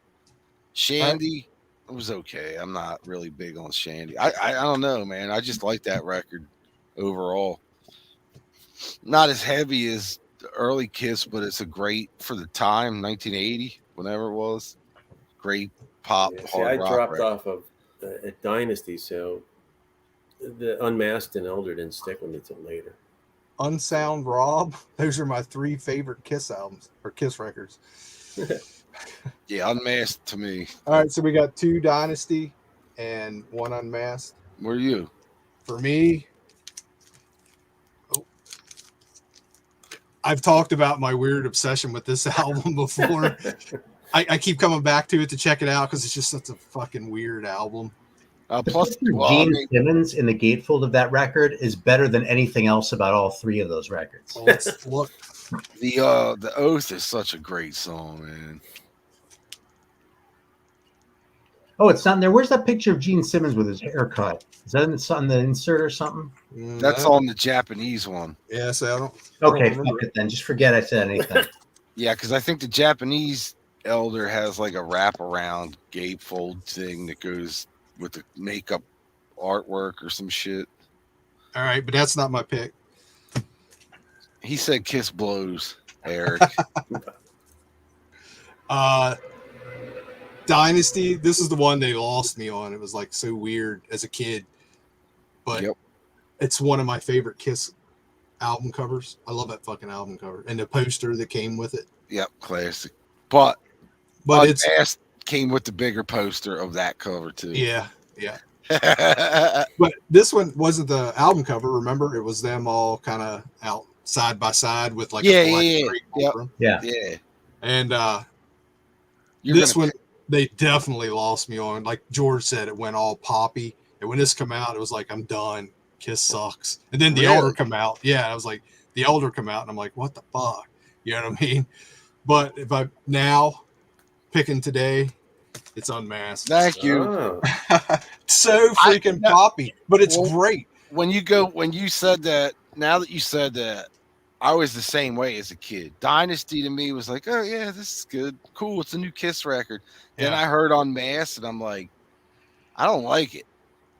Shandy, it was okay. I'm not really big on Shandy. I don't know, man. I just like that record overall. Not as heavy as the early Kiss, but it's a great for the time, 1980, whenever it was. Great pop hard I rock dropped record. off of at Dynasty, so the Unmasked and Elder didn't stick with me till later. Unsound Rob. Those are my 3 favorite Kiss albums or Kiss records. Yeah, Unmasked to me. All right, so we got 2 Dynasty and 1 Unmasked. Where are you? For me, I've talked about my weird obsession with this album before. I keep coming back to it to check it out because it's just such a fucking weird album. Plus, Gene Simmons in the gatefold of that record is better than anything else about all 3 of those records. Well, let's look. the Oath is such a great song, man. Oh, it's not in there. Where's that picture of Gene Simmons with his haircut? Is that on the insert or something? That's on the Japanese one. Yeah, so I don't. Okay, I don't fuck it then. Just forget I said anything. Yeah, because I think the Japanese Elder has like a wraparound gatefold thing that goes with the makeup artwork or some shit. All right, but that's not my pick. He said Kiss blows, Eric. Dynasty, this is the one they lost me on. It was like so weird as a kid, but it's one of my favorite Kiss album covers. I love that fucking album cover and the poster that came with it. Yep, classic. But it's came with the bigger poster of that cover too. Yeah. But this one wasn't the album cover. Remember, it was them all kind of out side by side with like a black yeah. And this one they definitely lost me on. Like George said, it went all poppy. And when this come out, it was like, I'm done. Kiss sucks. And then the Elder come out. Yeah, I was like, the Elder come out, and I'm like, what the fuck? You know what I mean? But if I now picking today, it's Unmasked. Thank you. So freaking poppy, but it's great. When you said that, now that you said that, I was the same way as a kid. Dynasty to me was like, oh yeah, this is good, cool. It's a new Kiss record. Then I heard Unmasked, and I'm like, I don't like it.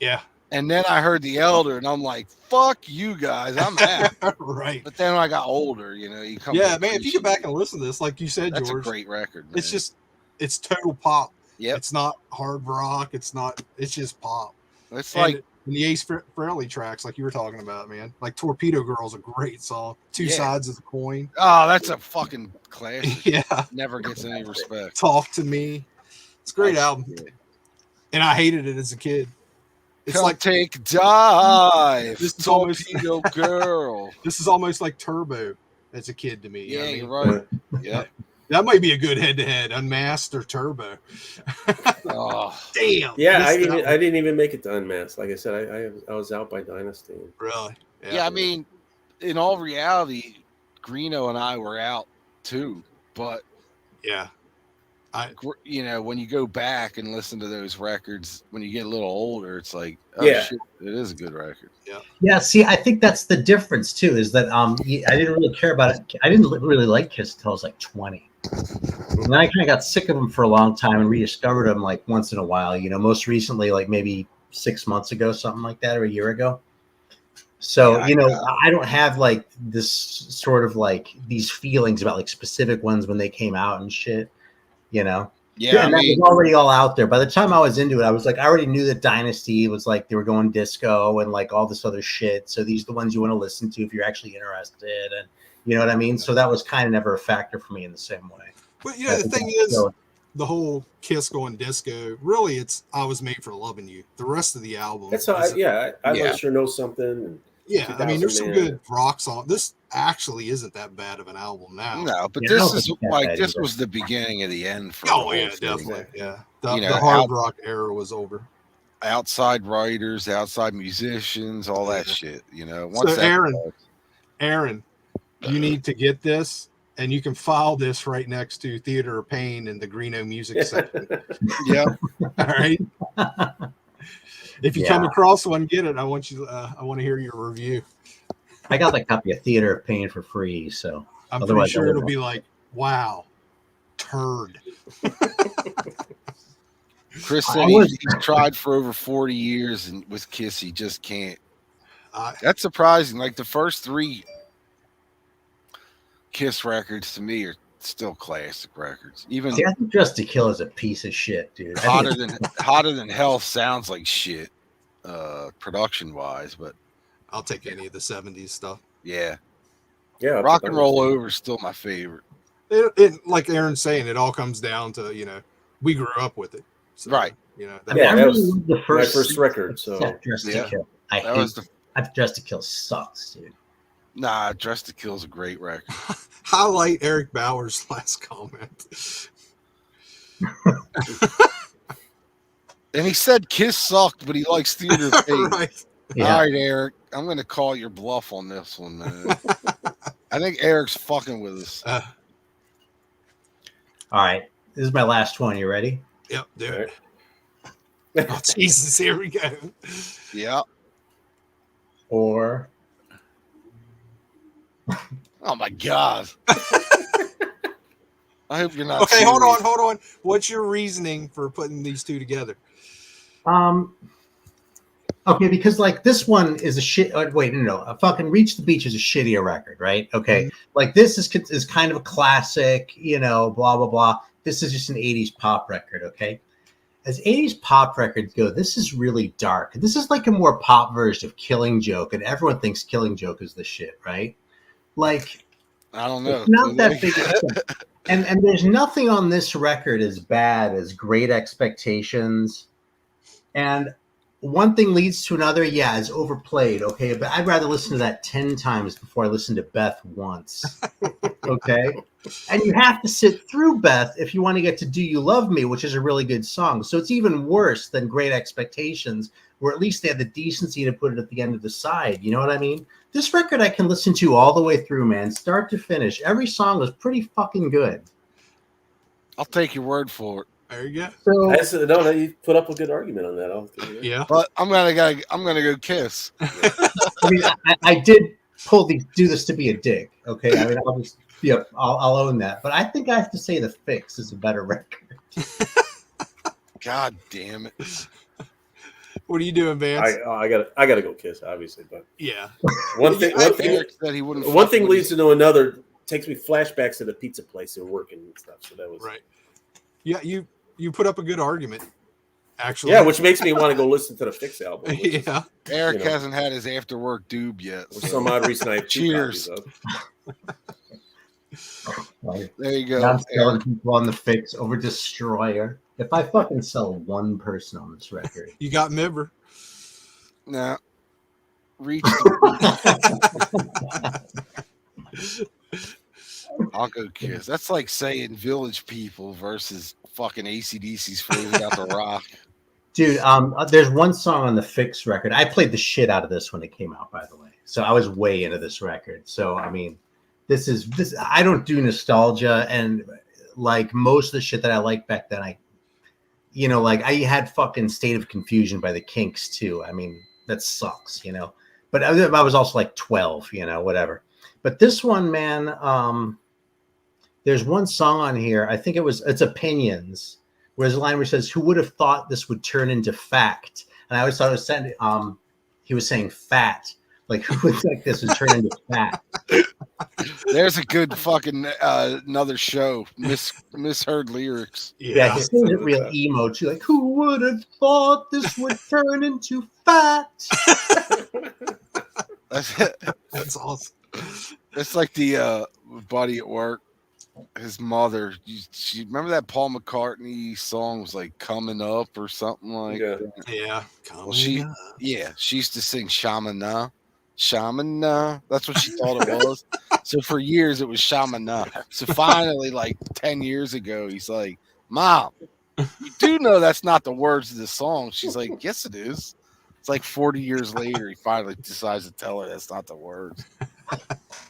Yeah. And then I heard the Elder, and I'm like, fuck you guys, I'm out. Right. But then when I got older, you come. Yeah, man. If you get back and listen to this, like you said, that's George, a great record. Man. It's total pop. Yeah. It's not hard rock. It's just pop. It's and the Ace Frehley tracks, like you were talking about, man. Like Torpedo Girl's a great song. Two sides of the coin. Oh, that's a fucking classic. Yeah. Never gets any respect. Talk to Me. It's a great album. And I hated it as a kid. It's Come like take a dive. This is Torpedo Girl. This is almost like Turbo as a kid to me. Yeah, you know you're right. Yeah. That might be a good head-to-head, Unmasked or Turbo. Oh, damn. Yeah, I didn't even make it to Unmasked. Like I said, I was out by Dynasty. Really? Yeah, I mean, in all reality, Greeno and I were out too. But yeah, when you go back and listen to those records, when you get a little older, it's like, shit, it is a good record. Yeah. Yeah. See, I think that's the difference too. Is that I didn't really care about it. I didn't really like Kiss until I was like 20. And then I kind of got sick of them for a long time and rediscovered them like once in a while. Most recently, like maybe 6 months ago, something like that, or a year ago. So, I don't have like this sort of like these feelings about like specific ones when they came out and shit, Yeah, and that was already all out there. By the time I was into it, I was like, I already knew that Dynasty was like they were going disco and like all this other shit. So these are the ones you want to listen to if you're actually interested, and you know what I mean. So that was kind of never a factor for me in the same way. But you know, the thing is, the whole Kiss going disco, really, it's I Was Made for Loving You. The rest of the album, That's how. I sure know something. And yeah, I mean, there's some 2000 good rock songs. This actually isn't that bad of an album now. No, but Yeah, I this don't is think it's that like bad this either. was the beginning of the end for. Oh the whole yeah, thing. definitely. Yeah, You know, the hard rock era was over. Outside writers, outside musicians, all that shit. You know, once So that Aaron, you need to get this, and you can file this right next to Theater of Pain in the Greeno music section. yeah, All right. If you come across one, get it. I want you. I want to hear your review. I got the copy of Theater of Pain for free, so I'm pretty sure it'll be like, wow, turd. Chris said he's tried for over 40 years, and with Kiss, he just can't. That's surprising. Like the first 3 Kiss records to me are still classic records. Even I think Dressed to Kill is a piece of shit, dude. Hotter than Hell sounds like shit, production wise, but I'll take any of the 70s stuff. yeah. Yeah, Rock and Roll Over is still my favorite. It like Aaron's saying, it all comes down to, you know, we grew up with it. So, Right. You know, that was the my first record. So Dressed to Kill. Dressed to Kill sucks, dude. Nah, Dressed to Kill is a great record. Highlight Eric Bauer's last comment. And he said Kiss sucked, but he likes Theater of Pain. Right. Yeah. All right, Eric. I'm going to call your bluff on this one, man. I think Eric's fucking with us. All right. This is my last one. You ready? Yep, do it. Oh, Jesus, here we go. Yeah. Or. Oh, my God. I hope you're not. Okay, serious. hold on. What's your reasoning for putting these two together? Okay, because like this one is a shit. Wait, no. A fucking Reach the Beach is a shittier record, right? Okay, like this is kind of a classic, you know, blah blah blah. This is just an '80s pop record, okay? As '80s pop records go, this is really dark. This is like a more pop version of Killing Joke, and everyone thinks Killing Joke is the shit, right? Like, I don't know. It's not that big. And there's nothing on this record as bad as Great Expectations. And one thing leads to another. Yeah, it's overplayed. Okay, but I'd rather listen to that 10 times before I listen to Beth once. Okay, and you have to sit through Beth if you want to get to Do You Love Me, which is a really good song. So it's even worse than Great Expectations, where at least they had the decency to put it at the end of the side. You know what I mean? This record I can listen to all the way through, man, start to finish. Every song was pretty fucking good. I'll take your word for it. There you go. So, no, you put up a good argument on that. Yeah, but I'm gonna go Kiss. I mean, I did do this to be a dick. Okay, I mean, I'll own that. But I think I have to say The Fix is a better record. God damn it! What are you doing, Vance? I gotta go Kiss, obviously, but yeah. One thing leads to another. Takes me flashbacks to the pizza place and working and stuff. So that was right. Yeah, you put up a good argument, actually. Yeah, which makes me want to go listen to the Fix album. Yeah, Eric hasn't had his after work doob yet. For some odd reason, I have cheers. There you go. I'm selling people on The Fix over Destroyer. If I fucking sell one person on this record, you got Mibber. Nah. Reach. I'll go Kiss. That's like saying Village People versus fucking AC/DC's Faded Out the Rock. Dude, there's one song on the Fix record. I played the shit out of this when it came out, by the way. So I was way into this record. So I mean, this. I don't do nostalgia, and like most of the shit that I liked back then, I had fucking State of Confusion by the Kinks too. I mean, that sucks, you know. But I was also like 12, you know, whatever. But this one, man, there's one song on here. I think it's Opinions, where there's a line where it says, "Who would have thought this would turn into fact?" And I always thought it was he was saying fat. Like, who would think this would turn into fat? There's a good fucking another show. Misheard lyrics. Yeah, he sings it real emo too. Like, who would have thought this would turn into fat? That's awesome. It's like the buddy at work. His mother. She remember that Paul McCartney song was like "Coming Up" or something like. that? Yeah. Well, she used to sing Shamana. Shamana. That's what she thought it was. So for years it was Shamana. So finally, like 10 years ago, he's like, "Mom, you do know that's not the words of the song." She's like, "Yes, it is." It's like 40 years later, he finally decides to tell her that's not the words.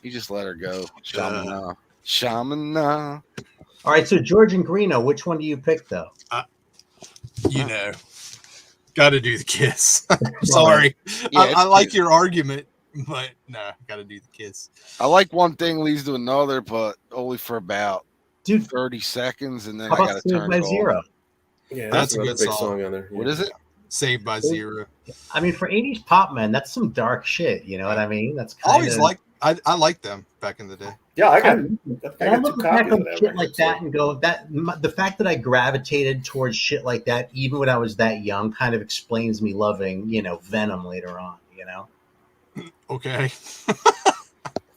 He just let her go. Shamana. Shamana. All right, so George and Greeno, which one do you pick though? Got to do the Kiss. Sorry, Yeah, I like your argument, but no, got to do the Kiss. I like one thing leads to another, but only for about 30 seconds, and then I got to turn it Zero? off. Yeah, That's a another good big song. on there. What is it? Saved by Zero. I mean, for 80s pop, man, that's some dark shit. You know what I mean? That's kind Always like I liked them back in the day. Yeah, I And I got look two back copies on of that. shit like that and go, the fact that I gravitated towards shit like that, even when I was that young, kind of explains me loving, Venom later on. Okay.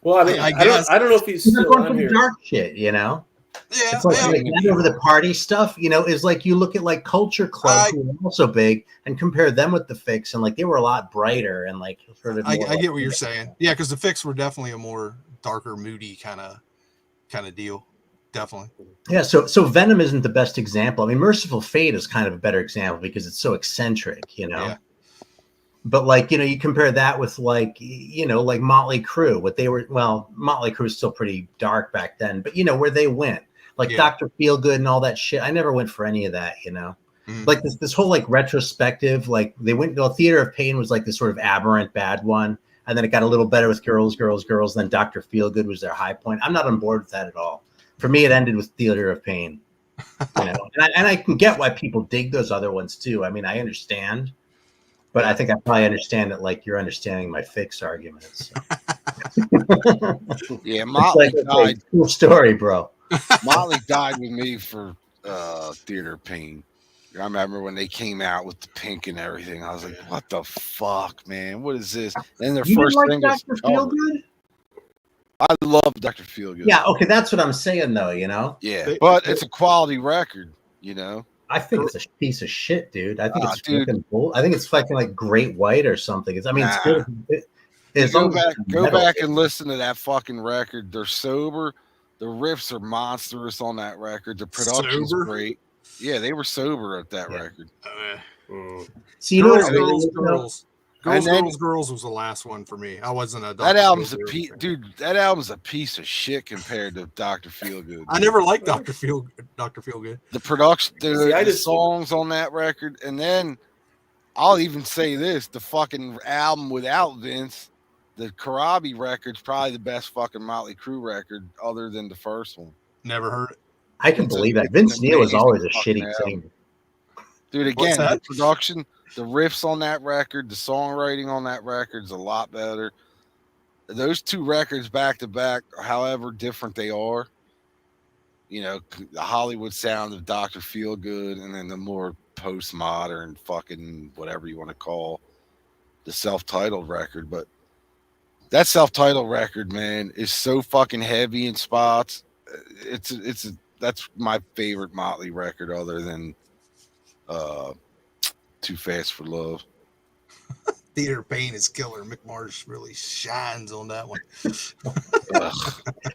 Well, I mean, I guess. I don't know if he's You're still going on for the here. dark shit. Yeah. It's like that over the party stuff, is like you look at like Culture Club, who are also big, and compare them with the Fix, and like they were a lot brighter and like sort of. I get what you're saying. Yeah, because the Fix were definitely a more darker, moody kind of deal. Definitely. Yeah, so Venom isn't the best example. I mean, Merciful Fate is kind of a better example because it's so eccentric, Yeah. But like, you compare that with like, like Motley Crue, Motley Crue is still pretty dark back then, but where they went, like Dr. Feelgood and all that shit. I never went for any of that, like this whole like retrospective, like they went, Theater of Pain was like this sort of aberrant bad one. And then it got a little better with Girls. Then Dr. Feelgood was their high point. I'm not on board with that at all. For me, it ended with Theater of Pain, and I can get why people dig those other ones too. I mean, I understand. But I think I probably understand it like you're understanding my Fix arguments. So. Yeah, Motley died. Cool story, bro. Motley died with me for Theater of Pain. I remember when they came out with the pink and everything. I was like, "What the fuck, man? What is this?" And their first thing was Dr. Feelgood? I love Dr. Feelgood. Yeah, okay, that's what I'm saying, though. Yeah, but it's a quality record. I think it's a piece of shit, dude. I think it's fucking bull. I think it's fucking like Great White or something. It's good. Go back and listen to that fucking record. They're sober. The riffs are monstrous on that record. The production's great. Yeah, they were sober at that record. See, Girls was the last one for me. I wasn't a that album's That album's a piece of shit compared to Dr. Feelgood. I never liked Dr. Feelgood. The production, the songs on that record, and then I'll even say this: the fucking album without Vince, the Karabi record's probably the best fucking Motley Crue record, other than the first one. Never heard it. I can believe that. Vince Neil is always a shitty singer. Dude, again, the production, the riffs on that record, the songwriting on that record is a lot better. Those two records back to back, however different they are, the Hollywood sound of Dr. Feelgood, and then the more postmodern fucking whatever you want to call the self-titled record. But that self-titled record, man, is so fucking heavy in spots. That's my favorite Motley record, other than Too Fast for Love. Theater of Pain is killer. Mick Mars really shines on that one.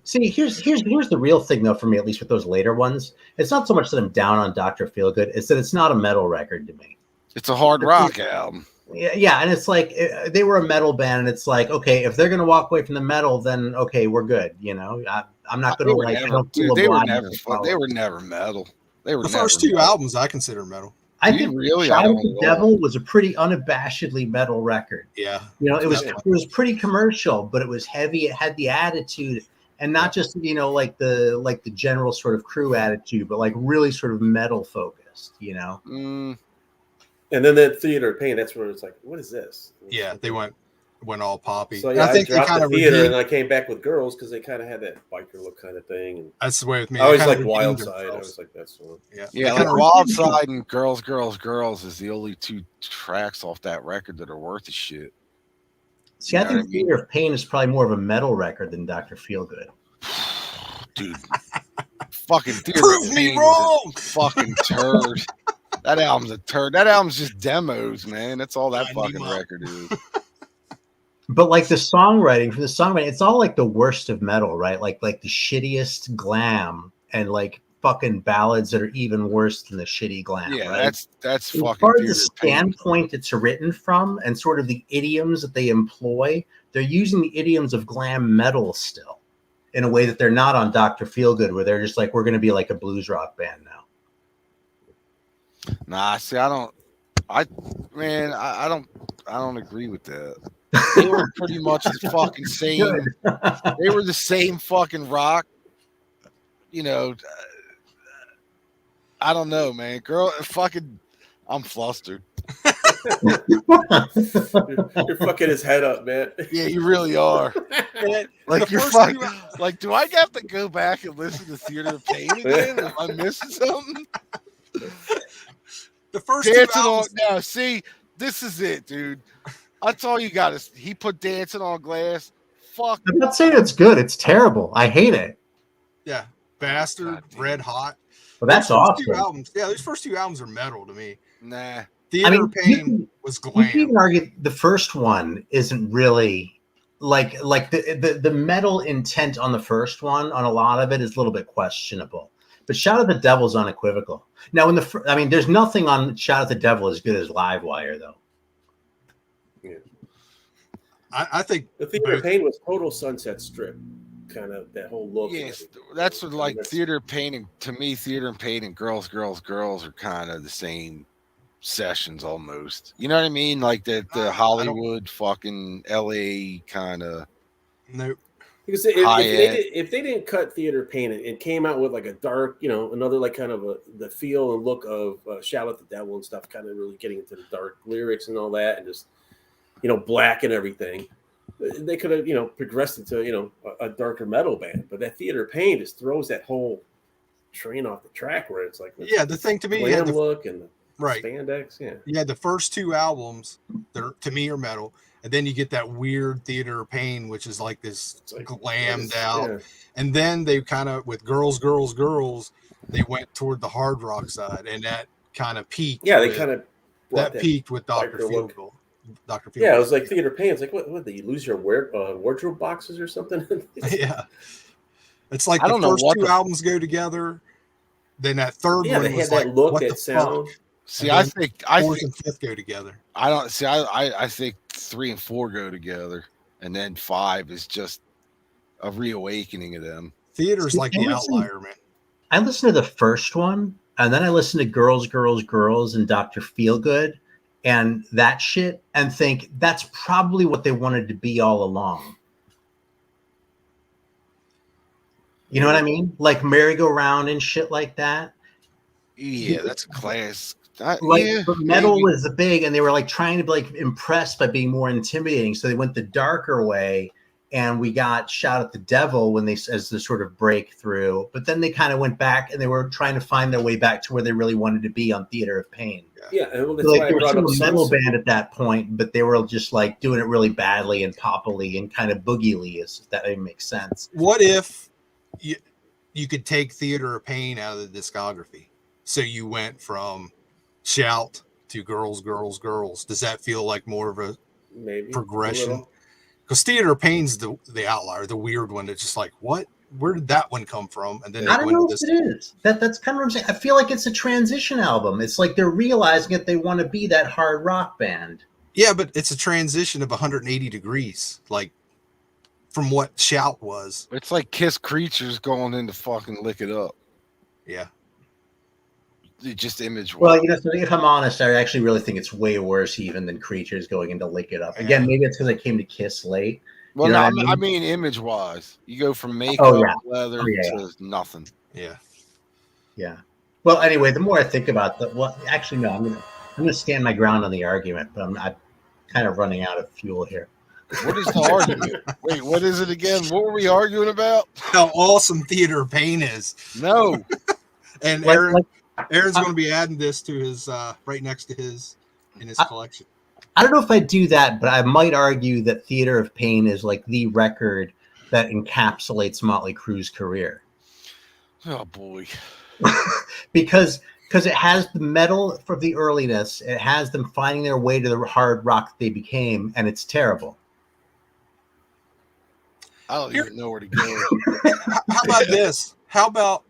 See, here's the real thing, though, for me, at least with those later ones. It's not so much that I'm down on Dr. Feelgood; it's that it's not a metal record to me. It's a hard rock album. Yeah, and it's like they were a metal band, and it's like, okay, if they're gonna walk away from the metal, then okay, we're good. I'm not gonna like. They were never metal. They were the first two albums I consider metal. I think really Shine with the Devil was a pretty unabashedly metal record. Yeah. It was pretty commercial, but it was heavy. It had the attitude, and not just like the general sort of Crew attitude, but like really sort of metal focused. And then that Theater of Pain, that's where it's like, what is this? Yeah, they went went all poppy. So And yeah, I think they dropped kind the of theater, and I came back with girls because they kind of had that biker look kind of thing. And that's the way with me. I always They kinda like Wild redeemed Side. I themselves. was like, that's the one. Yeah, Yeah, they like kinda Wild redeemed Side and Girls, Girls, Girls is the only two tracks off that record that are worth a shit. See, I think Theater of Pain is probably more of a metal record than Dr. Feelgood. Dude, fucking Theater Prove of me Pain wrong. was a fucking turd. That album's a turd. That album's just demos, man. That's all that Line 'em fucking up. record is. But like the songwriting, it's all like the worst of metal, right? Like the shittiest glam and like fucking ballads that are even worse than the shitty glam. Yeah, right? that's As fucking far as Theater the of Pain. standpoint it's written from and sort of the idioms that they employ, they're using the idioms of glam metal still in a way that they're not on Dr. Feelgood, where they're just like, we're going to be like a blues rock band now. Nah, see, I don't agree with that. They were pretty much the fucking same. They were the same fucking rock. You know, I don't know, man. Girl, fucking, I'm flustered. You're fucking his head up, man. Yeah, you really are. Like you're fucking. Like, do I have to go back and listen to Theater of Pain again? Am I missing something? The first Dancing two albums, on now. See, this is it, dude. That's all you got. Is he put Dancing on Glass? Fuck. I'm not saying it's good. It's terrible. I hate it. yeah, Bastard, God damn. Red Hot. Well, that's Those first two awesome. albums, yeah, those first two albums are metal to me. Nah. Theater of Pain was You can even glam. argue the first one isn't really like the metal intent on the first one on a lot of it is a little bit questionable. But Shout at the Devil's unequivocal. Now, there's nothing on Shout at the Devil as good as Livewire, though. I think The Theater of Pain was total Sunset Strip, kind of that whole look. Yes, that's what like Theater of Pain and to me, Theater of Pain and Girls, Girls, Girls are kind of the same sessions almost. You know what I mean? Like the Hollywood fucking LA kind of. nope. Because if they didn't cut Theater of Pain, it came out with like a dark, another like kind of the feel and look of Shout at the Devil and stuff, kind of really getting into the dark lyrics and all that, and just black and everything. They could have progressed into a darker metal band, but that Theater of Pain just throws that whole train off the track where it's like The thing to me, you glam had the look and the right spandex, You had the first two albums that to me are metal, and then you get that weird Theater of Pain, which is like this glammed out. And then they kind of with Girls, Girls, Girls, they went toward the hard rock side, and that kind of peaked. Yeah, they kind of peaked with Dr. Feelgood. Dr. Feelgood. Yeah, it was like Theater of Pain. It's like, what did you lose your wardrobe boxes or something? Yeah. It's like I the don't know first what two albums go together. Then that third one they was had like, that look, what that the sound. fuck? See, And I then think fourth and fifth go together. I don't see. I think 3 and 4 go together, and then 5 is just a reawakening of them. Theater's like the outlier, man. I listened to the first one, and then I listened to Girls, Girls, Girls and Dr. Feelgood and that shit, and think that's probably what they wanted to be all along. You know what I mean? Like merry-go-round and shit like that. Yeah, that's a class. But metal was big, and they were like trying to be like impressed by being more intimidating, so they went the darker way. And we got Shout at the Devil as the sort of breakthrough, but then they kind of went back and they were trying to find their way back to where they really wanted to be on Theater of Pain. Yeah, and that's So, why they I were brought still up a metal band at that point, but they were just like doing it really badly and poppily and kind of boogiely, if that even makes sense. What if you could take Theater of Pain out of the discography? So you went from Shout to Girls, Girls, Girls. Does that feel like more of a progression? Because Theater of Pain's the outlier, the weird one that's just like, what? Where did that one come from? And then I don't know if it is. That's kind of what I'm saying. I feel like it's a transition album. It's like they're realizing that they want to be that hard rock band. Yeah, but it's a transition of 180 degrees, like from what Shout was. It's like Kiss Creatures going into fucking Lick It Up. Yeah. Just image. Well, if I'm honest, I actually really think it's way worse even than Creatures going into Lick It Up. Again, maybe it's because I came to Kiss late. Well, you know no, I mean image wise. You go from makeup, leather to nothing. Yeah. Yeah. Well, anyway, the more I think about actually, no, I'm gonna stand my ground on the argument, but I'm kind of running out of fuel here. What is the argument? Wait, what is it again? What were we arguing about? How awesome Theater of Pain is. No. And Like- Aaron's going to be adding this to his right next to his in his collection. I don't know if I'd do that, but I might argue that Theater of Pain is like the record that encapsulates Motley Crue's career. Oh boy. because it has the metal for the earliness, it has them finding their way to the hard rock that they became, and it's terrible. I don't even know where to go. How about this? How about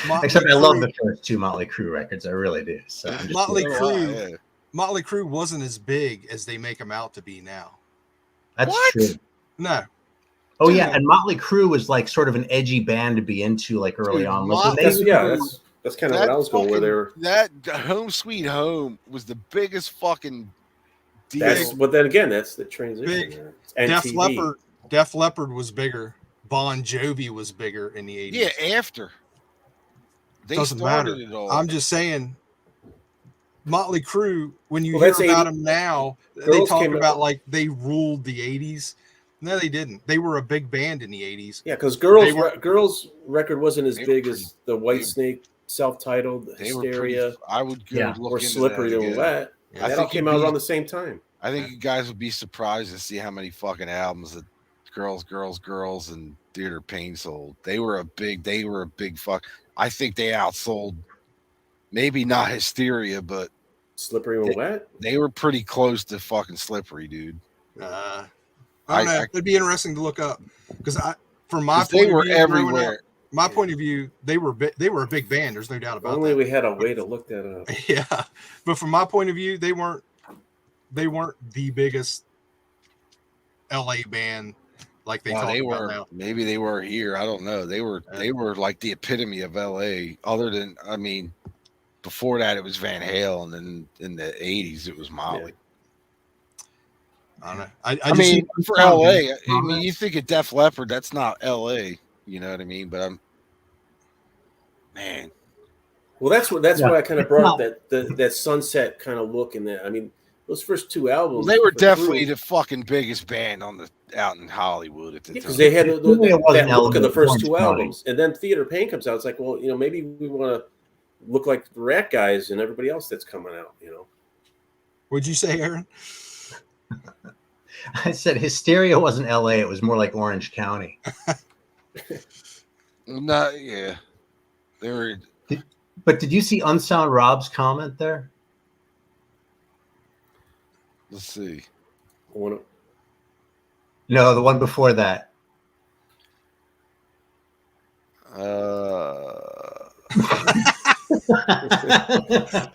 Motley Except I love Crue? the first two Motley Crue records. I really do. So I'm just Motley Oh, Crue. wow, yeah. Motley Crue wasn't as big as they make them out to be now. That's What? true. No. Oh Dude. yeah, and Motley Crue was like sort of an edgy band to be into like early Dude, on. Like, when Motley they- That's kind of what I was going where they were. That Home Sweet Home was the biggest fucking deal. But then again, that's the transition. Big. There. It's NTV. Def Leppard was bigger. Bon Jovi was bigger in the 80s. Yeah, after. They Doesn't started matter. it all. I'm just saying, Motley Crue, when you Well, hear that's about 80 them now, they Girls talk came about out- like they ruled the 80s. No, they didn't. They were a big band in the 80s. Yeah, because They were- girls record wasn't as They were big pretty- as the White they- Snake self-titled they were Hysteria pretty. I would go Yeah. look or into Slippery that to again. Wet. Yeah. I That all think came you'd out be- around the same time. I think you guys would be surprised to see how many fucking albums that Girls, and Theater Pain sold. They were a big fuck. I think they outsold, maybe not Hysteria, but Slippery and Wet. they were pretty close to fucking Slippery, dude. I don't know. It'd be interesting to look up because from my 'Cause point they of were view, growing up, everywhere. my point of view, they were a big band. There's no doubt If about only that. we had a way to look that up. Yeah, but from my point of view, they weren't the biggest LA band like they Well, talk they about were. now. Maybe they were here. I don't know. They were like the epitome of LA. Other than, I mean, before that it was Van Halen, and then in the '80s it was Molly. I don't know. I I just mean, see- for LA, I mean, you think of Def Leppard, that's not LA. You know what I mean? But man, Well, that's what Yeah. I kind of brought up that sunset kind of look in there. I mean, those first two albums, they were for definitely Crue, the fucking biggest band out in Hollywood at the time. because they had It wasn't that look of Element, the first Orange two County. albums, and then Theater of Pain comes out. It's like, well, maybe we want to look like the Rat Guys and everybody else that's coming out. What'd you say, Aaron? I said Hysteria wasn't LA, it was more like Orange County. No, yeah, they were. But did you see Unsound Rob's comment there? Let's see. I wanna- No, the one before that.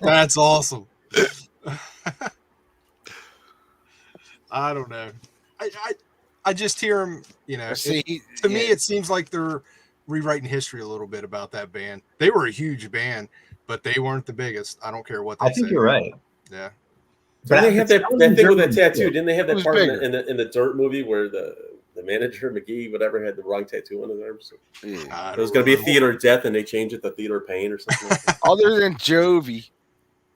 That's awesome. I don't know. I just hear them. See, To me, it seems like they're rewriting history a little bit about that band. They were a huge band, but they weren't the biggest. I don't care what they I think say. you're right. Yeah. Didn't they have that thing with that tattoo? Yeah. Didn't they have It that was part bigger. in the Dirt movie where the manager McGee, whatever, had the wrong tattoo on his arm? So yeah. it was going to be a Theater of Death, and they changed it to Theater of Pain or something. Like that. Other than Jovi,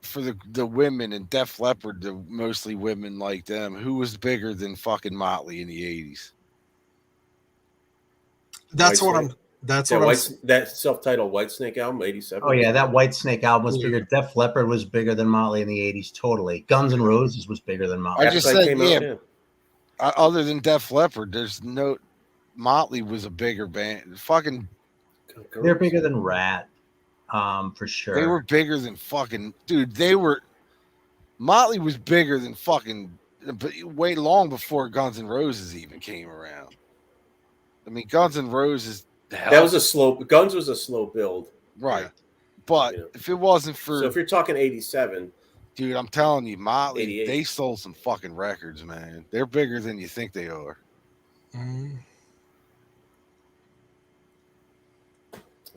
for the women, and Def Leppard, the mostly women like them, who was bigger than fucking Motley in the '80s? That's White what I'm. Snake. That's that, what I'm. that self-titled White Snake album, '87. Oh yeah, that White Snake album was bigger. Def Leppard was bigger than Motley in the 80s, totally. Guns N' Roses was bigger than Motley. I just After that said, came yeah. out, Other than Def Leppard, there's no. Motley was a bigger band. Fucking, They're bigger than Rat, for sure. they were bigger than fucking dude. They were. Motley was bigger than fucking, but way long before Guns N' Roses even came around. I mean, Guns N' Roses. That was a slow. Guns was a slow build, right. Yeah. But Yeah. if it wasn't for, so if you're talking '87, dude, I'm telling you, Motley, 88. they sold some fucking records, man. They're bigger than you think they are. Mm.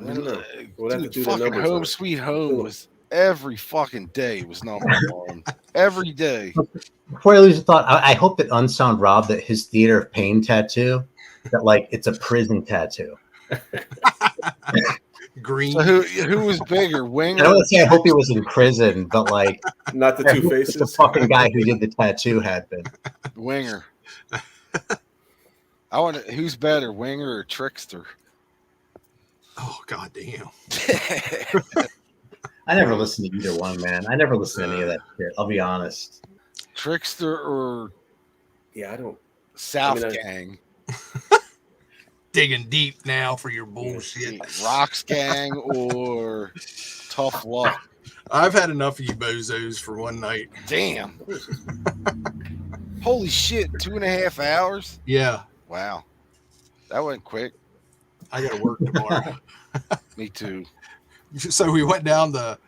I don't know. We'll have to Dude, do the fucking numbers on Home it. Sweet Home Cool. was every fucking day was number one. Every day. Before I lose a thought, I hope that Unsound Rob, that his Theater of Pain tattoo, that like it's a prison tattoo. Green. So who was bigger, I Winger? don't want to say I hope he was in prison, but like Not the I two hope faces. the fucking guy who did the tattoo had been. Winger. I wonder who's better, Winger or Trickster? Oh god damn. I never listened to either one, man. I never listened to any of that shit. I'll be honest. Trickster or Yeah, I don't. South I mean, Gang? Digging deep now for your bullshit. Rocks Gang or Tough Luck? I've had enough of you bozos for one night. Damn. Holy shit, 2.5 hours? Yeah, Wow. That went quick. I gotta work tomorrow. Me too. So we went down the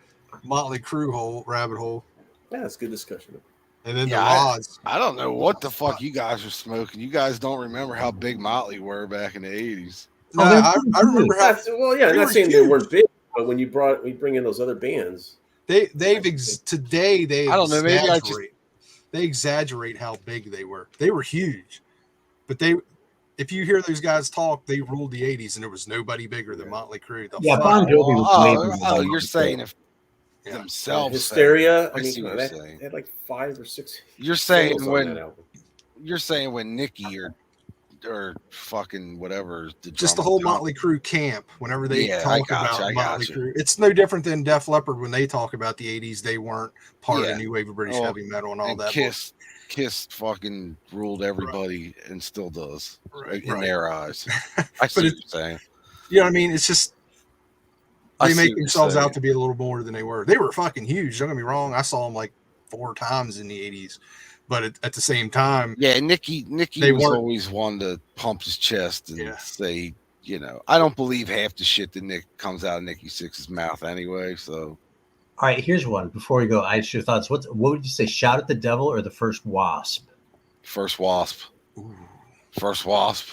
Motley Crue rabbit hole, Yeah, it's good discussion. and then Yeah, the rods. I don't know what the fuck you guys are smoking. You guys don't remember how big Motley were back in the 80s. No, I remember how Well, yeah, I'm They not were saying they huge. weren't big, but when you bring in those other bands, today they I don't know, maybe I they exaggerate how big they were. They were huge, but if you hear those guys talk, they ruled the 80s, and there was nobody bigger than Motley Crue. Yeah, Bon Jovi was way bigger than you're Motley saying Crue. if Yeah. themselves Hysteria. I I see mean, what you're they saying. had like 5 or 6. You're saying singles on that album. when Nikki or fucking whatever Just the drummer, whole Tom- Motley Crue camp. Whenever they Yeah, I talk gotcha, about I Motley gotcha. Crue, it's no different than Def Leppard when they talk about the 80s. They weren't part of Yeah. the new wave of British Oh, heavy metal and all and that. Kiss fucking ruled everybody and still does Right, in right. their eyes. I see what you're saying. You know what I mean? It's just I they see make what you're themselves saying. out to be a little more than they were. They were fucking huge. Don't get me wrong. I saw them like 4 times in the 80s, but at the same time, Yeah, Nikki They was weren't- always one to pump his chest and Yeah. say, I don't believe half the shit that Nick comes out of Nikki Sixx's mouth anyway. So All right, here's one. Before we go, I just your thoughts. What would you say? Shout at the Devil or the First Wasp? First Wasp. ooh. First Wasp.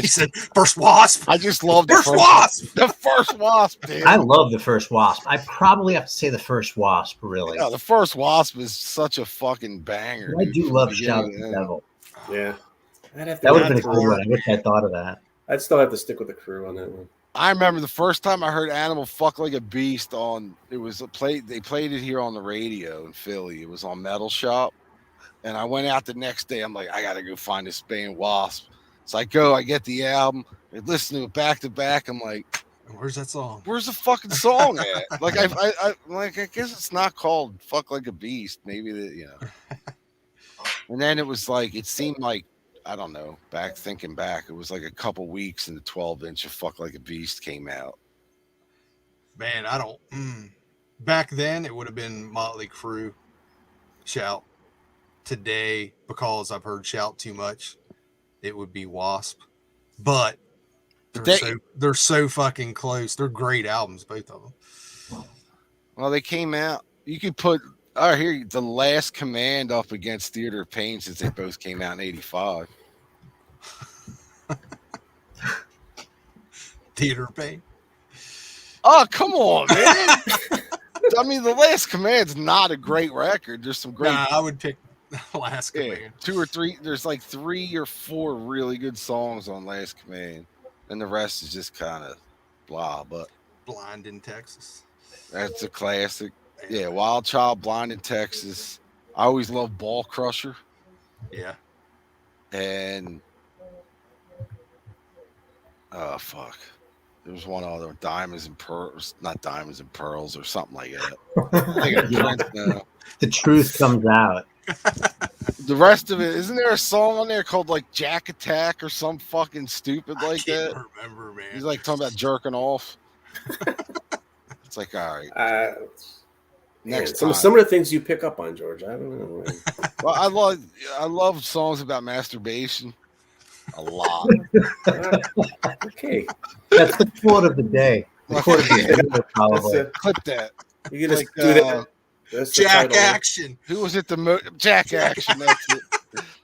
He said first Wasp. I just love the First Wasp. The first Wasp, dude. I love the First Wasp. I probably have to say the First Wasp, really. Yeah, the first Wasp is such a fucking banger. I dude, do from love the Shout at beginning the to end. Devil. Yeah, I'd have to. That would have been a I'd cool one. I wish I thought of that. still have to stick with the Crew on that one. I remember the first time I heard Animal Fuck Like a Beast on they played it here on the radio in Philly. It was on Metal Shop. And I went out the next day. I'm like, I gotta go find this band Wasp. So I get the album, I listen to it back to back. I'm like, Where's that song? where's the fucking song at? Like I guess it's not called Fuck Like a Beast. Maybe And then it was like it seemed like I don't know. Thinking back, it was like a couple weeks and the 12-inch of Fuck Like a Beast came out. Man, I don't. Back then, it would have been Motley Crue, Shout. Today, because I've heard Shout too much, it would be Wasp. But they're so fucking close. They're great albums, both of them. Well, they came out. You could put here The Last Command up against Theater of Pain since they both came out in '85. Theater of Pain. Oh, come on, man. I mean, The Last Command's not a great record. There's some great. Nah, I would pick Last Command. 2 or 3. There's like 3 or 4 really good songs on Last Command, and the rest is just kind of blah. But Blind in Texas. that's a classic. Yeah, Wild Child, Blind in Texas. I always loved Ball Crusher. Yeah. And oh fuck, there was one other, Diamonds and Pearls, not Diamonds and Pearls or something like that. I think it's Prince now. The truth comes out. The rest of it, isn't there a song on there called like Jack Attack or some fucking stupid I like can't that? remember, man. He's like talking about jerking off. It's like, all right, next time. Some of the things you pick up on, George. I don't know. Man. Well, I love songs about masturbation a lot. Okay, That's the quote of the day. The quote of the day, probably. Clip that. you can just Like, do that. That's the Jack title. Action. Who was it? Jack Action. That's it.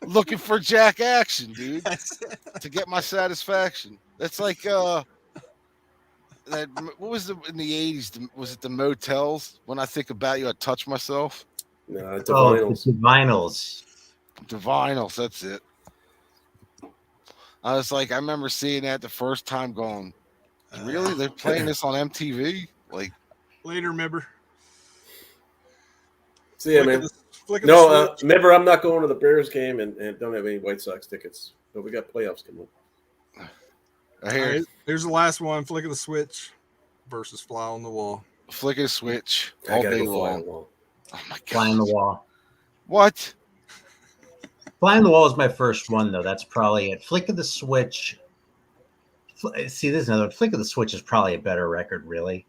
Looking for Jack Action, dude, to get my satisfaction. That's like what was in the 80s? Was it the Motels? When I think about you, I touch myself. No, it's Oh, vinyls. the vinyls. The Vinyls. That's it. I was like, I remember seeing that the first time, going, really? They're playing this on MTV? Like, Later, remember. So yeah, Look at man. this Flick of the No, switch. remember, I'm not going to the Bears game and don't have any White Sox tickets. But we got playoffs coming up. I hear All right, here's the last one. Flick of the switch versus fly on the wall. flick of the switch I all gotta day go fly on long. the wall. Oh my Fly on the god! wall. What? Fly on the wall is my first one, though. That's probably it. Flick of the switch. See, this is another one. Flick of the switch is probably a better record, really.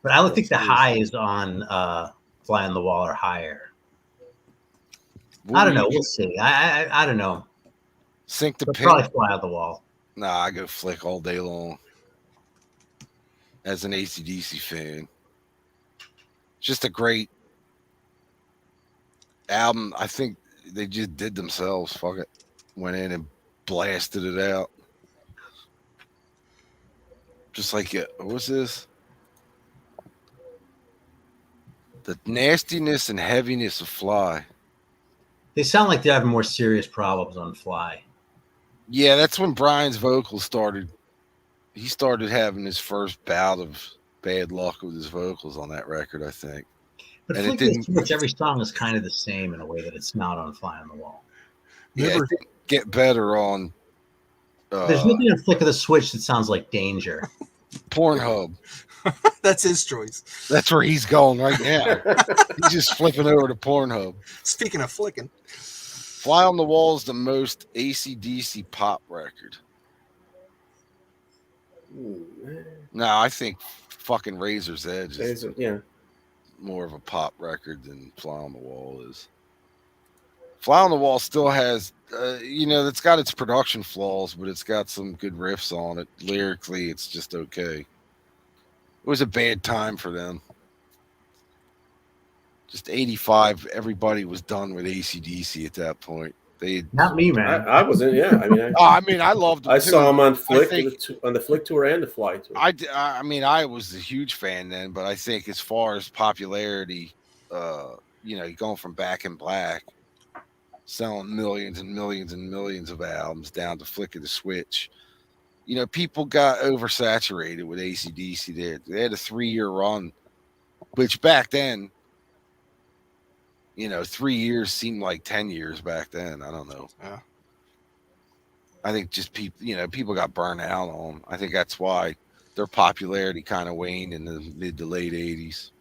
But I would think the highs on Fly on the Wall are higher. I don't know. We'll see. I don't know. Sink the But pin. probably Fly on the Wall. Nah, I go flick all day long. As an AC/DC fan, just a great album. I think they just did themselves. Fuck it, went in and blasted it out. Just like it. What was this? The nastiness and heaviness of Fly. They sound like they're having more serious problems on Fly. Yeah, that's when Brian's vocals started. He started having his first bout of bad luck with his vocals on that record, I think. But And Flick it of the didn't switch, every song is kind of the same in a way that it's not on Fly on the Wall. yeah, Remember, it didn't get better on There's nothing in Flick of the Switch that sounds like Danger. Pornhub. that's his choice. That's where he's going right now. He's just flipping over to Pornhub. Speaking of flicking, Fly on the Wall is the most AC/DC pop record. No, I think fucking Razor's Edge is Yeah. more of a pop record than Fly on the Wall is. Fly on the Wall still has, it's got its production flaws, but it's got some good riffs on it. Lyrically, it's just okay. It was a bad time for them. Just 85, everybody was done with AC/DC at that point. Not me, man. I wasn't. Yeah, I mean, I loved them I too. saw him on Flick, think- on the Flick tour and the Fly tour. I was a huge fan then, but I think as far as popularity, going from Back in Black, selling millions and millions and millions of albums down to Flick of the Switch, people got oversaturated with AC/DC there. They had a 3-year run, which back then, 3 years seemed like 10 years back then. I don't know. Yeah. I think just people got burned out on them. I think that's why their popularity kind of waned in the mid to late 80s.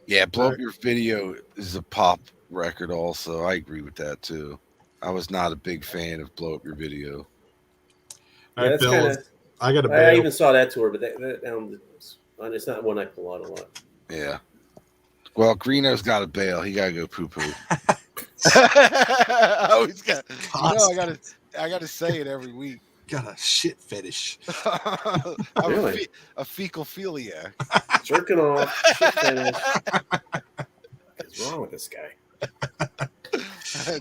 Yeah, Blow Up Your Video is a pop record also. I agree with that too. I was not a big fan of Blow Up Your Video. all right, that's Bill, kinda, I got a I bail. even saw that tour, but that album, it's not one I pull out a lot. Yeah. Well, Greeno's got a bail. He got to go poo poo. I always got. I got to say it every week. Got a shit fetish. I'm Really? a fecal philiac. Jerking off. Shit finish. What's wrong with this guy?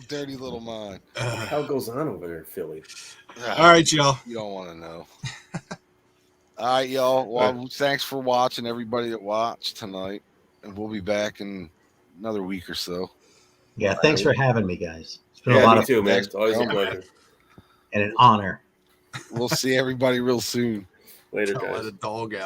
Dirty little mind. What the hell goes on over there in Philly? All right, y'all. You don't want to know. All right, y'all. Well, thanks for watching, everybody that watched tonight. And we'll be back in another week or so. Yeah, thanks for having me, guys. It's been a Yeah, lot me of too, man. thanks It's always a for coming. pleasure. and an honor. We'll see everybody real soon. Later, Don't guys. let a dog out.